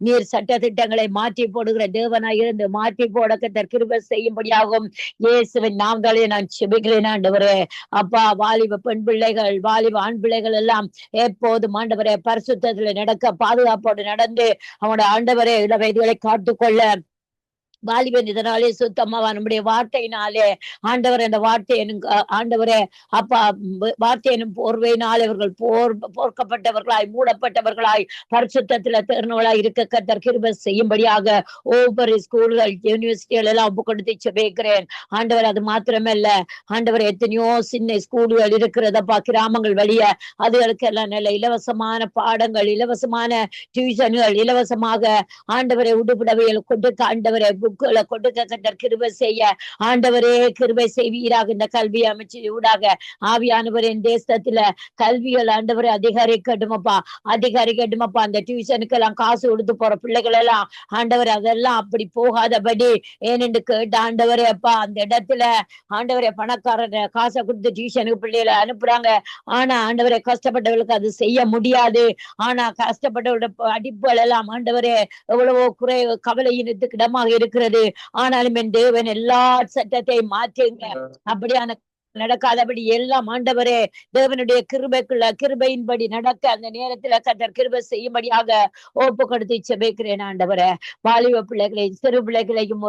நீர் சட்ட திட்டங்களை மாற்றி போடுகிற தேவனாய் இருந்து மாற்றி போட கிருபை செய்யும்படியாகும் இயேசுவின் நாமத்தாலே நான் செபிக்கிறேன் ஆண்டவரே. அப்பா வாலிப பெண் பிள்ளைகள் வாலிப ஆண் பிள்ளைகள் எல்லாம் எப்போதும் ஆண்டவரே பரிசுத்தத்துல நடக்க பாதுகாப்போடு நடந்து அவனோட ஆண்டவரே இள வயதுகளை காத்துக்கொள்ள வாலிபன் இதனாலே சுத்தமாவா நம்முடைய வார்த்தையினாலே ஆண்டவர் அந்த வார்த்தை ஆண்டவரே அப்பா வார்த்தை எனும் போர்வையினால் இவர்கள் போர்க்கப்பட்டவர்களாய் மூடப்பட்டவர்களாய் பரிசுத்தத்துல தேர்ந்தவர்களாய் இருக்க கர்த்தர் கிருபை செய்யும்படியாக ஒவ்வொரு ஸ்கூல்கள் யூனிவர்சிட்டிகள் எல்லாம் ஒப்பு கொடுத்து செபிக்கிறேன் ஆண்டவர். அது மாத்திரமல்ல ஆண்டவர் எத்தனையோ சின்ன ஸ்கூல்கள் இருக்கிறதப்பா கிராமங்கள் வழிய அதுகளுக்கு எல்லாம் நல்ல இலவசமான பாடங்கள் இலவசமான டியூஷன்கள் இலவசமாக ஆண்டவரை உடுப்புடவைகள் கொடுக்க ஆண்டவரை கொடுக்க கர்த்தர் கிருபை செய்ய ஆண்டவரே கிருபை செய்வீராக. இந்த கல்வி அமைச்சு ஊடாக ஆவியானவர் என் தேசத்துல கல்விகள் ஆண்டவரை அதிகரிக்கட்டுமப்பா அந்த டியூஷனுக்கு எல்லாம் காசு கொடுத்து போற பிள்ளைகள் எல்லாம் ஆண்டவர் அதெல்லாம் அப்படி போகாதபடி ஏனென்று கேட்ட ஆண்டவரே அப்பா அந்த இடத்துல ஆண்டவரை பணக்காரர் காசை கொடுத்து டியூஷனுக்கு பிள்ளைகளை அனுப்புறாங்க. ஆனா ஆண்டவரை கஷ்டப்பட்டவர்களுக்கு அது செய்ய முடியாது. ஆனா கஷ்டப்பட்டவரோட அடிப்புகள் எல்லாம் ஆண்டவரே எவ்வளவோ குறை கவலையினத்துக்கு இடமாக இருக்கிறது. ஆனாலும் என் தேவன் எல்லா சட்டத்தையும் மாற்றுங்க. அப்படியான நடக்காதபடி எல்லாம் ஆண்டவரே தேவனுடைய கிருபையின்படி நடக்க அந்த நேரத்துல கர்த்தர் கிருபை செய்யும்படியாக ஒப்பு கொடுத்து செபிக்கிறேன் ஆண்டவரே. வாலிப பிள்ளைகளை சிறு பிள்ளைகளையும்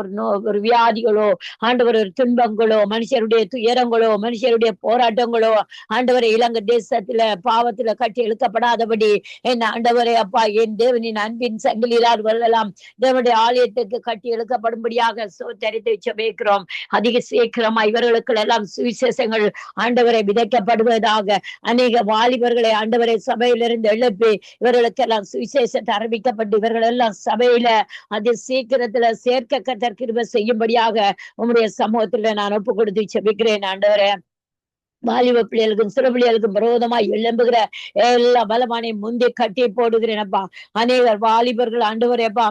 ஒரு வியாதிகளோ ஆண்டவர் ஒரு துன்பங்களோ மனுஷருடைய துயரங்களோ மனுஷருடைய போராட்டங்களோ ஆண்டவரை இலங்கை தேசத்துல பாவத்துல கட்டி இழுக்கப்படாதபடி என் ஆண்டவரே அப்பா என் தேவனின் அன்பின் சங்கிலியார் வரலாம் தேவனுடைய ஆலயத்துக்கு கட்டி இழுக்கப்படும்படியாக சோத்தரித்து செபிக்கிறோம். அதிக சீக்கிரமா இவர்களுக்கு எல்லாம் சுவிசேஷங்கள் ஆண்டவரை விதைக்கப்படுவதாக. அநேக வாலிபர்களை ஆண்டவரை சபையிலிருந்து எழுப்பி இவர்களுக்கெல்லாம் சுவிசேஷத்தை அறிவிக்கப்பட்டு இவர்கள் எல்லாம் சபையில அது சீக்கிரத்துல சேர்க்க கர்த்தர் கிருபை செய்யும்படியாக உம்முடைய சமூகத்துல நான் ஒப்பு கொடுத்து செபிக்கிறேன் ஆண்டவரே. வாலிப பிள்ளைகளுக்கும் சிறு பிள்ளைகளுக்கும் விரோதமாய் எழும்புகிற எல்லா பலமானையும் முந்தி கட்டி போடுகிறேன் அப்பா. அநேகர் வாலிபர்கள் ஆண்டவரேப்பா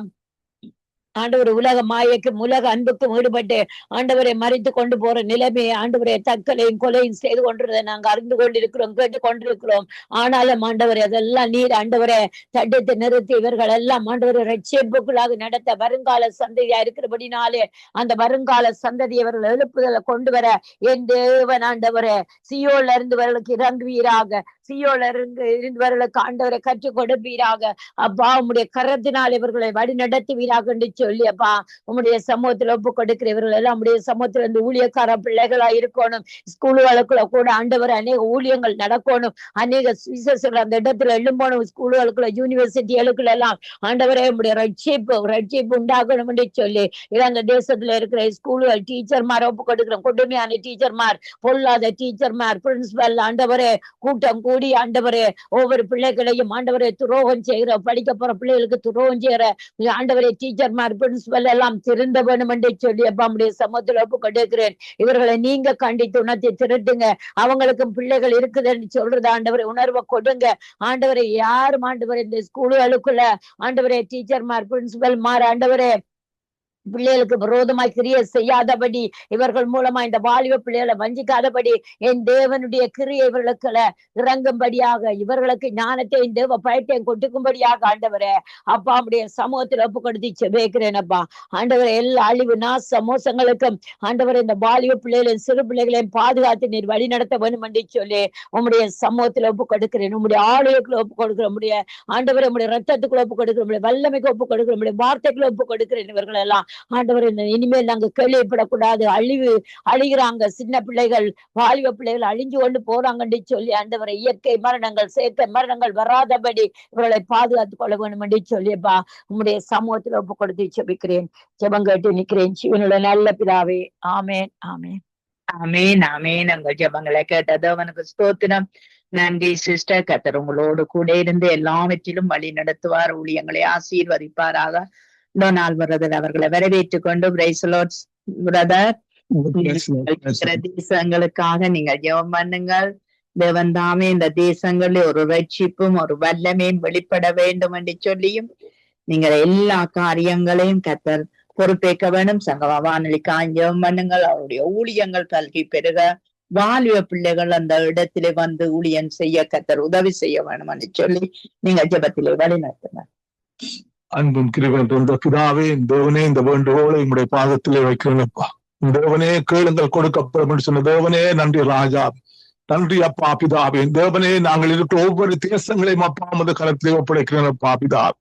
ஆண்டவர் உலக மாயைக்கும் உலக அன்புக்கும் ஈடுபட்டு ஆண்டவரை மறைத்து கொண்டு போற நிலைமையை ஆண்டவரை தற்கொலையும் கொலையும் செய்து கொண்டிருந்ததை நாங்க அறிந்து கொண்டிருக்கிறோம் கேட்டுக் கொண்டிருக்கிறோம். ஆனாலும் ஆண்டவரை அதெல்லாம் நீர் ஆண்டவரை தடுத்து நிறுத்தி இவர்கள் எல்லாம் ஆண்டவரை ரட்சிப்புக்குள்ளாக நடத்த வருங்கால சந்ததியா இருக்கிறபடினாலே அந்த வருங்கால சந்ததி இவர்கள் எழுப்புதலை கொண்டு வர என் தேவன் ஆண்டவரை சியோல இருந்தவர்களுக்கு இறங்குவீராக. சியோல இருந்தவர்களுக்கு ஆண்டவரை கற்றுக் கொடுப்பீராக. அப்பா உம்முடைய கரத்தினால் இவர்களை வழி நடத்துவீராக என்று சொல்லி அப்பா உம்முடைய சமூகத்துல ஒப்பு கொடுக்கிறவர்கள் எல்லாம் உடைய சமூகத்துல இருந்து ஊழியக்கார பிள்ளைகளா இருக்கணும். ஸ்கூலுகளுக்குள்ள கூட ஆண்டவர் அநேக ஊழியங்கள் நடக்கணும். அநேக சுவிசேஷர்கள் அந்த இடத்துல எழும்பணும். ஸ்கூலுகளுக்குள்ள யூனிவர்சிட்டிகளுக்குள்ள எல்லாம் ஆண்டவரே உம்முடைய ரட்சிப்பு உண்டாகணும் என்று சொல்லி இலங்கை தேசத்துல இருக்கிற ஸ்கூலுகள் டீச்சர்மார் ஒப்பு கொடுக்கிறோம். கொடுமையான டீச்சர்மார் பொல்லாத டீச்சர்மார் பிரின்சிபல் ஆண்டவரே கூட்டம் கூடி ஆண்டவரே ஒவ்வொரு பிள்ளைகளையும் ஆண்டவரை துரோகம் செய்கிற படிக்க போற பிள்ளைகளுக்கு துரோகம் செய்கிற ஆண்டவரை டீச்சர்மார் பிரின்சிபல் எல்லாம் திருந்த வேணும் என்று சொல்லி அப்பா நம்முடைய சமூகத்தில் ஒப்பு கொடுக்கிறேன். இவர்களை நீங்க கண்டித்து உணர்த்தி திருட்டுங்க. அவங்களுக்கும் பிள்ளைகள் இருக்குதுன்னு சொல்றது ஆண்டவரை உணர்வை கொடுங்க. ஆண்டவரை யாரும் ஆண்டவரை இந்த ஸ்கூலுகளுக்குள்ள ஆண்டவரே டீச்சர்மார் பிரின்சிபல் மார் ஆண்டவரே பிள்ளைகளுக்கு விரோதமாய் கிரியை செய்யாதபடி இவர்கள் மூலமா இந்த வாலிப பிள்ளைகளை வஞ்சிக்காதபடி என் தேவனுடைய கிரியை இவர்களுக்குள்ள இறங்கும்படியாக இவர்களுக்கு ஞானத்தையும் தேவ பயத்தையும் கொட்டுக்கும்படியாக ஆண்டவரே அப்பா நம்முடைய சமூகத்தில் ஒப்பு கொடுத்து செபிக்கிறேன் அப்பா. ஆண்டவரை எல்லா அழிவு நாச மோசங்களுக்கும் ஆண்டவரை இந்த வாலிப பிள்ளைகளையும் சிறு பிள்ளைகளையும் பாதுகாத்து நீர் வழி நடத்த வேணும் என்று சொல்லி உம்முடைய சமூகத்தில் ஒப்பு கொடுக்கிறேன். உம்முடைய ஆளுகளுக்குள்ள ஒப்பு கொடுக்கிறேன். உம்முடைய ஆண்டவரை உம்முடைய ரத்தத்துக்குள்ள ஒப்பு கொடுக்கிறேன். உம்முடைய வல்லமைக்கு ஒப்பு கொடுக்கிறேன். உம்முடைய வார்த்தைக்குள்ள ஒப்பு கொடுக்கிறேன். இவர்கள் எல்லாம் ஆண்டவர் இனிமேல் நாங்க கேள்விப்படக்கூடாது. அழிகிறாங்க சின்ன பிள்ளைகள் வாலிப பிள்ளைகள் அழிஞ்சு கொண்டு போறாங்கன்னு சொல்லி ஆண்டவரை இயற்கை மரணங்கள் செயற்கை மரணங்கள் வராதபடி இவர்களை பாதுகாத்துக் கொள்ள வேண்டும் என்று சொல்லியப்பா உம்முடைய சமூகத்தில் ஒப்பு கொடுத்து செபிக்கிறேன். ஜெபம் கேட்டு நிற்கிறேன். சிவனுடைய நல்ல பிதாவே ஆமேன் ஆமேன் ஆமேன் ஆமேன். உங்கள் ஜெபங்களை கேட்டது அவனுக்கு ஸ்தோத்திரம். நன்றி சிஸ்டர். கர்த்தர் உங்களோடு கூட இருந்து எல்லாவற்றிலும் வழி நடத்துவார், ஊழியங்களை ஆசீர்வதிப்பாராக. டொனால்ட் பிரதர் அவர்களை வரவேற்றுக் கொண்டு பிரதர் தேசங்களுக்காக நீங்கள் ஜெபம் பண்ணுங்கள். தேவன் தாமே இந்த தேசங்களில் ஒரு ரட்சிப்பும் ஒரு வல்லமையும் வெளிப்பட வேண்டும் என்று சொல்லியும் நீங்கள் எல்லா காரியங்களையும் கர்த்தர் பொறுப்பேற்க வேண்டும். சங்கம வானொலிக்காக ஜெபம் பண்ணுங்கள். அவருடைய ஊழியங்கள் கல்கி பெருக வாலிப பிள்ளைகள் அந்த இடத்திலே வந்து ஊழியம் செய்ய கர்த்தர் உதவி செய்ய வேண்டும் என்று சொல்லி நீங்க ஜெபத்திலே வழி நடத்துங்க. அன்பும் கிருபையும் நிறைந்த பிதாவே, தேவனே, இந்த வேண்டுகோளை உங்களுடைய பாதத்திலே வைக்கிறேன்ப்பா. தேவனே, கேளுங்கள் கொடுக்கப்படும் என்று சொன்ன தேவனே, நன்றி ராஜா, நன்றி அப்பா பிதாவே. தேவனே, நாங்கள் இருக்கிற ஒவ்வொரு தேசங்களையும் அப்பா உமது கரத்திலே ஒப்படைக்கிறேன் அப்பா பிதாவே.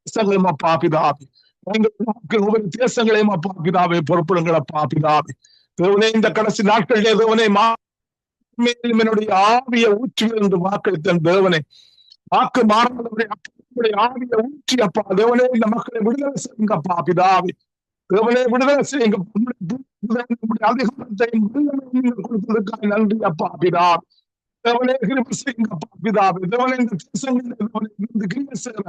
தேசங்களையும் அப்பா பிதாவே, ஒவ்வொரு தேசங்களையும் அப்பா பிதாவே பொறுப்படுங்கள் அப்பா பிதாவே. தேவனே, இந்த கடைசி நாட்களிலே தேவனே மேலும் என்னுடைய ஆவிய ஊற்றுகள் என்று வாக்களித்த தேவனே, வாக்கு மாறாதவருடைய ஆவிய ஊற்றி அப்பா தேவனே இந்த மக்களை விடுதலை செய்யுங்கப்பா பிதாவே. தேவனே விடுதலை செய்யுங்க. அதிகாரத்தையும் கொடுத்ததற்காக நன்றி அப்பா பிதாவே. தேவனே கிருபை செய்யுங்கப்பா பிதாவே. தேவனே இந்த தேசங்களில் கிருபை செய்கிற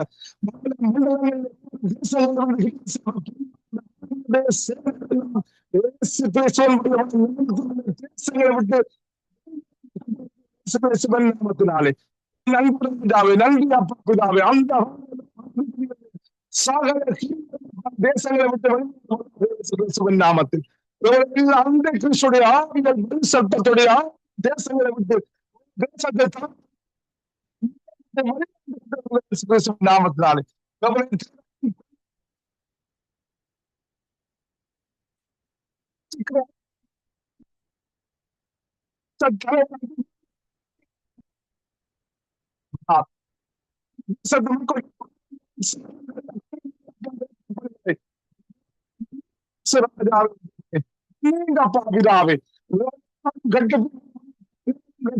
தேசங்களை விட்டு நாமத்தினாலே நண்பர்களாவே நன்றி அப்பா பிதாவே. அந்த தேசங்களை விட்டு நாமத்தில் அந்த கிறிஸ்துடைய ஆவிகள் சட்டத்துடைய தேசங்களை விட்டு தேசத்தை நாமத்தினாலே பிதாவே பிதாவே மக்களுக்கு பிதாவே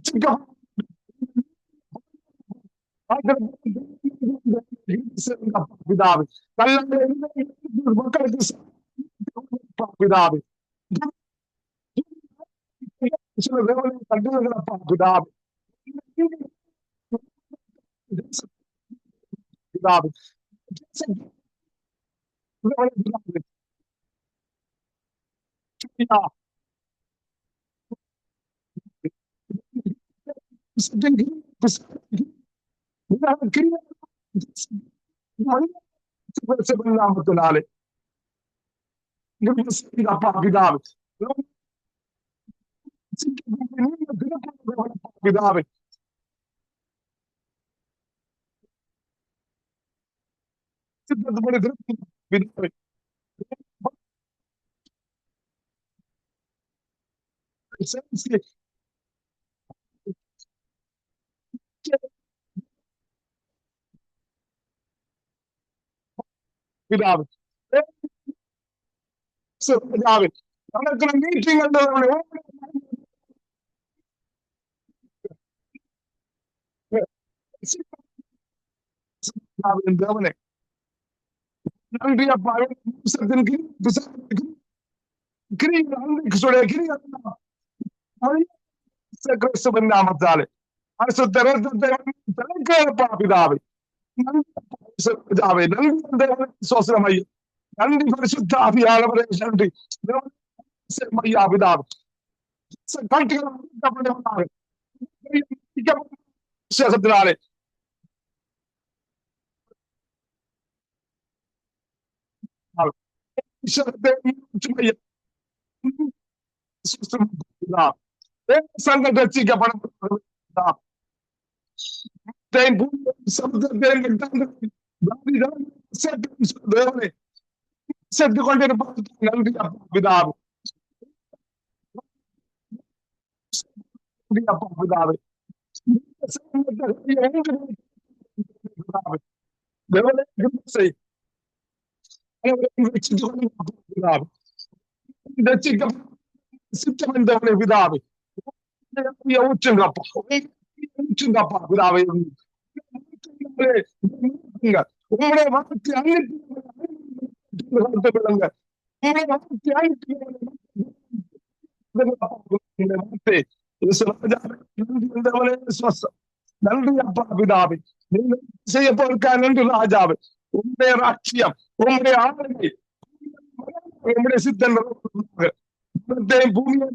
பிதாவே பிதாவே நாமத்தினாலே அப்பா பிதாவே பிதாவே பிதாவே பிதாவே பிதாவே நடக்கிற மீட்டிங் தேவனே நன்றி அப்பா. கிறிஸ்துவின் நாமத்தாலே தலைப்பா பிதாவே பிதாவே நன்றி சோசனம் ஐயா. நன்றி பரிசுத்த ஆவியானவரே நன்றி ஐயா பிதாவே. விசேஷத்தினாலே சங்கம் ரசிக்கப்படும் செத்து கொண்டிருப்பார். நன்றி பிதாவே அப்பா பிதாவே சித்தமந்தவனை பிதாவே ஊற்றுங்கப்பா ஊற்றுங்கப்பா பிதாவே. உங்களுடைய வார்த்தை அங்கிட்டு இந்த வார்த்தை இயேசுராஜாவே, நன்றி ஆண்டவரே, சுவாசம். நன்றி அப்பா பிதாவே, நீங்கள் செய்ய போறா நன்றி ராஜாவே. உங்களுடைய ராட்சியம், உங்களுடைய ஆளுகை, உங்களுடைய சித்தன் பூமியை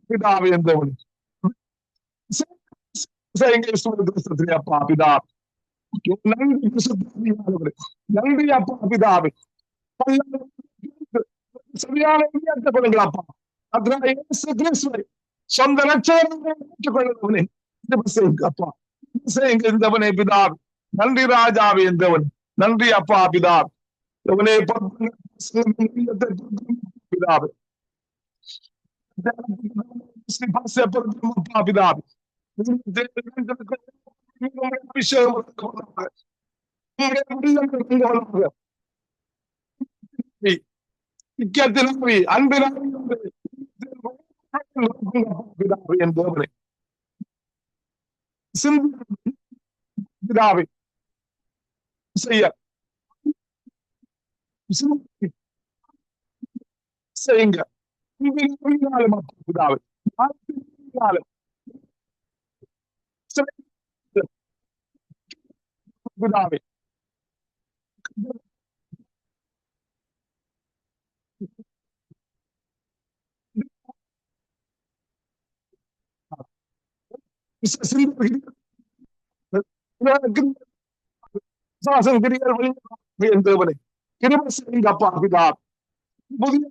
பிதாவே என்றவன் அப்பா பிதா, நன்றி நன்றி அப்பா பிதாவே. சரியான கொள்ளுங்களப்பா சொந்த லட்சணை அப்பா செய்யுங்க பிதா. நன்றி ராஜாவே என்றவன். நன்றி அப்பா பிதா. பிதாவே பிதாவே அன்பினாவே பிதாவே செய்ய செய்யுங்க பிதாவே. பிதாவே அப்பா பிதா புதிய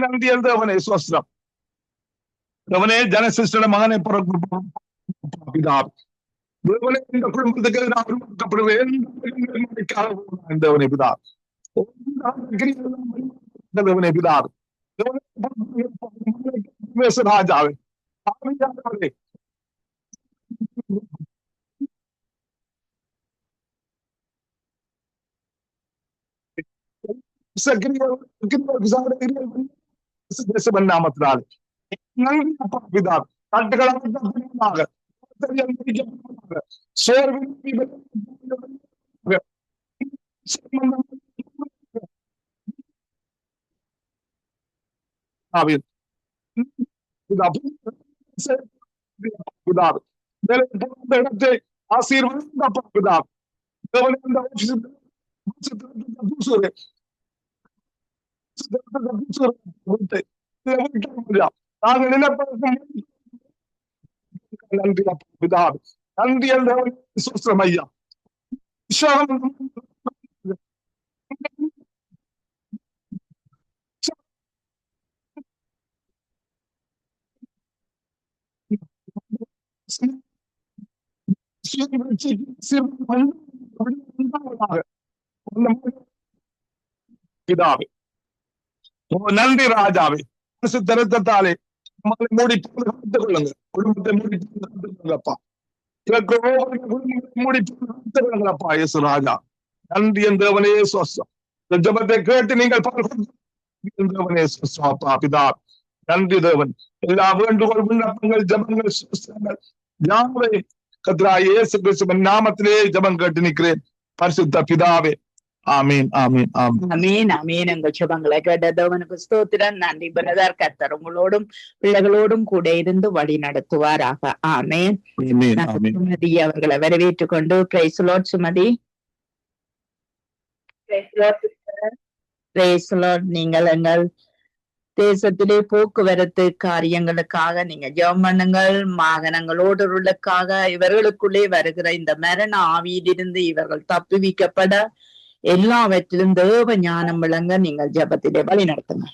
நன்றி என்றவனே சுவஸ்திரம். அவனே ஜனசிஸ்டன மகனை பிதா. இந்த குடும்பத்துக்கு நான் உருவாக்கப்படுவேன் பிதா. பிதா ராஜாவே நாமத்தினால் நன்றி அப்பா பிதா. தட்டுகளாக இடத்தை ஆசீர்வாதம் நாங்கள் நினைப்பதற்கு நன்றி பிதா. நன்றி சுஸ்திரம் ஐயா. பிதாவே நன்றி ராஜாவே. திறத்தாலே மூடி பாதுகாத்துக் கொள்ளுங்க. குடும்பத்தை மூடி பாதுகாத்துக் கொள்ளுங்கப்பா. மூடி பாதுகாத்துக் கொள்ளுங்களப்பா இயேசு ராஜா. நன்றி தேவனே சுவாசம். இந்த ஜபத்தை கேட்டு நீங்கள் தேவனே சுவாசப்பா பிதா. நன்றி தேவன். எல்லா வேண்டுகோள் விண்ணப்பங்கள் ஜபங்கள் சுஸ்தங்கள் யாவையும் கர்த்தராகிய இயேசு கிறிஸ்துவின் நாமத்திலே ஜபம் கேட்டு நிற்கிறேன் பரிசுத்த பிதாவே. ஆமீன் ஆமீன் ஆமீன் அமீன் அமீன். உங்கள் சுபங்களை கேட்டதவனுக்கு ஸ்தோத்திரம். நன்றி பிரதர். கர்த்தர் உங்களோடும் பிள்ளைகளோடும் கூட இருந்து வழி நடத்துவாராக. ஆமீன். சுமதி அவர்களை வரவேற்றுக் கொண்டு praise Lord Sumathi. Praise Lord. நீங்கள் எங்கள் தேசத்திலே போக்குவரத்து காரியங்களுக்காக நீங்க ஜெபம் பண்ணுங்கள். வாகனங்களோடுக்காக இவர்களுக்குள்ளே வருகிற இந்த மரண ஆவியிலிருந்து இவர்கள் தப்புவிக்கப்பட எல்லாவற்றிலும் தேவ ஞானம் விளங்க நீங்கள் ஜபத்திலே வழி நடத்துங்க.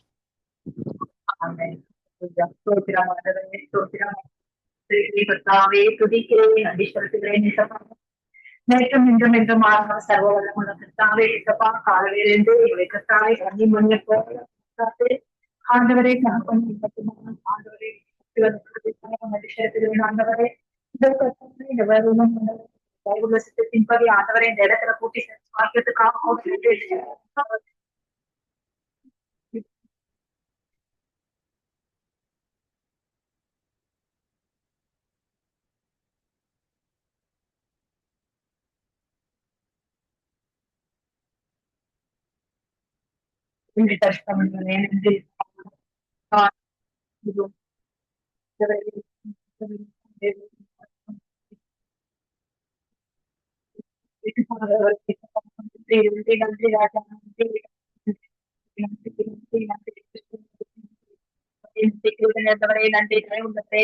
நேற்றும் இன்றும் என்றும் சர்வவல்லமுள்ள கர்த்தாவே இசப்பா காலையிலிருந்து இவை கர்த்தாவே கண்ணி மண்ணை ஆண்டவரே ஆண்டவரே ஆண்டவரே இந்த சித்தத்தின்படி ஆண்டவரை இந்த இடத்துல கூட்டி வாக்கியத்துக்காக நன்றி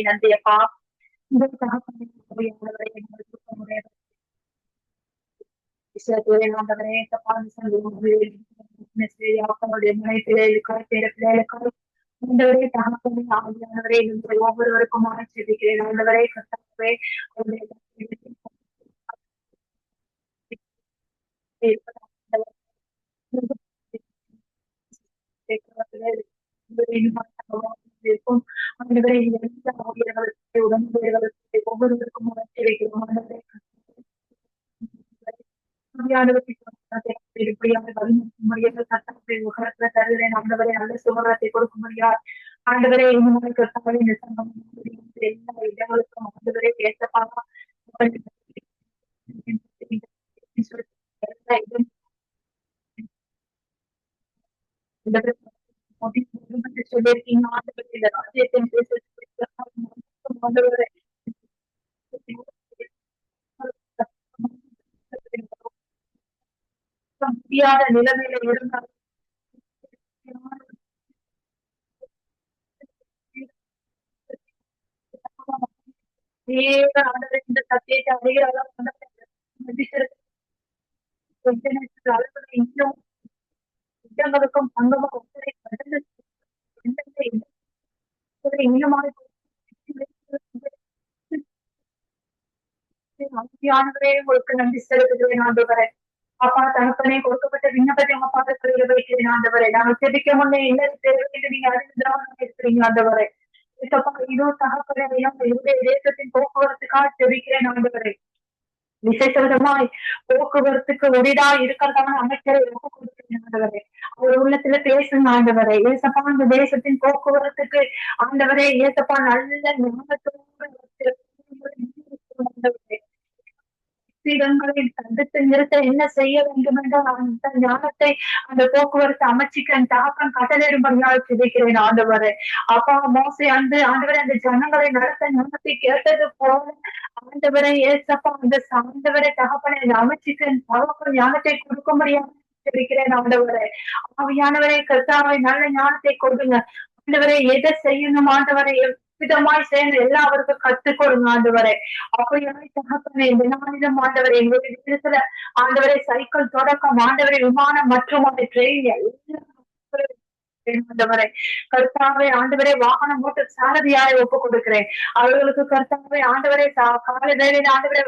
நன்றி அப்பா. ஒவ்வொருவருக்கும் ஆசிர்வதிக்கிறேன் ஆண்டவரே கர்த்தாவே. ஒவ்வொருவருக்கும் ஆண்டவரே நல்ல சுகத்தை கொடுக்கும்படியா ஆண்டவரே இந்த கர்த்தாவே இந்த சங்கம் எல்லா இடங்களுக்கும் ஆண்டவரே ஏற்றப்பாக சொல்லியிருக்கீங்க ஆண்டவரே இந்த ராஜ்யத்தை முடியாத நிலைமையில இருந்தால் இந்த சத்தியத்தை அறிகிறதா இன்னும் இடங்களுக்கும் சங்கமும் ஆவியானவரே உங்களுக்கு நன்றி செலுத்துகிறேன் ஆண்டவரே. அப்பா தகப்பனே கொடுக்கப்பட்ட விண்ணப்பத்தை உங்க பாதத்தில் வைக்கிறேன் ஆண்டவரே. நாங்கள் செபிக்க முன்னே என்ன தேவை என்று நீங்க அறிந்துதான் இருக்கிறீங்க ஆண்டவரே. இதோ தகப்பனே என்னுடைய தேசத்தின் போக்குவரத்துக்காக செபிக்கிறேன் ஆண்டவரே. விசேஷமாய் போக்குவரத்துக்கு ஒரிடா இருக்கிறதான அமைச்சரை ஒப்பு கொடுக்கிறேன் ஆண்டவரே. அவர் உள்ளத்துல பேசுங்க ஆண்டவரே. ஏசப்பா இந்த தேசத்தின் போக்குவரத்துக்கு ஆண்டவரே ஏசப்பா நல்ல ஞானத்தோடு தடுத்து நிறுத்த என்ன செய்ய வேண்டும் என்ற அந்த ஞானத்தை அந்த போக்குவரத்து அமைச்சுக்கு தாக்கம் கட்டளையிடும்படியாக சிதைக்கிறேன் ஆண்டவரே. அப்பா மோசே ஆண்டவரை அந்த ஜனங்களை நடத்த ஞானத்தை கேட்டது போல ஆண்டவரை ஏசப்பா அந்த ஆண்டவரை தகப்பனை அந்த அமைச்சுக்கு தகப்பன் ஞானத்தை கொடுக்க முடியாது சிதைக்கிறேன் ஆண்டவரே. ஆவியானவரை கர்த்தாவை நல்ல ஞானத்தை கொடுங்க ஆண்டவரை. எதை செய்யணும் ஆண்டவரை விதமாய் சேர்ந்து எல்லாருக்கும் கற்றுக் கொடுங்க ஆண்டவரே. அப்படியாய் தகப்பனே இந்த நாளிலும் ஆண்டவரை எங்களுடைய இடத்துல ஆண்டவரை சைக்கிள் தொடக்கம் ஆண்டவரை விமானம் மற்றும் அந்த ட்ரெயின் ஆண்டவரை கர்த்தாவே ஆண்டவரே வாகனம் ஓட்டு சாரதியாய் ஒப்பு கொடுக்கிறேன். அவர்களுக்கு கர்த்தாவே ஆண்டவரை காலை வேளையில் ஆண்டவரை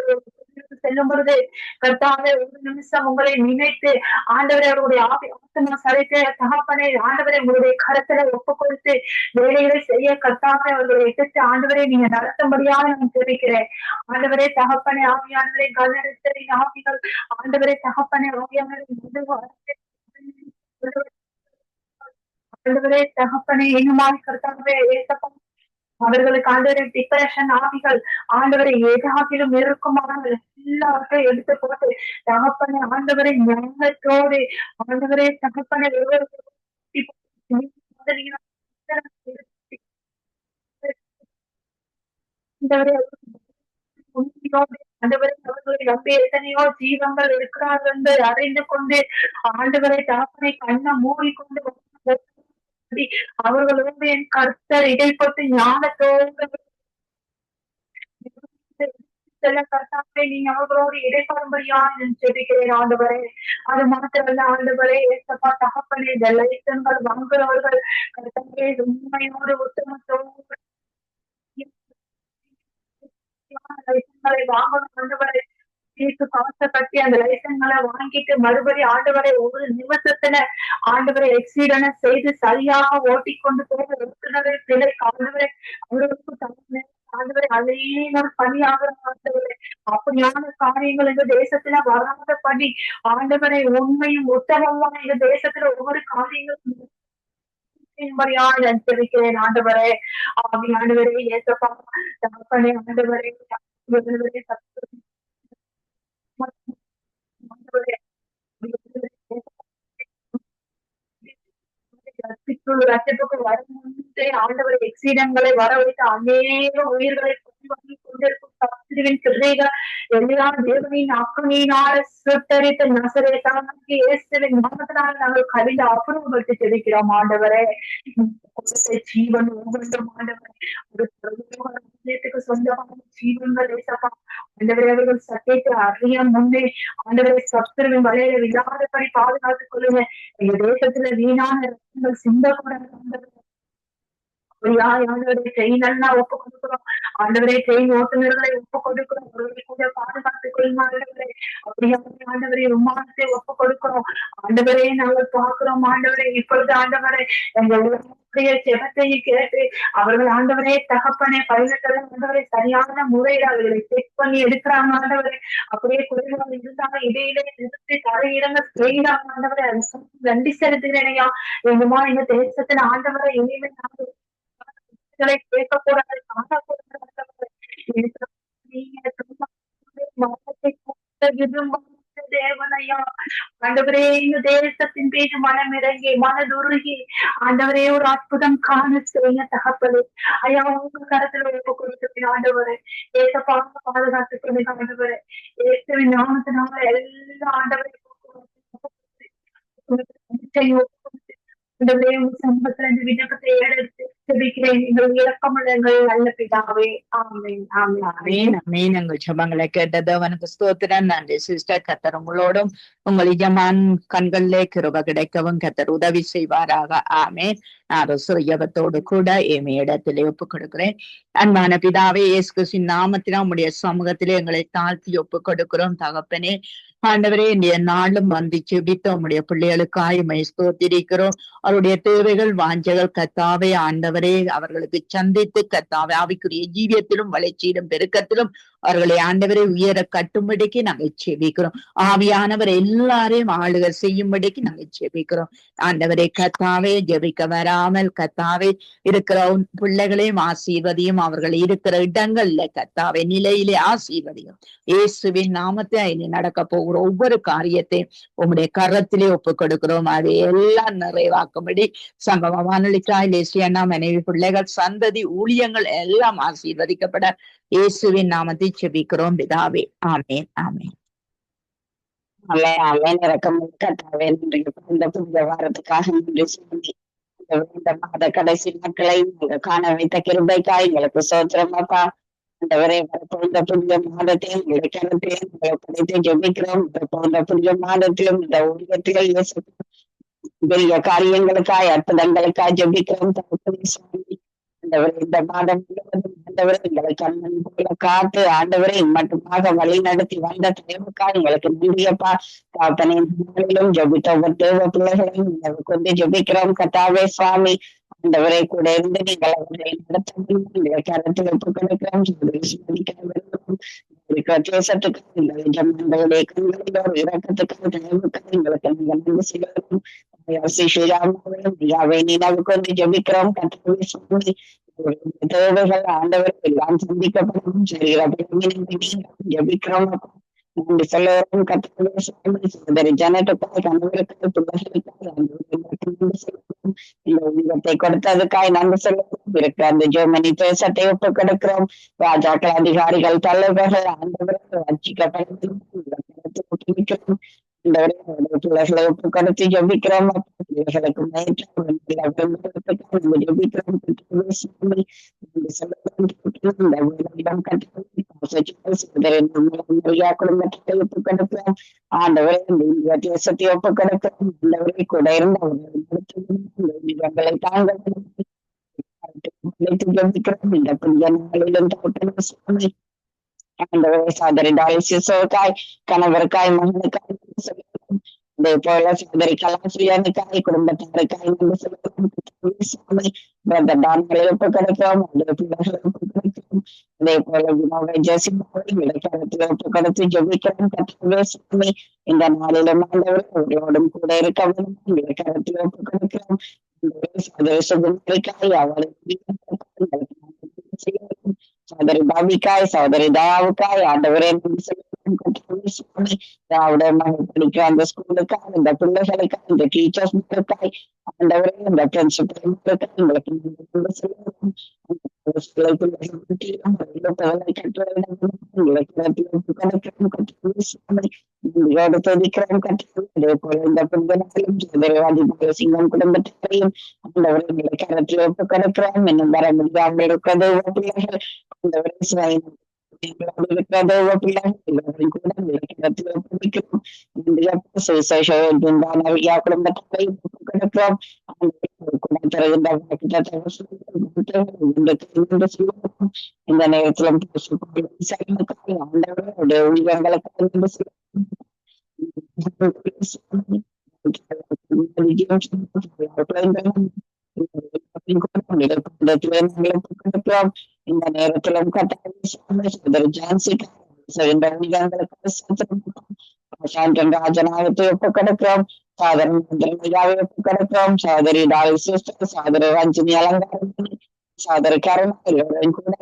செல்லும் பொழுது கர்த்தாவே ஒரு நிமிஷம் உங்களை நினைத்து ஆண்டவரை அவருடைய ஆத்மா சரித்து தகப்பனை ஆண்டவரை உங்களுடைய கருத்துல ஒப்பு கொடுத்து வேலைகளை செய்ய கர்த்தாவே அவர்களை எதிர்த்து ஆண்டவரை நீங்க நடத்தும்படியாக நான் தெரிவிக்கிறேன் ஆண்டவரே. தகப்பனை ஆவியானவரை கல்லெடுத்தரை ஆவிகள் ஆண்டவரை தகப்பனை ஆவியானவரை ஆண்டவரே தகப்பனை இன்னுமாய் கர்த்தாவே அவர்களுக்கு ஆண்டவரை டிப்ரெஷன் ஆவிகள் ஆண்டவரை ஏதாகிலும் இருக்குமானால் எல்லாவற்றையும் எடுத்து போட்டு தகப்பனை ஆண்டவரை ஞானத்தோடு ஆண்டவரை தகப்பனை ஆண்டவரை அவர்களை நம்பி எத்தனையோ ஜீவங்கள் இருக்கிறார்கள் என்று அறிந்து கொண்டு ஆண்டவரை தகப்பனை கண்ணை மூடிக்கொண்டு அவர்களோடு என் கர்த்தர் இடைப்பட்டு ஞானத்தோடு கர்த்தாவே நீங்க அவர்களோடு இடைப்படும்படியாக செபிக்கிறேன் ஆண்டவரே. அது மாத்திரமல்ல ஆண்டவரே ஏசப்பா தகப்பனே இந்த லைசன்கள் வாங்குறவர்கள் கர்த்தாவே உண்மையோடு உத்தமத்தோடு லைசன்களை வாங்கணும் ஆண்டவரே. காசை கட்டி அந்த லைசன்களை வாங்கிட்டு மறுபடியும் ஆண்டவரை ஒரு நிமிஷத்துல ஆண்டவரை எக்ஸிடென்ட் செய்து சரியாக ஓட்டிக்கொண்டு போக ஓட்டுநரை பிழை ஆண்டவரை அவர்களுக்கு ஆண்டவரை அலையினர் பணியாக ஆண்டவரை அப்படியான காரியங்கள் இந்த தேசத்துல வராத படி ஆண்டவரை உண்மையும் உத்தமமா இந்த தேசத்துல ஒவ்வொரு காரியங்களும் தெரிவிக்கிறேன் ஆண்டவரே. ஆண்டவரே ஏசப்பா தகப்பனே ஆண்டவரே ரத்தத்துக்கு வரும் முன்பே ஆண்டவர் எக்ஸிடங்களை வர வைத்து அநேக உயிர்களை வாங்கி கொண்டிருக்கும் சத்துருவின் கிருபைகள் எல்லா தேவனின் அக்கனியினால சுட்டரித்த நசரேத்தாகிய இயேசுவின் நாமத்தினால் நாங்கள் கவிதை அப்புறப்படுத்தி தெரிவிக்கிறோம் ஆண்டவரே. ஜீவன் ஒவ்வொன்றும் ஆண்டவரே ஒரு சொந்தமான ஜீவன்கள் ஏசப்பா ஆண்டவரே அவர்கள் சத்தியத்தை அறிய முன்னே ஆண்டவரை சத்துருவின் வலையில விழாதபடி பாதுகாத்துக் கொள்ளுங்க. எங்க தேசத்துல வீணான ரத்தங்கள் சிந்தக்கூடாது. ஆண்டவரை ட்ரெயின் எல்லாம் ஒப்பு கொடுக்கிறோம். ஆண்டவரை ட்ரெயின் ஓட்டுநர்களை ஒப்பு கொடுக்கிறோம். அவர்களை கூட பாதுகாத்துக் கொள்ளும் ஆண்டவரே. அப்படியே ஆண்டவரை விமானத்தை ஒப்பு கொடுக்கிறோம். ஆண்டவரே நாங்கள் பார்க்கிறோம் ஆண்டவரை. இப்பொழுது ஆண்டவரை எங்களுடைய செபத்தையும் கேட்டு அவர்கள் ஆண்டவரே தகப்பனே பைலட்டெல்லாம் ஆண்டவரை சரியான முறையில் அவர்களை செக் பண்ணி எடுக்கிறாங்க ஆண்டவரை. அப்படியே குறைவாக இருந்தாலும் இடையிலே நிறுத்தி தரையிறங்க செய்யறாங்க ஆண்டவரை. அது நன்றி செலுத்துகிறேனையா. எங்குமா எங்க தேசத்துல ஆண்டவரை இனிமே நாங்கள் கேட்கக்கூடாது காணக்கூடாது. தேவனையா ஆண்டவரே இந்த தேசத்தின் பேச்சு மனமிறங்கி மனதுருகி ஆண்டவரே ஒரு அற்புதம் காண செய்ய தகப்பது ஐயா உங்க கருத்துல ஒப்பு கொடுத்து ஆண்டவரே ஏச பார்த்து பாதுகாத்துக் கொண்டு ஆண்டவரே ஏசுவின் நாமத்தினால எல்லா ஆண்டவரை சமூகத்துல இந்த விண்ணப்பத்தை ஏறெடுத்து ஜெபிக்கிறேன். எங்கள் இலக்கமுள்ளங்கள் நல்ல பிதாவே. ஆமென் ஆமென் ஆமீன் ஆமீன். எங்கள் ஜெபங்களை கேட்டது அவனுக்கு ஸ்தோத்திரம். நன்றி சிஸ்டர். கர்த்தர் உங்களோடும் உங்கள் எஜமான் கண்களிலே கிருபை கிடைக்கவும் கர்த்தர் உதவி செய்வாராக. ஆமேன். நான் ஜெபத்தோடு கூட என் இடத்திலே ஒப்பு கொடுக்கிறேன். அன்பான பிதாவே இயேசு கிறிஸ்துவின் நாமத்தினால் உம்முடைய சமூகத்திலே எங்களை தாழ்த்தி ஒப்பு கொடுக்கிறோம் தகப்பனே. ஆண்டவரே இந்த நாளும் வந்து செபித்த உம்முடைய பிள்ளைகளுக்காய் உம்மை ஸ்தோத்திரிக்கிறோம். அவருடைய தேவைகள் வாஞ்சைகள் கர்த்தாவே ஆண்டவரே அவர்களுக்கு சந்தித்து கர்த்தாவே ஆவிக்குரிய ஜீவியத்திலும் வளர்ச்சியிலும் பெருக்கத்திலும் அவர்களை ஆண்டவரை உயர கட்டும்படிக்கு நாங்கள் செபிக்கிறோம். ஆவியானவர் எல்லாரையும் ஆளுக செய்யும்படிக்கு நாங்கள் செபிக்கிறோம். ஆண்டவரை கர்த்தாவே ஜெபிக்க வராமல் கர்த்தாவே இருக்கிற பிள்ளைகளையும் ஆசீர்வதியும். அவர்கள் இருக்கிற இடங்கள்ல கர்த்தாவே நிலையிலே ஆசீர்வதியும். இயேசுவின் நாமத்தை இனி நடக்க போகிற ஒவ்வொரு காரியத்தையும் உம்முடைய கரத்திலே ஒப்பு கொடுக்கிறோம். அதை எல்லாம் நிறைவாக்கும்படி சங்கம வானொலிக்காய் லேசியண்ணா மனைவி பிள்ளைகள் சந்ததி ஊழியங்கள் எல்லாம் ஆசீர்வதிக்கப்பட இயேசுவின் நாமத்தை செபிக்கிறோம் பிதாவே. ஆமேன் ஆமேன். இந்த புதிய வாரத்துக்காக நன்றி சொல்லி இந்த மாத கடைசி நாட்களை காண வைத்த கிருபைக்காய் எங்களுக்கு சோத்திரமாப்பா. ஆண்டவரே இந்த புதிய மாதத்தையும் கருத்தையும் படைத்து ஜெபிக்கிறோம். இந்த புதிய மாதத்திலும் இந்த ஊழியத்திலும் பெரிய காரியங்களுக்காய் அற்புதங்களுக்காய் ஜெபிக்கிறோம். ஆண்டவரே இந்த மாதம் முழுவதும் ஆண்டவரை எங்களை கண்மணி போல காத்து ஆண்டவரை மட்டுமாக வழி நடத்தி வந்த தலைவுக்காக எங்களுக்கு நன்றியப்பா. நாளிலும் ஜெபித்த ஒவ்வொரு தேவ பிள்ளைகளையும் கொண்டு ஜெபிக்கிறோம் கர்த்தாவே சுவாமி. ஆண்டவரை கூட இருந்து நீங்கள் அவர்களை நடத்த கருத்தில் ஒப்புக் கொடுக்கிறோம். தேசத்துக்கு ஜனங்களுடைய கண்களிலோ இறக்கத்துக்கு தலைவுக்காக எங்களுக்கு நீங்கள் நன்றி செய்கிறோம். நினைவுக்கு வந்து ஜெபிக்கிறோம் கர்த்தாவே சுவாமி. தேவைகள் ஆண்டவர் எல்லாம் சந்திக்கப்படும் ஜெபிக்கிறோம். நன்றி சொல்லுவோம் கர்த்தாவே சுவாமி. சகோதரி ஜனத்துக்காக கணவருக்காக பிள்ளைகளுக்காக இந்த உலகத்தை கொடுத்ததுக்காய் நன்றி சொல்லுவோம். இருக்கிற அந்த ஜெர்மனி தேசத்தை ஒப்புக் கொடுக்கிறோம். ராஜாக்கள் அதிகாரிகள் தலைவர்கள் ஆண்டவர்கள் ரட்சிக்கப்படும் பிள்ளைகளை ஒப்புக் கொடுத்து ஜெபிக்கிறோம். பிள்ளைகளுக்கு குடும்பத்தை ஒப்புக் கொடுக்கிறோம். ஆண்டவரை இந்திய தேசத்தை ஒப்புக் கொடுக்கிறோம். ஆண்டவரை கூட இருந்து அவர்களை தாங்கள் ஜெபிக்கிறோம். இந்த புதிய நாளிலும் சுவாமி ஆண்டவரை சகோதரி டாலிசிசோக்காய் கணவருக்காய் மகனுக்காய் அதே போல சகோதரி கலாசிரியனுக்காய் குடும்பத்தாருக்காய் டான்களை ஒப்பு கிடைக்கிறோம். அதே போல ஜெசிமாவை ஒப்பு கொடுத்து ஜெபிக்கிறோம் கர்த்தாவே சுவாமி. இந்த நாளிலும் ஆண்டவர் அவர்களோடும் கூட இருக்க கருத்தில் ஒப்பு கொடுக்கிறோம். சுகுமாரிக்காய் அவளை சகோதரி பாபிக்காய் சகோதரி தயாவுக்காய் ஆண்டவரே படிக்கிற அந்த ஸ்கூலுக்காய் இந்த பிள்ளைகளுக்காய் இந்த டீச்சர்ஸ்க்காய் ஆண்டவரே இந்த சிங்கம் குடும்பத்தையும் ஆண்டவரை கரத்தில் ஒப்பு கொடுக்கிறோம். இன்னும் வர முடியாமல் இருக்கிறது பிள்ளைகள் இந்த நேரத்திலும் இந்த நேரத்திலும் ராஜநாயகத்தை ஒப்புக் கொடுக்கிறோம். ஒப்புக்கொடுக்கிறோம். சகோதரி சகோதரி ரஞ்சினி அலங்காரம் சகோதரி கருணா எல்லோரையும் கூட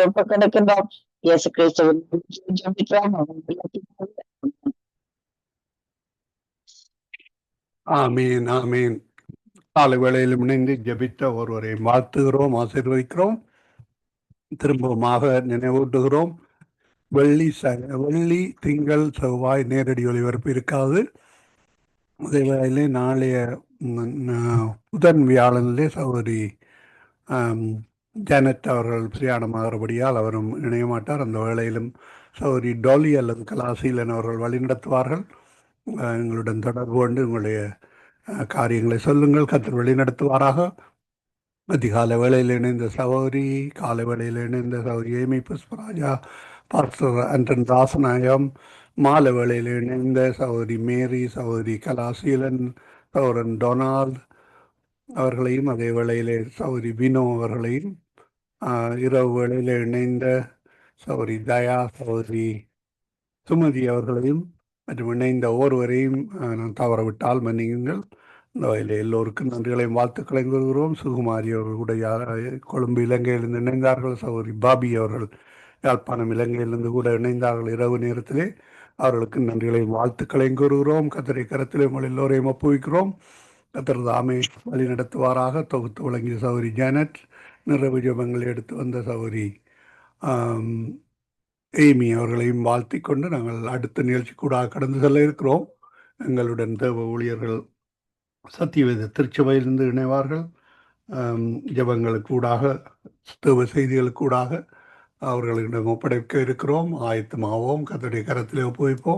ஒப்புக்கொடுக்கின்றோம். இயேசு கிறிஸ்துவின் ஆமீன் ஆமீன். காலை வேளையிலும் இணைந்து ஜெபித்த ஒருவரை வாழ்த்துகிறோம், ஆசீர்வதிக்கிறோம். திரும்பமாக நினைவூட்டுகிறோம், வெள்ளி திங்கள் செவ்வாய் நேரடி ஒளிபரப்பு இருக்காது. அதே வேளையிலே நாளைய புதன் வியாழனிலே சகோதரி ஜானட் அவர்கள் பிரயாணமாகிறபடியால் அவரும் இணைய மாட்டார். அந்த வேளையிலும் சகோதரி டோலி அல்லது கலாசீலன் அவர்கள் வழிநடத்துவார்கள். எங்களுடன் தொடர்பு கொண்டு உங்களுடைய காரியங்களை சொல்லுங்கள், கர்த்தர் வழிநடத்துவாராக. அதிகாலை வேளையில் இணைந்த சகோதரி, காலை வேளையில் இணைந்த சகோதரி ஏமி புஷ்பராஜா, பாஸ்டர் அண்டன் ராசநாயகம், மாலை வேளையில் இணைந்த சகோதரி மேரி, சகோதரி கலாசீலன், சகோதரன் டொனால்ட் அவர்களையும், அதே வேளையிலே சகோதரி வினோ அவர்களையும், இரவு வேளையில் இணைந்த சகோதரி தயா, சகோதரி சுமதி அவர்களையும் மற்றும் இணைந்த ஒருவரையும் நான் தவறவிட்டால் மன்னியுங்கள். இந்த வகையில் எல்லோருக்கும் நன்றிகளையும் வாழ்த்துக்களையும் கூறுகிறோம். சுகுமாரி அவர்கள் கூட கொழும்பு இலங்கையிலிருந்து இணைந்தார்கள். சகோதரி பாபி அவர்கள் யாழ்ப்பாணம் இலங்கையிலிருந்து கூட இணைந்தார்கள் இரவு நேரத்திலே. அவர்களுக்கு நன்றிகளையும் வாழ்த்துக்களையும் கூறுகிறோம். கர்த்தரை கரத்திலே உங்கள் எல்லோரையும் ஒப்புவிக்கிறோம். கர்த்தர் தாமே வழி நடத்துவாராக. தொகுத்து வழங்கிய சகோதரி ஜானட், நிறைவு ஜெபங்களை எடுத்து வந்த சகோதரி ஏமி அவர்களையும் வாழ்த்தி கொண்டு நாங்கள் அடுத்த நிகழ்ச்சி கூட கடந்து செல்ல இருக்கிறோம். எங்களுடன் தேவ ஊழியர்கள் சத்தியவேத திருச்சபையிலிருந்து இணைவார்கள். ஜெபங்களுக்கு கூடாக, தேவ செய்திகளுக்கு கூடாக அவர்களிடம் ஒப்படைக்க இருக்கிறோம். ஆயத்தமாவோம், கர்த்தருடைய கரத்திலே ஒப்புவிப்போம்.